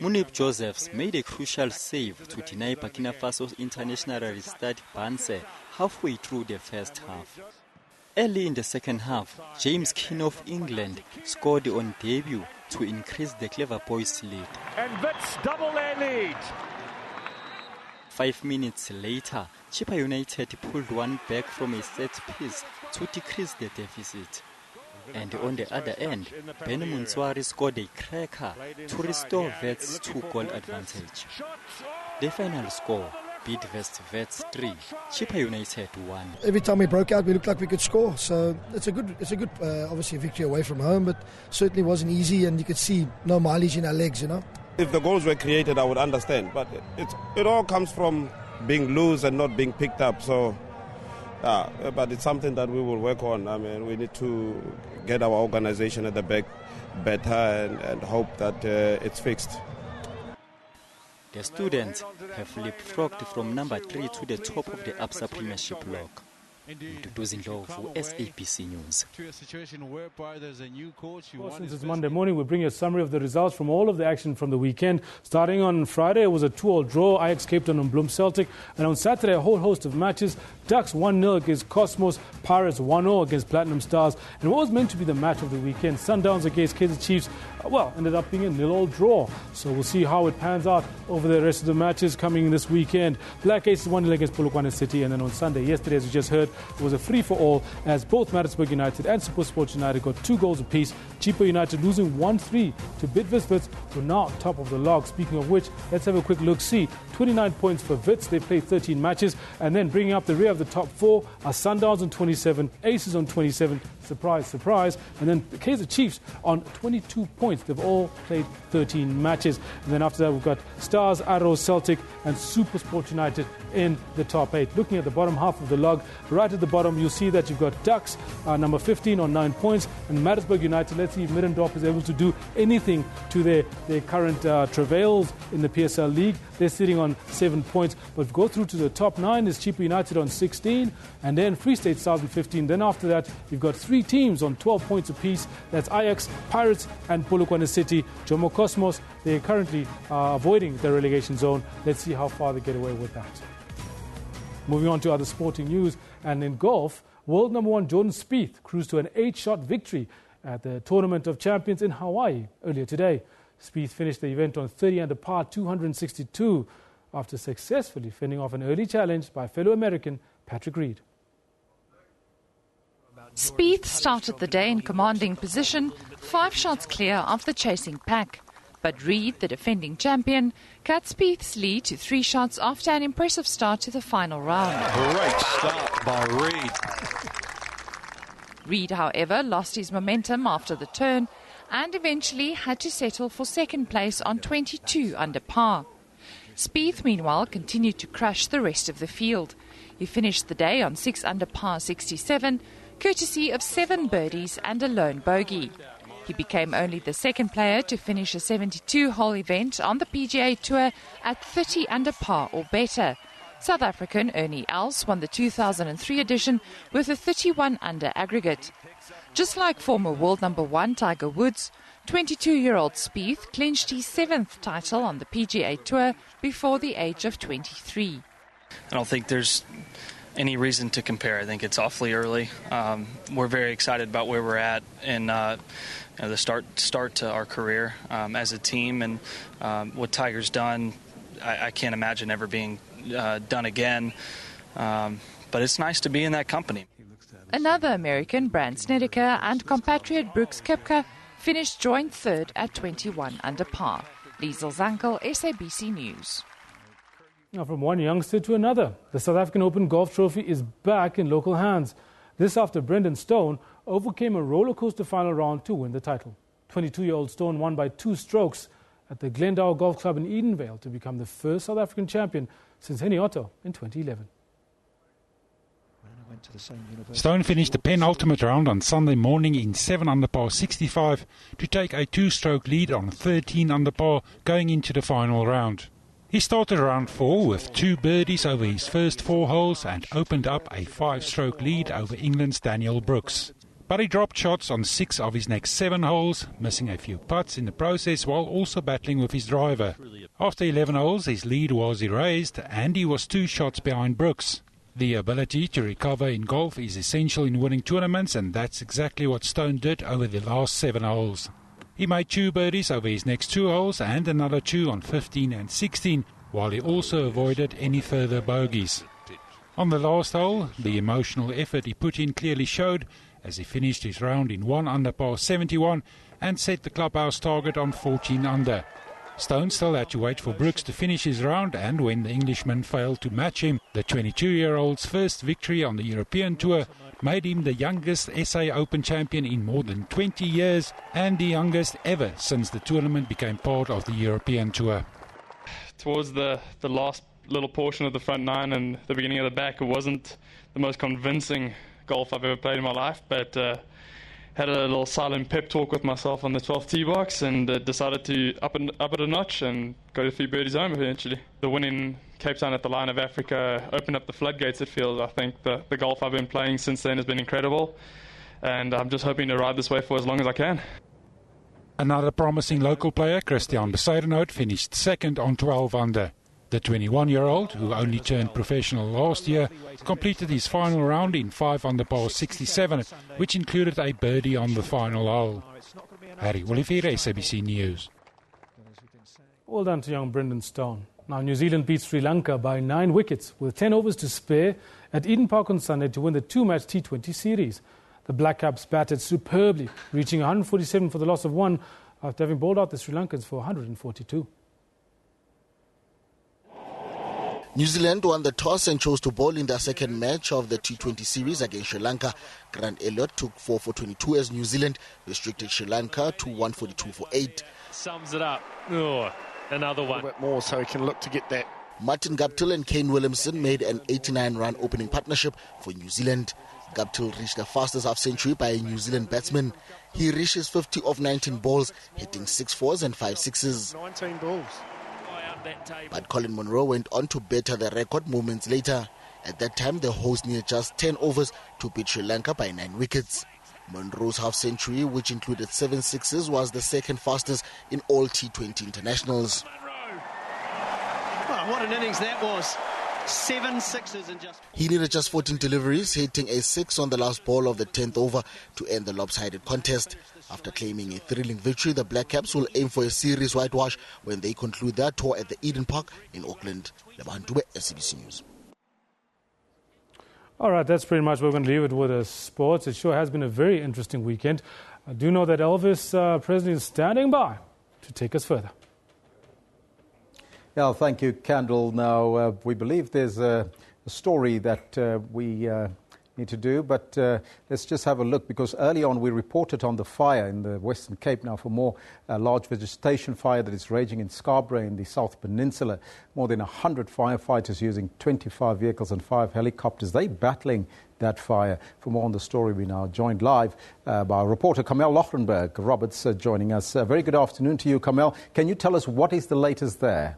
Munib Josephs made a crucial save to deny Burkina Faso's international restart Banse halfway through the first half. Early in the second half, James Keane of England scored on debut to increase the Clever Boys' lead. And Vets double their lead. 5 minutes later, Chippa United pulled one back from a set piece to decrease the deficit. And on the other end, Ben Munswari scored a cracker to restore Vets' 2-goal advantage. The final score, Bidvest Vets 3, Chippa United 1. Every time we broke out, we looked like we could score. So it's a good, obviously, victory away from home, but certainly wasn't easy, and you could see no mileage in our legs, you know. If the goals were created, I would understand, but it all comes from being loose and not being picked up. So, but it's something that we will work on. I mean, we need to get our organization at the back better and hope that it's fixed. The students have leapfrogged from number 3 to the top of the ABSA Premiership log. SABC News. Since it's Monday morning, we'll bring you a summary of the results from all of the action from the weekend. Starting on Friday, it was a 2-2 draw, Ajax Cape Town and Bloem Celtic. And on Saturday, a whole host of matches. Ducks 1-0 against Cosmos, Pirates 1-0 against Platinum Stars. And what was meant to be the match of the weekend, Sundowns against Kaizer Chiefs, ended up being a 0-0 draw. So we'll see how it pans out over the rest of the matches coming this weekend. Black Aces 1-0 against Polokwane City. And then on Sunday, yesterday, as you just heard, it was a free-for-all as both Maritzburg United and SuperSport United got 2 goals apiece. Chippa United losing 1-3 to Bidvest Wits, who are now top of the log. Speaking of which, let's have a quick look-see. 29 points for Wits. They played 13 matches. And then bringing up the rear of the top 4 are Sundowns on 27, Aces on 27. Surprise, surprise. And then the Kaizer Chiefs on 22 points. They've all played 13 matches. And then after that, we've got Stars, Arrows, Celtic, and SuperSport United in the top 8. Looking at the bottom half of the log, right at the bottom, you'll see that you've got Ducks, number 15 on 9 points, and Maritzburg United. Let's see if Middendorp is able to do anything to their current travails in the PSL League. They're sitting on 7 points, but go through to the top 9 is Chippa United on 16, and then Free State Stars on 15. Then after that, you've got 3 teams on 12 points apiece. That's Ajax, Pirates, and Polokwane City. Jomo Cosmos, they're currently avoiding the relegation zone. Let's see how far they get away with that. Moving on to other sporting news, and in golf, world number 1 Jordan Spieth cruised to an 8-shot victory at the Tournament of Champions in Hawaii earlier today. Spieth finished the event on 30 under par 262 after successfully fending off an early challenge by fellow American Patrick Reed. Spieth started the day in commanding position, 5 shots clear of the chasing pack. But Reed, the defending champion, cut Spieth's lead to 3 shots after an impressive start to the final round. Great start by Reed. Reed, however, lost his momentum after the turn and eventually had to settle for second place on 22 under par. Spieth, meanwhile, continued to crush the rest of the field. He finished the day on 6 under par 67, courtesy of 7 birdies and a lone bogey. He became only the second player to finish a 72-hole event on the PGA Tour at 30 under par or better. South African Ernie Els won the 2003 edition with a 31 under aggregate. Just like former world number 1 Tiger Woods, 22-year-old Spieth clinched his 7th title on the PGA Tour before the age of 23. I don't think there's any reason to compare. I think it's awfully early. We're very excited about where we're at in the start to our career as a team, and what Tiger's done, I can't imagine ever being done again. But it's nice to be in that company. Another American, Brand Snedeker, and compatriot Brooks Koepka finished joint third at 21 under par. Liesel Zankel, SABC News. Now, from one youngster to another, the South African Open Golf Trophy is back in local hands. This after Brendan Stone overcame a rollercoaster final round to win the title. 22-year-old Stone won by 2 strokes at the Glendower Golf Club in Edenvale to become the first South African champion since Henny Otto in 2011. Stone finished the penultimate round on Sunday morning in 7 under par 65 to take a 2-stroke lead on 13 under par going into the final round. He started round 4 with 2 birdies over his first 4 holes and opened up a 5-stroke lead over England's Daniel Brooks. But he dropped shots on 6 of his next 7 holes, missing a few putts in the process while also battling with his driver. After 11 holes, his lead was erased and he was 2 shots behind Brooks. The ability to recover in golf is essential in winning tournaments, and that's exactly what Stone did over the last 7 holes. He made 2 birdies over his next 2 holes and another 2 on 15 and 16, while he also avoided any further bogeys. On the last hole, the emotional effort he put in clearly showed as he finished his round in 1 under par 71 and set the clubhouse target on 14 under. Stone still had to wait for Brooks to finish his round, and when the Englishman failed to match him, the 22-year-old's first victory on the European Tour made him the youngest SA Open champion in more than 20 years and the youngest ever since the tournament became part of the European Tour. Towards the last little portion of the front 9 and the beginning of the back, it wasn't the most convincing golf I've ever played in my life, but had a little silent pep talk with myself on the 12th tee box and decided to up it a notch and got a few birdies home eventually. The win in Cape Town at the Line of Africa opened up the floodgates, it feels. I think the golf I've been playing since then has been incredible, and I'm just hoping to ride this wave for as long as I can. Another promising local player, Christian Bezuidenhout, finished second on 12 under. The 21-year-old, who only turned professional last year, completed his final round in 5 under par 67, which included a birdie on the final hole. Harry Olivier, SABC News. Well done to young Brendan Stone. Now, New Zealand beat Sri Lanka by 9 wickets with 10 overs to spare at Eden Park on Sunday to win the 2-match T20 series. The Black Caps batted superbly, reaching 147 for the loss of 1 after having bowled out the Sri Lankans for 142. New Zealand won the toss and chose to bowl in their second match of the T20 series against Sri Lanka. Grant Elliott took 4 for 22 as New Zealand restricted Sri Lanka to 142 for 8. Sums it up. Oh, another one. A bit more so he can look to get that. Martin Guptill and Kane Williamson made an 89-run opening partnership for New Zealand. Guptill reached the fastest half-century by a New Zealand batsman. He reached his 50 of 19 balls, hitting 6 fours and 5 sixes. 19 balls. But Colin Munro went on to better the record moments later. At that time, the hosts needed just 10 overs to beat Sri Lanka by 9 wickets. Munro's half-century, which included 7 sixes, was the second fastest in all T20 internationals. Oh, what an innings that was. 7 sixes and just... He needed just 14 deliveries, hitting a 6 on the last ball of the 10th over to end the lopsided contest. After claiming a thrilling victory, the Black Caps will aim for a series whitewash when they conclude their tour at the Eden Park in Auckland. Lebahan Dube, SABC News. All right, that's pretty much what we're going to leave it with sports. It sure has been a very interesting weekend. I do know that Elvis Presley is standing by to take us further. Yeah, thank you, Kendall. Now, we believe there's a story that we need to do, but let's just have a look, because early on we reported on the fire in the Western Cape. Now, for more large vegetation fire that is raging in Scarborough in the South Peninsula, more than 100 firefighters using 25 vehicles and 5 helicopters. They battling that fire. For more on the story, we now joined live by our reporter Kamel Lochrenberg. Roberts joining us. Very good afternoon to you, Kamel. Can you tell us what is the latest there?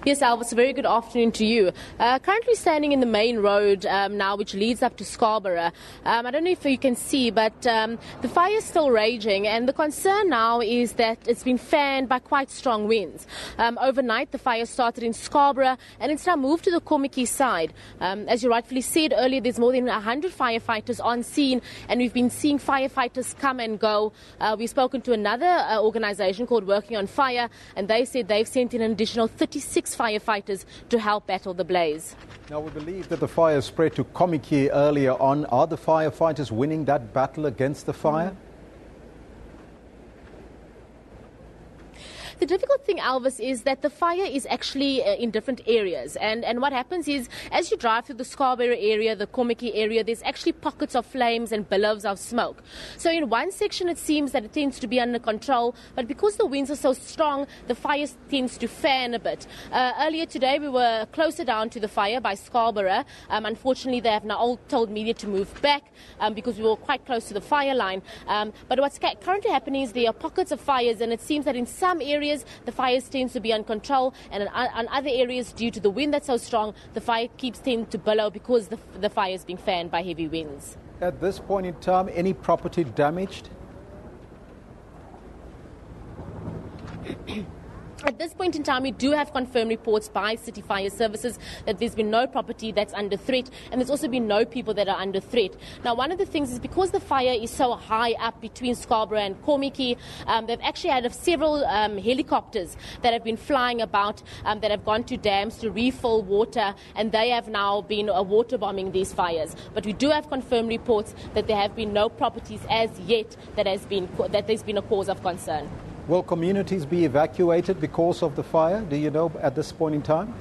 Yes, Alvis, a very good afternoon to you. Currently standing in the main road now, which leads up to Scarborough. I don't know if you can see, but the fire is still raging, and the concern now is that it's been fanned by quite strong winds. Overnight, the fire started in Scarborough, and it's now moved to the Kommetjie side. As you rightfully said earlier, there's more than 100 firefighters on scene, and we've been seeing firefighters come and go. We've spoken to another organisation called Working on Fire, and they said they've sent in an additional 36 firefighters to help battle the blaze. Now, we believe that the fire spread to Kommetjie earlier on. Are the firefighters winning that battle against the fire? The difficult thing, Alvis, is that the fire is actually in different areas. And what happens is, as you drive through the Scarborough area, the Kommetjie area, there's actually pockets of flames and billows of smoke. So in one section, it seems that it tends to be under control. But because the winds are so strong, the fire tends to fan a bit. Earlier today, we were closer down to the fire by Scarborough. Unfortunately, they have now all told media to move back because we were quite close to the fire line. But what's currently happening is there are pockets of fires, and it seems that in some areas, the fires tends to be on control, and on other areas, due to the wind that's so strong, the fire tends to billow because the fire is being fanned by heavy winds. At this point in time, any property damaged? At this point in time, we do have confirmed reports by City Fire Services that there's been no property that's under threat, and there's also been no people that are under threat. Now, one of the things is because the fire is so high up between Scarborough and Kommetjie, they've actually had several helicopters that have been flying about, that have gone to dams to refill water, and they have now been water bombing these fires. But we do have confirmed reports that there have been no properties as yet that there's been a cause of concern. Will communities be evacuated because of the fire? Do you know at this point in time?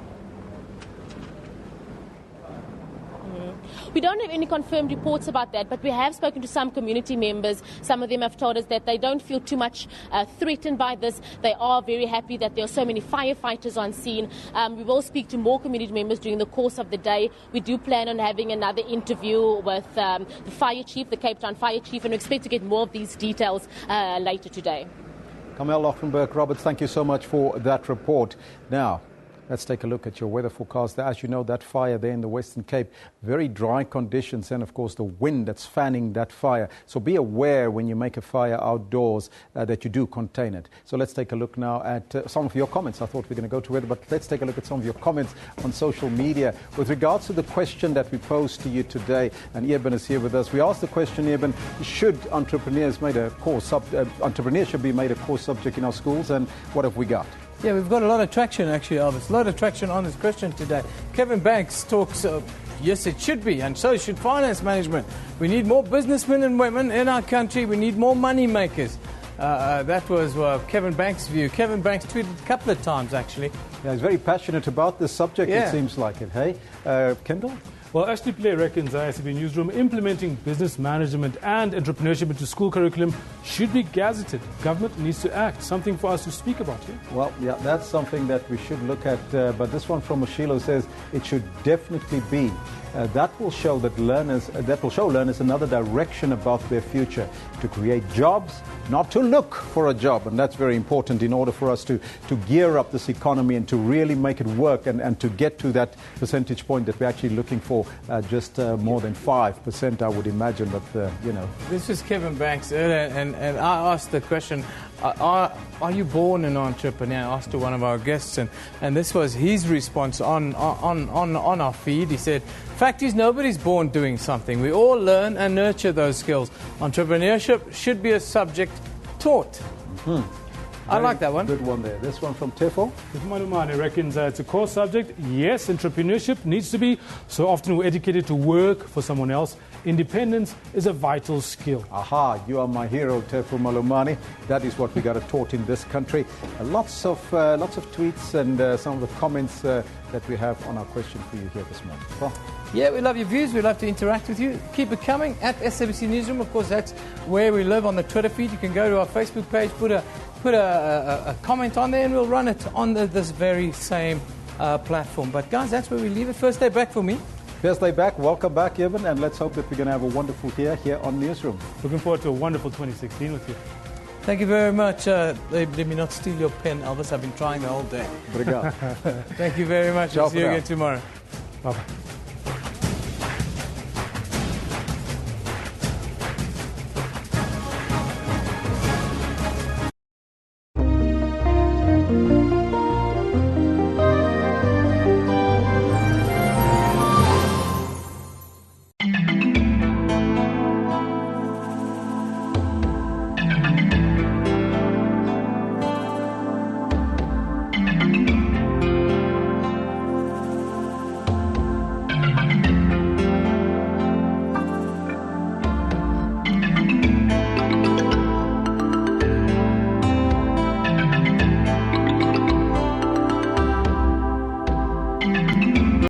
We don't have any confirmed reports about that, but we have spoken to some community members. Some of them have told us that they don't feel too much threatened by this. They are very happy that there are so many firefighters on scene. We will speak to more community members during the course of the day. We do plan on having another interview with the fire chief, the Cape Town fire chief, and we expect to get more of these details later today. Kamel Lochrenberg, Roberts, thank you so much for that report. Now, let's take a look at your weather forecast. As you know, that fire there in the Western Cape, very dry conditions, and of course the wind that's fanning that fire. So be aware when you make a fire outdoors that you do contain it. So let's take a look now at some of your comments. I thought we were going to go to weather, but let's take a look at some of your comments on social media. With regards to the question that we posed to you today, and Eben is here with us. We asked the question, Eben, should entrepreneurship be made a core subject in our schools, and what have we got? Yeah, we've got a lot of traction, actually, Elvis. A lot of traction on this question today. Kevin Banks talks, yes, it should be, and so should finance management. We need more businessmen and women in our country. We need more money makers. That was Kevin Banks' view. Kevin Banks tweeted a couple of times, actually. Yeah, he's very passionate about this subject, It seems like it. Hey, Kendall? Well, Ashley Play reckons SABC Newsroom implementing business management and entrepreneurship into school curriculum should be gazetted. Government needs to act. Something for us to speak about here. Well, yeah, that's something that we should look at. But this one from Oshilo says it should definitely be. That will show learners another direction about their future, to create jobs, not to look for a job. And that's very important in order for us to gear up this economy and to really make it work and to get to that percentage point that we're actually looking for, just more than 5%, I would imagine. But, This was Kevin Banks earlier, and I asked the question, are you born an entrepreneur? I asked to one of our guests, and this was his response on our feed. He said, fact is, nobody's born doing something. We all learn and nurture those skills. Entrepreneurship should be a subject taught. Mm-hmm. I like that one. Good one there. This one from Tefo. Malumane reckons it's a core subject. Yes, entrepreneurship needs to be. So often we're educated to work for someone else. Independence is a vital skill. Aha, you are my hero, Tefo Malumane. That is what we got taught in this country. Lots of tweets and some of the comments that we have on our question for you here this morning. Well, yeah, we love your views. We love to interact with you. Keep it coming at SABC Newsroom. Of course, that's where we live on the Twitter feed. You can go to our Facebook page, put a comment on there, and we'll run it on this very same platform. But guys, that's where we leave it. First day back for me. First day back. Welcome back, Evan, and let's hope that we're going to have a wonderful year here on Newsroom. Looking forward to a wonderful 2016 with you. Thank you very much. Let me not steal your pen, Elvis. I've been trying the whole day. Obrigado. Thank you very much. Ciao I'll see you again tomorrow. Bye-bye.